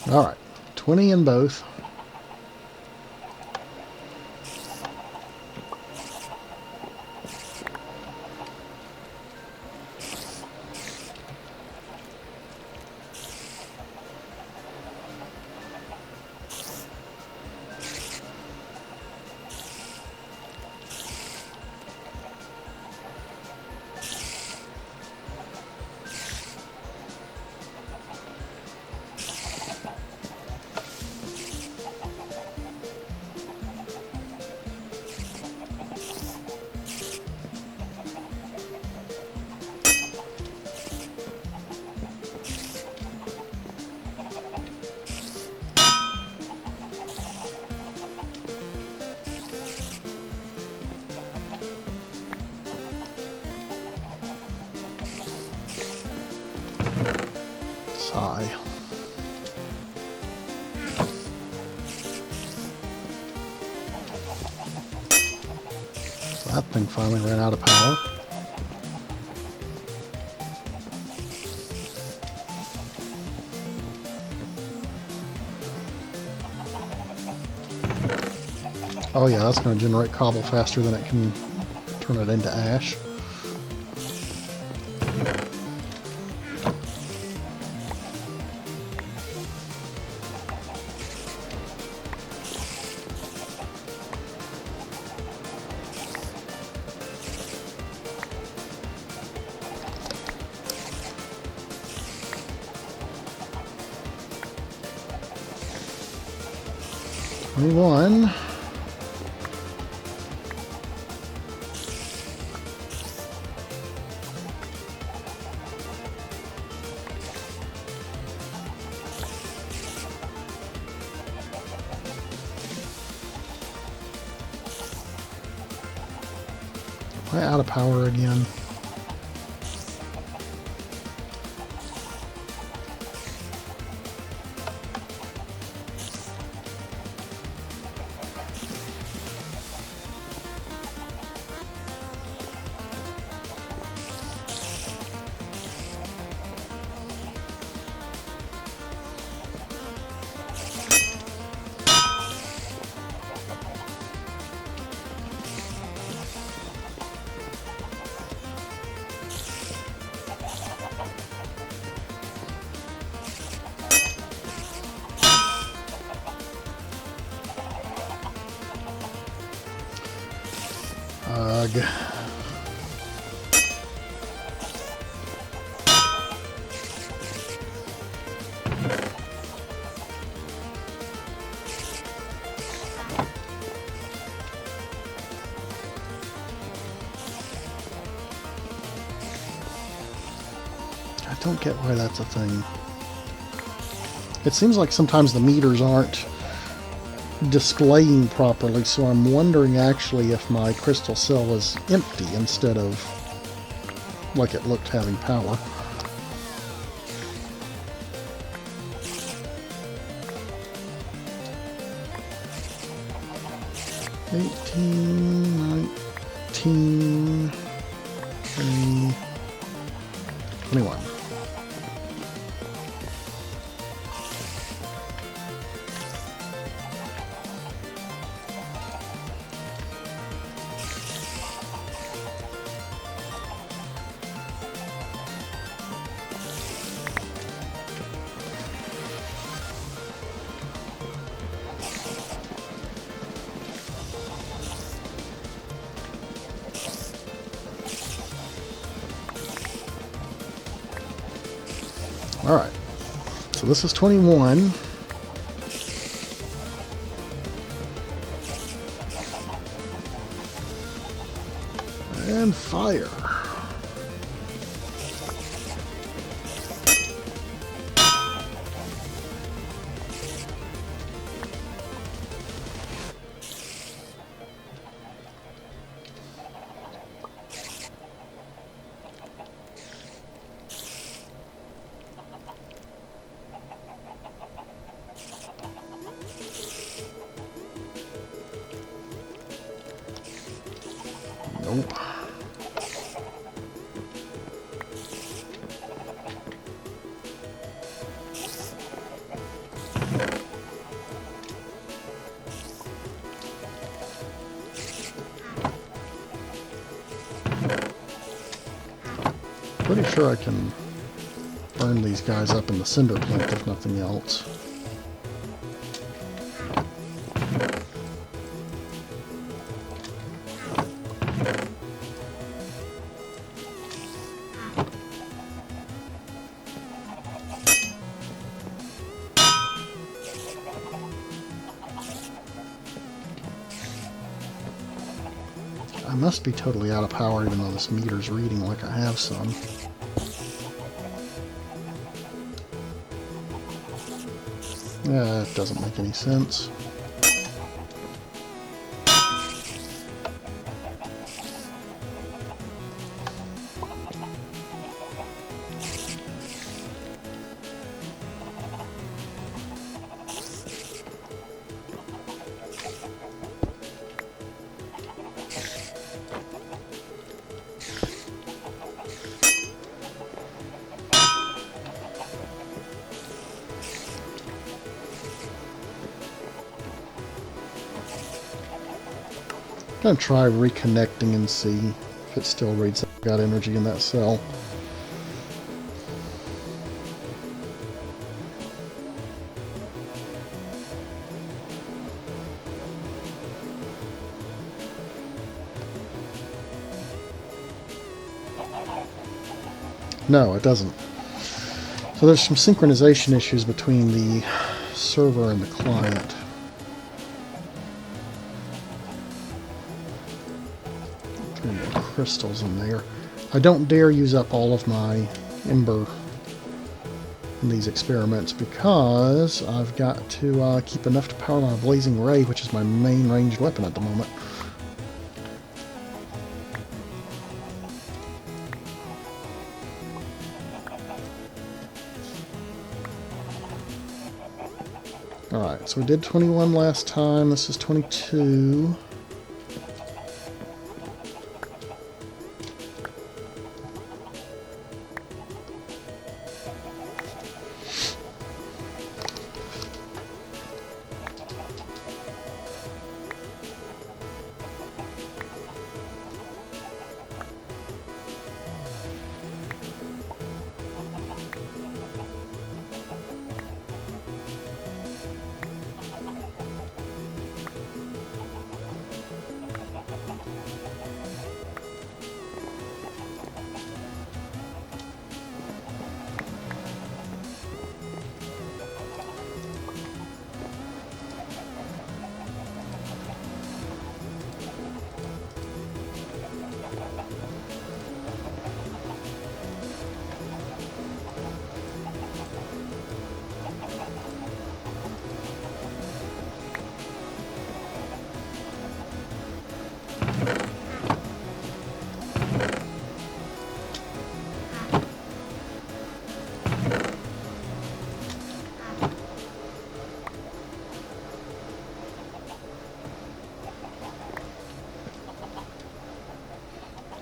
Alright, 20 in both. high. So that thing finally ran out of power. Oh yeah, that's going to generate cobble faster than it can turn it into ash. One. Am I out of power again? Ugh. I don't get why that's a thing. It seems like sometimes the meters aren't displaying properly, so I'm wondering actually if my crystal cell was empty instead of like it looked having power. $18, $19, $20, $21. Alright, so this is 21. And fire. Nope. Pretty sure I can burn these guys up in the cinder plant if nothing else. I must be totally out of power even though this meter's reading like I have some. That doesn't make any sense. Gonna try reconnecting and see if it still reads that I've got energy in that cell. No, it doesn't. So there's some synchronization issues between the server and the client. Crystals in there. I don't dare use up all of my Ember in these experiments because I've got to keep enough to power my Blazing Ray, which is my main ranged weapon at the moment. Alright, so we did 21 last time. This is 22.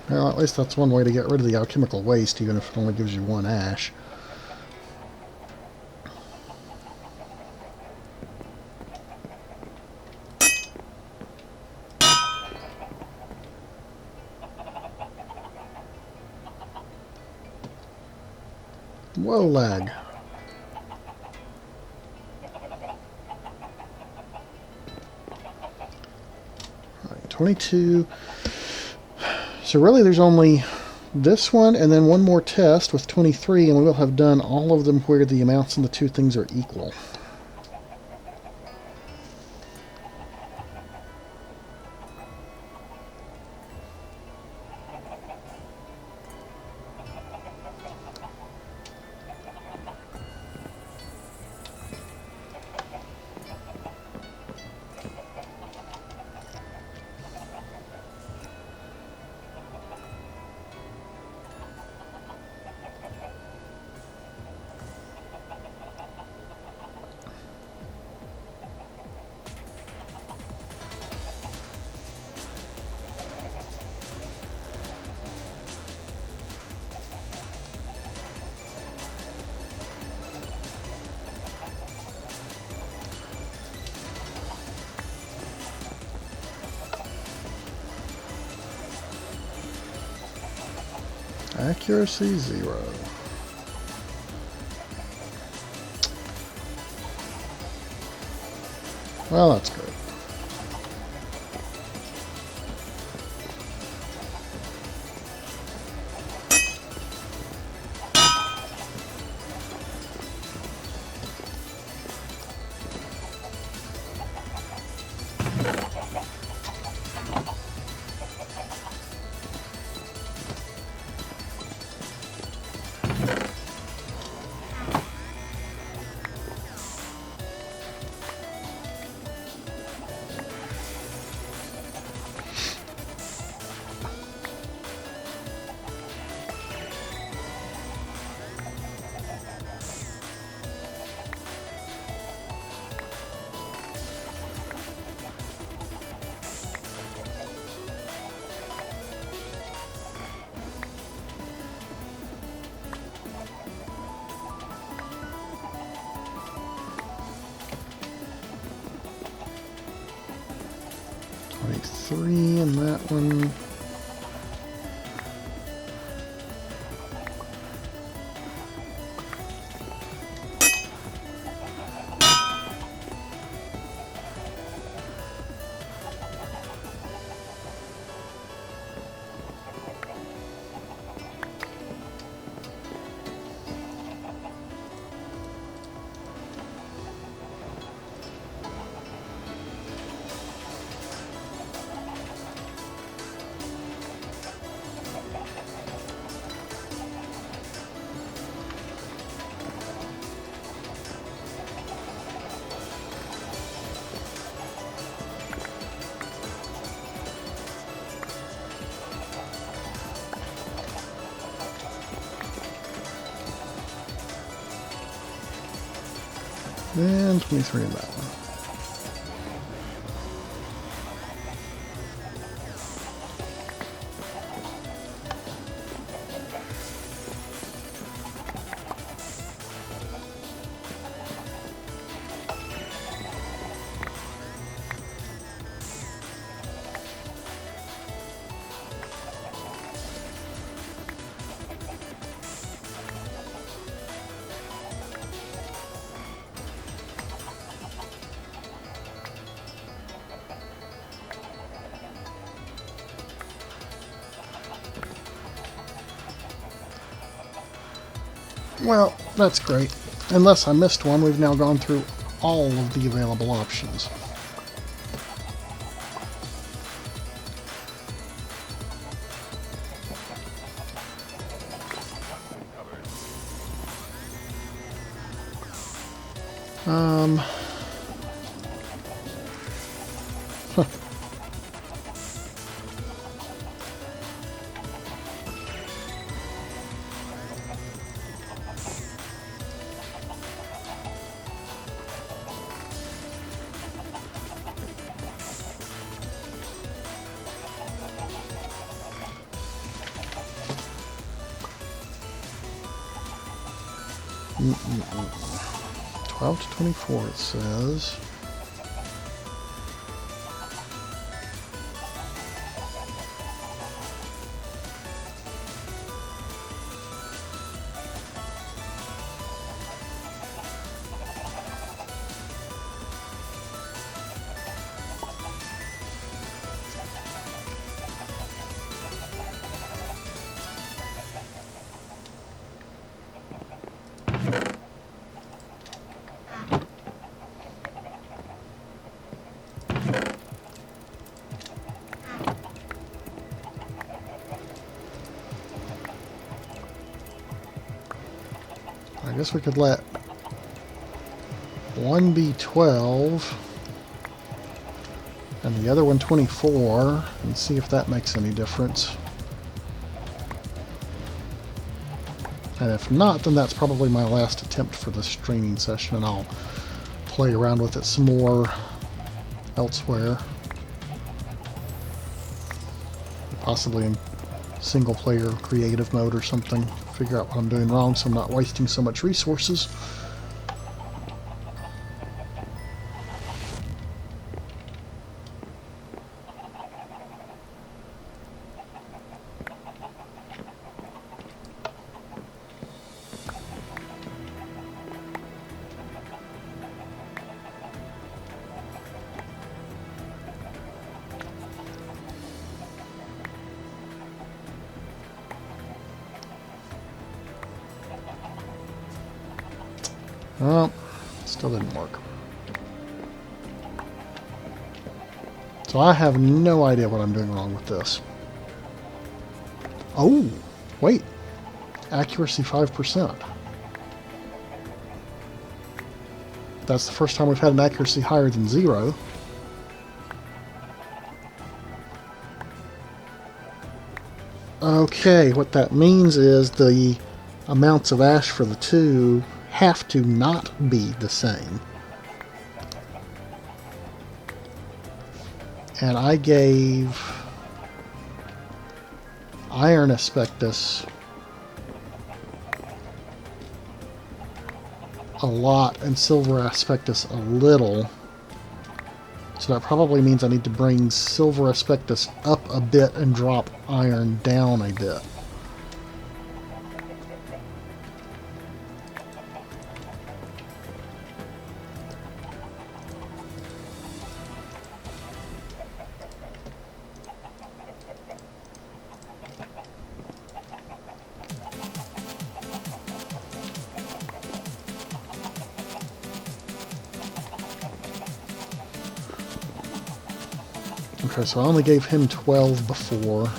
Well, at least that's one way to get rid of the alchemical waste, even if it only gives you one ash. Whoa, lag. Right, 22. So really there's only this one and then one more test with 23, and we will have done all of them where the amounts in the two things are equal. Accuracy 0. Well, that's good. 23 in that one. And 23 in that one. Well, that's great. Unless I missed one, we've now gone through all of the available options. Huh. Mm-mm-mm. 12 to 24 it says. I guess we could let one be 12 and the other one 24 and see if that makes any difference. And if not, then that's probably my last attempt for this streaming session, and I'll play around with it some more elsewhere. Possibly in single player creative mode or something. Figure out what I'm doing wrong so I'm not wasting so much resources. Well, still didn't work. So I have no idea what I'm doing wrong with this. Oh, wait. Accuracy 5%. That's the first time we've had an accuracy higher than 0. Okay, what that means is the amounts of ash for the two have to not be the same. And I gave iron asbestos a lot and silver asbestos a little. So that probably means I need to bring silver aspectus up a bit and drop iron down a bit. Okay, so I only gave him 12 before.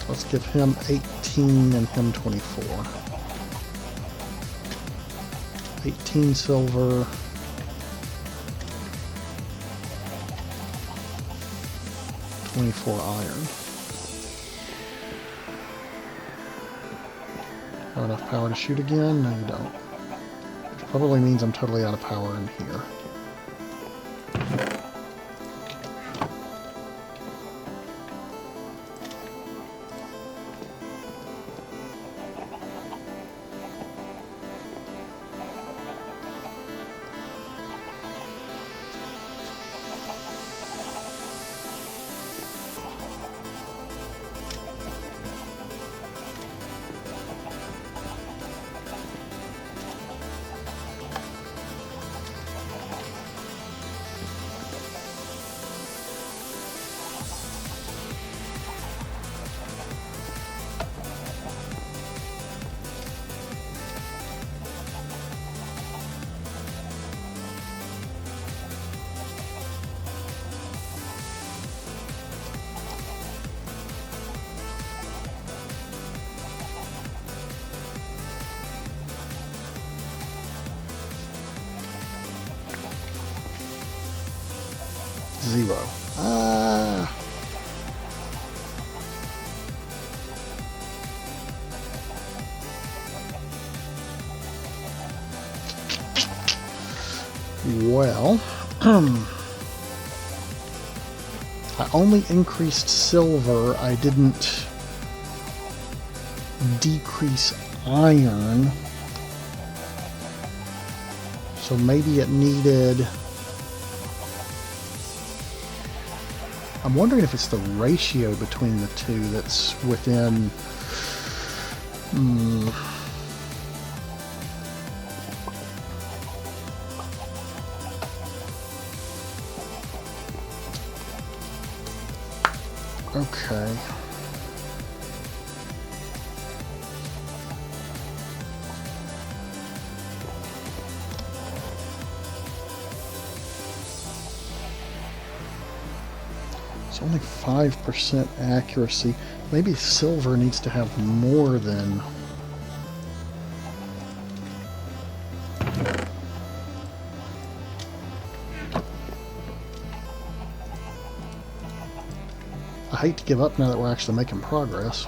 Let's give him 18 and him 24. 18 silver. 24 iron. Have enough power to shoot again? No, you don't. Which probably means I'm totally out of power in here. Zero. Ah! Well, I only increased silver. I didn't decrease iron. So maybe it needed... I'm wondering if it's the ratio between the two that's within... Okay. It's only 5% accuracy. Maybe silver needs to have more than... I hate to give up now that we're actually making progress.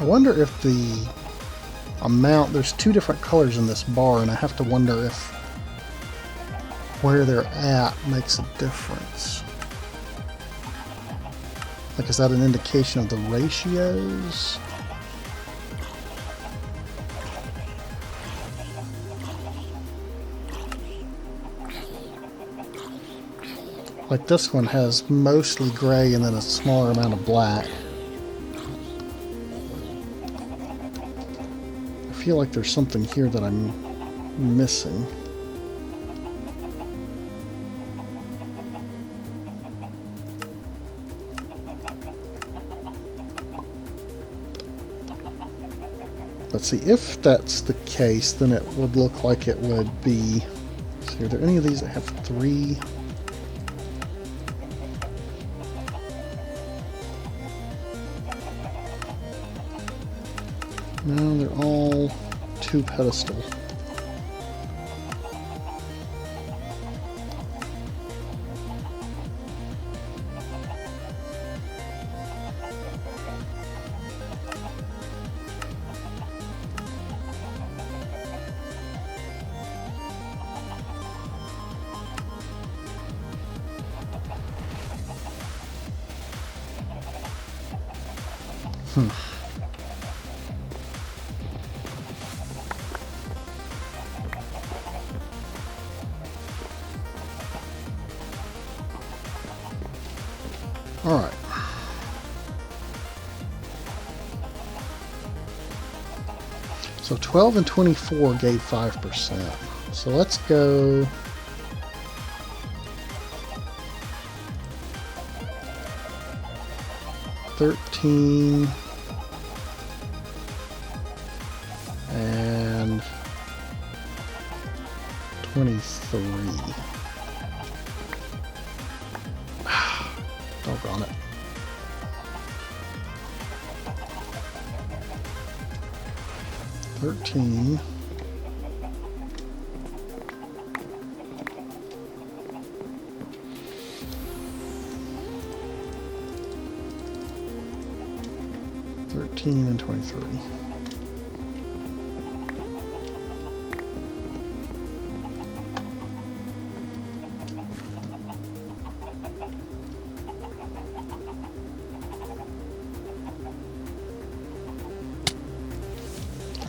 I wonder if the amount... There's two different colors in this bar, and I have to wonder if where they're at makes a difference. Like, is that an indication of the ratios? Like, this one has mostly gray and then a smaller amount of black. I feel like there's something here that I'm missing. Let's see, if that's the case, then it would look like it would be... See, are there any of these that have 3? No, they're all 2 pedestal. Alright. So 12 and 24 gave 5%. So let's go... $13 and 23. Doggone it. $13. And 23.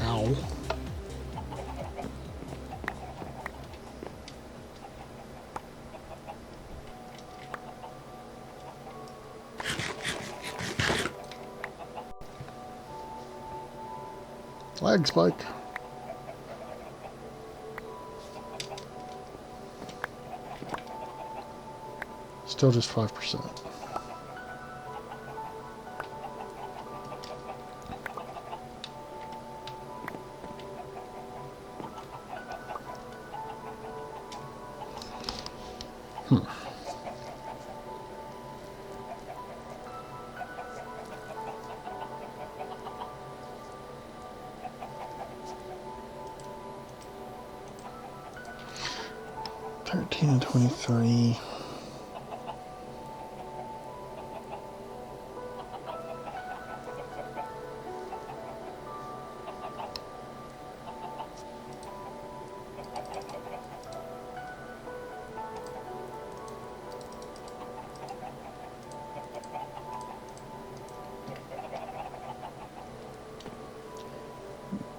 Ow. Lag spike. Still just 5%. Hmm. And 23.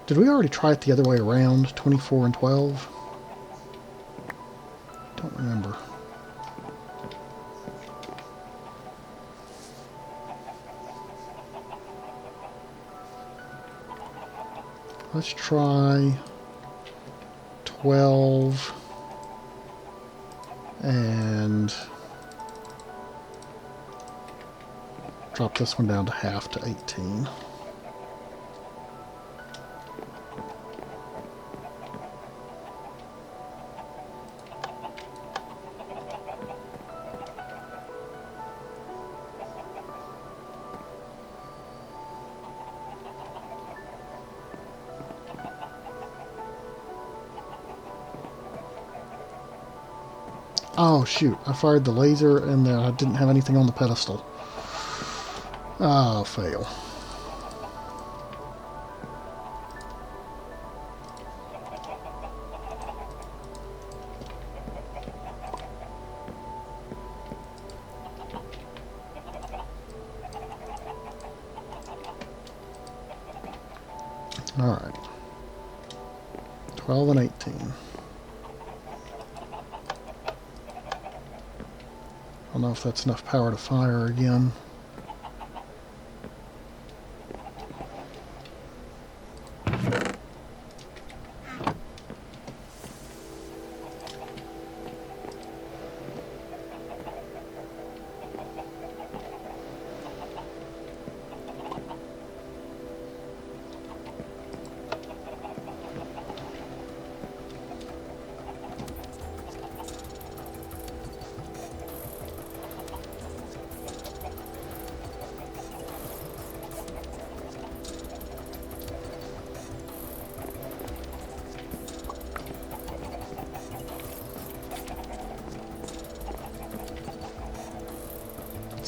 Did we already try it the other way around? 24 and 12? Don't remember. Let's try 12 and drop this one down to half to 18. Oh shoot, I fired the laser and I didn't have anything on the pedestal. Oh, fail. Alright. 12 and 18. I don't know if that's enough power to fire again.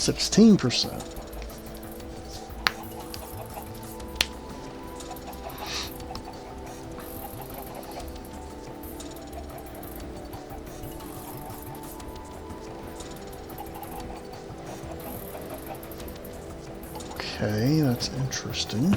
%. Okay, that's interesting.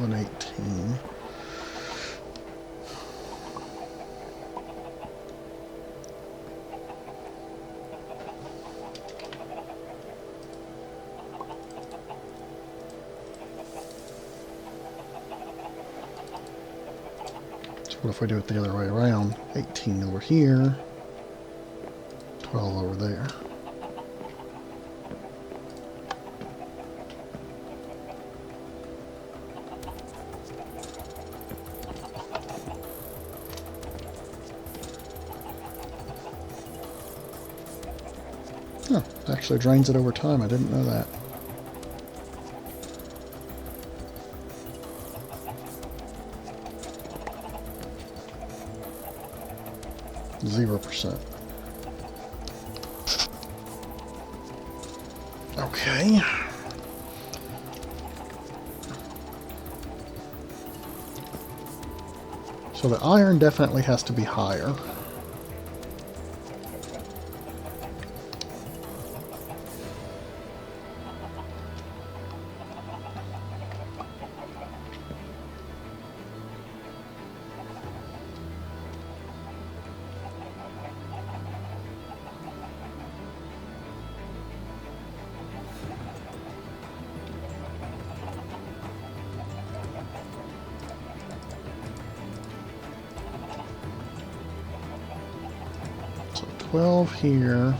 And 18. So what if we do it the other way around? 18 over here, 12 over there. Huh, actually drains it over time. I didn't know that. %. Okay. So the iron definitely has to be higher. So 12 here.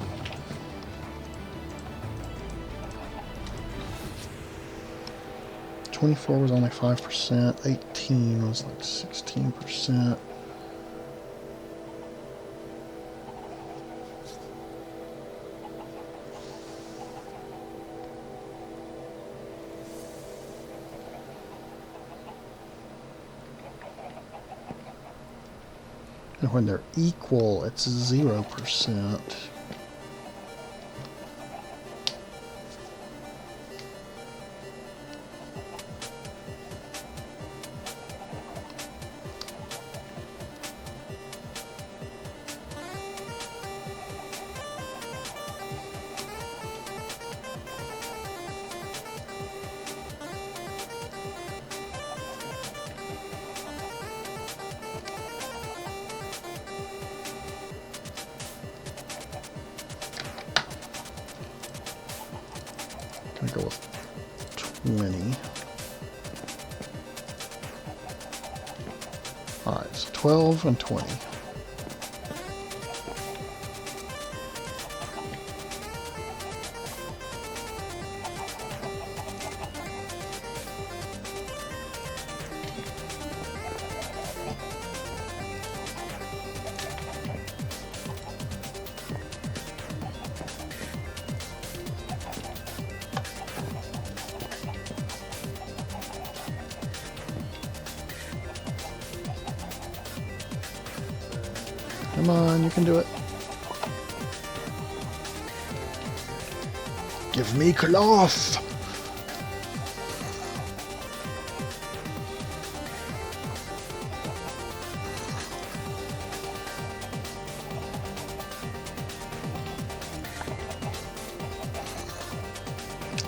$24 was only 5%. 18 was like 16%. And when they're equal, it's 0%. Gonna go with 20. Alright, so 12 and 20. Come on, you can do it. Give me cloth!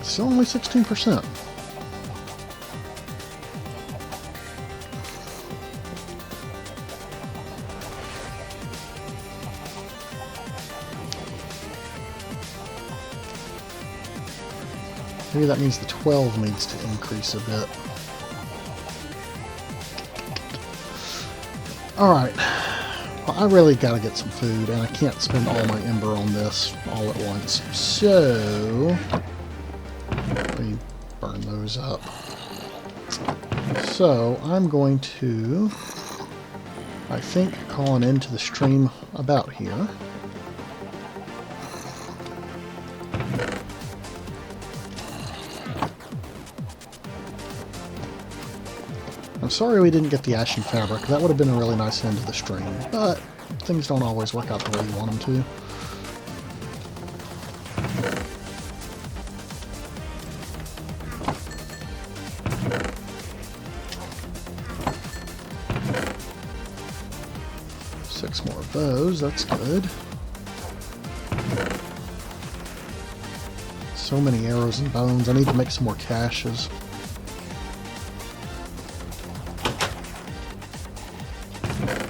Still only 16%. Maybe that means the 12 needs to increase a bit. Alright. Well, I really gotta get some food, and I can't spend all my ember on this all at once. So... let me burn those up. So, I'm going to, I think, call an end to the stream about here. I'm sorry we didn't get the ashen fabric. That would have been a really nice end to the stream, but things don't always work out the way you want them to. Six more of those, that's good. So many arrows and bones. I need to make some more caches.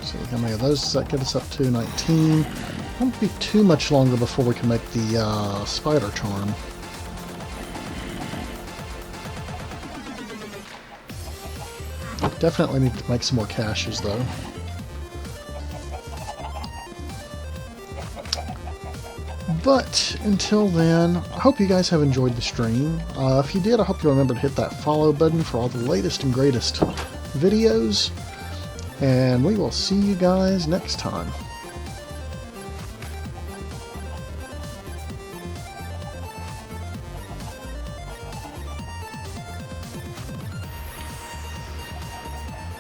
See how many of those does that get us up to? 19. Won't be too much longer before we can make the spider charm. Definitely need to make some more caches though. But until then, I hope you guys have enjoyed the stream. If you did, I hope you'll remember to hit that follow button for all the latest and greatest videos. And we will see you guys next time.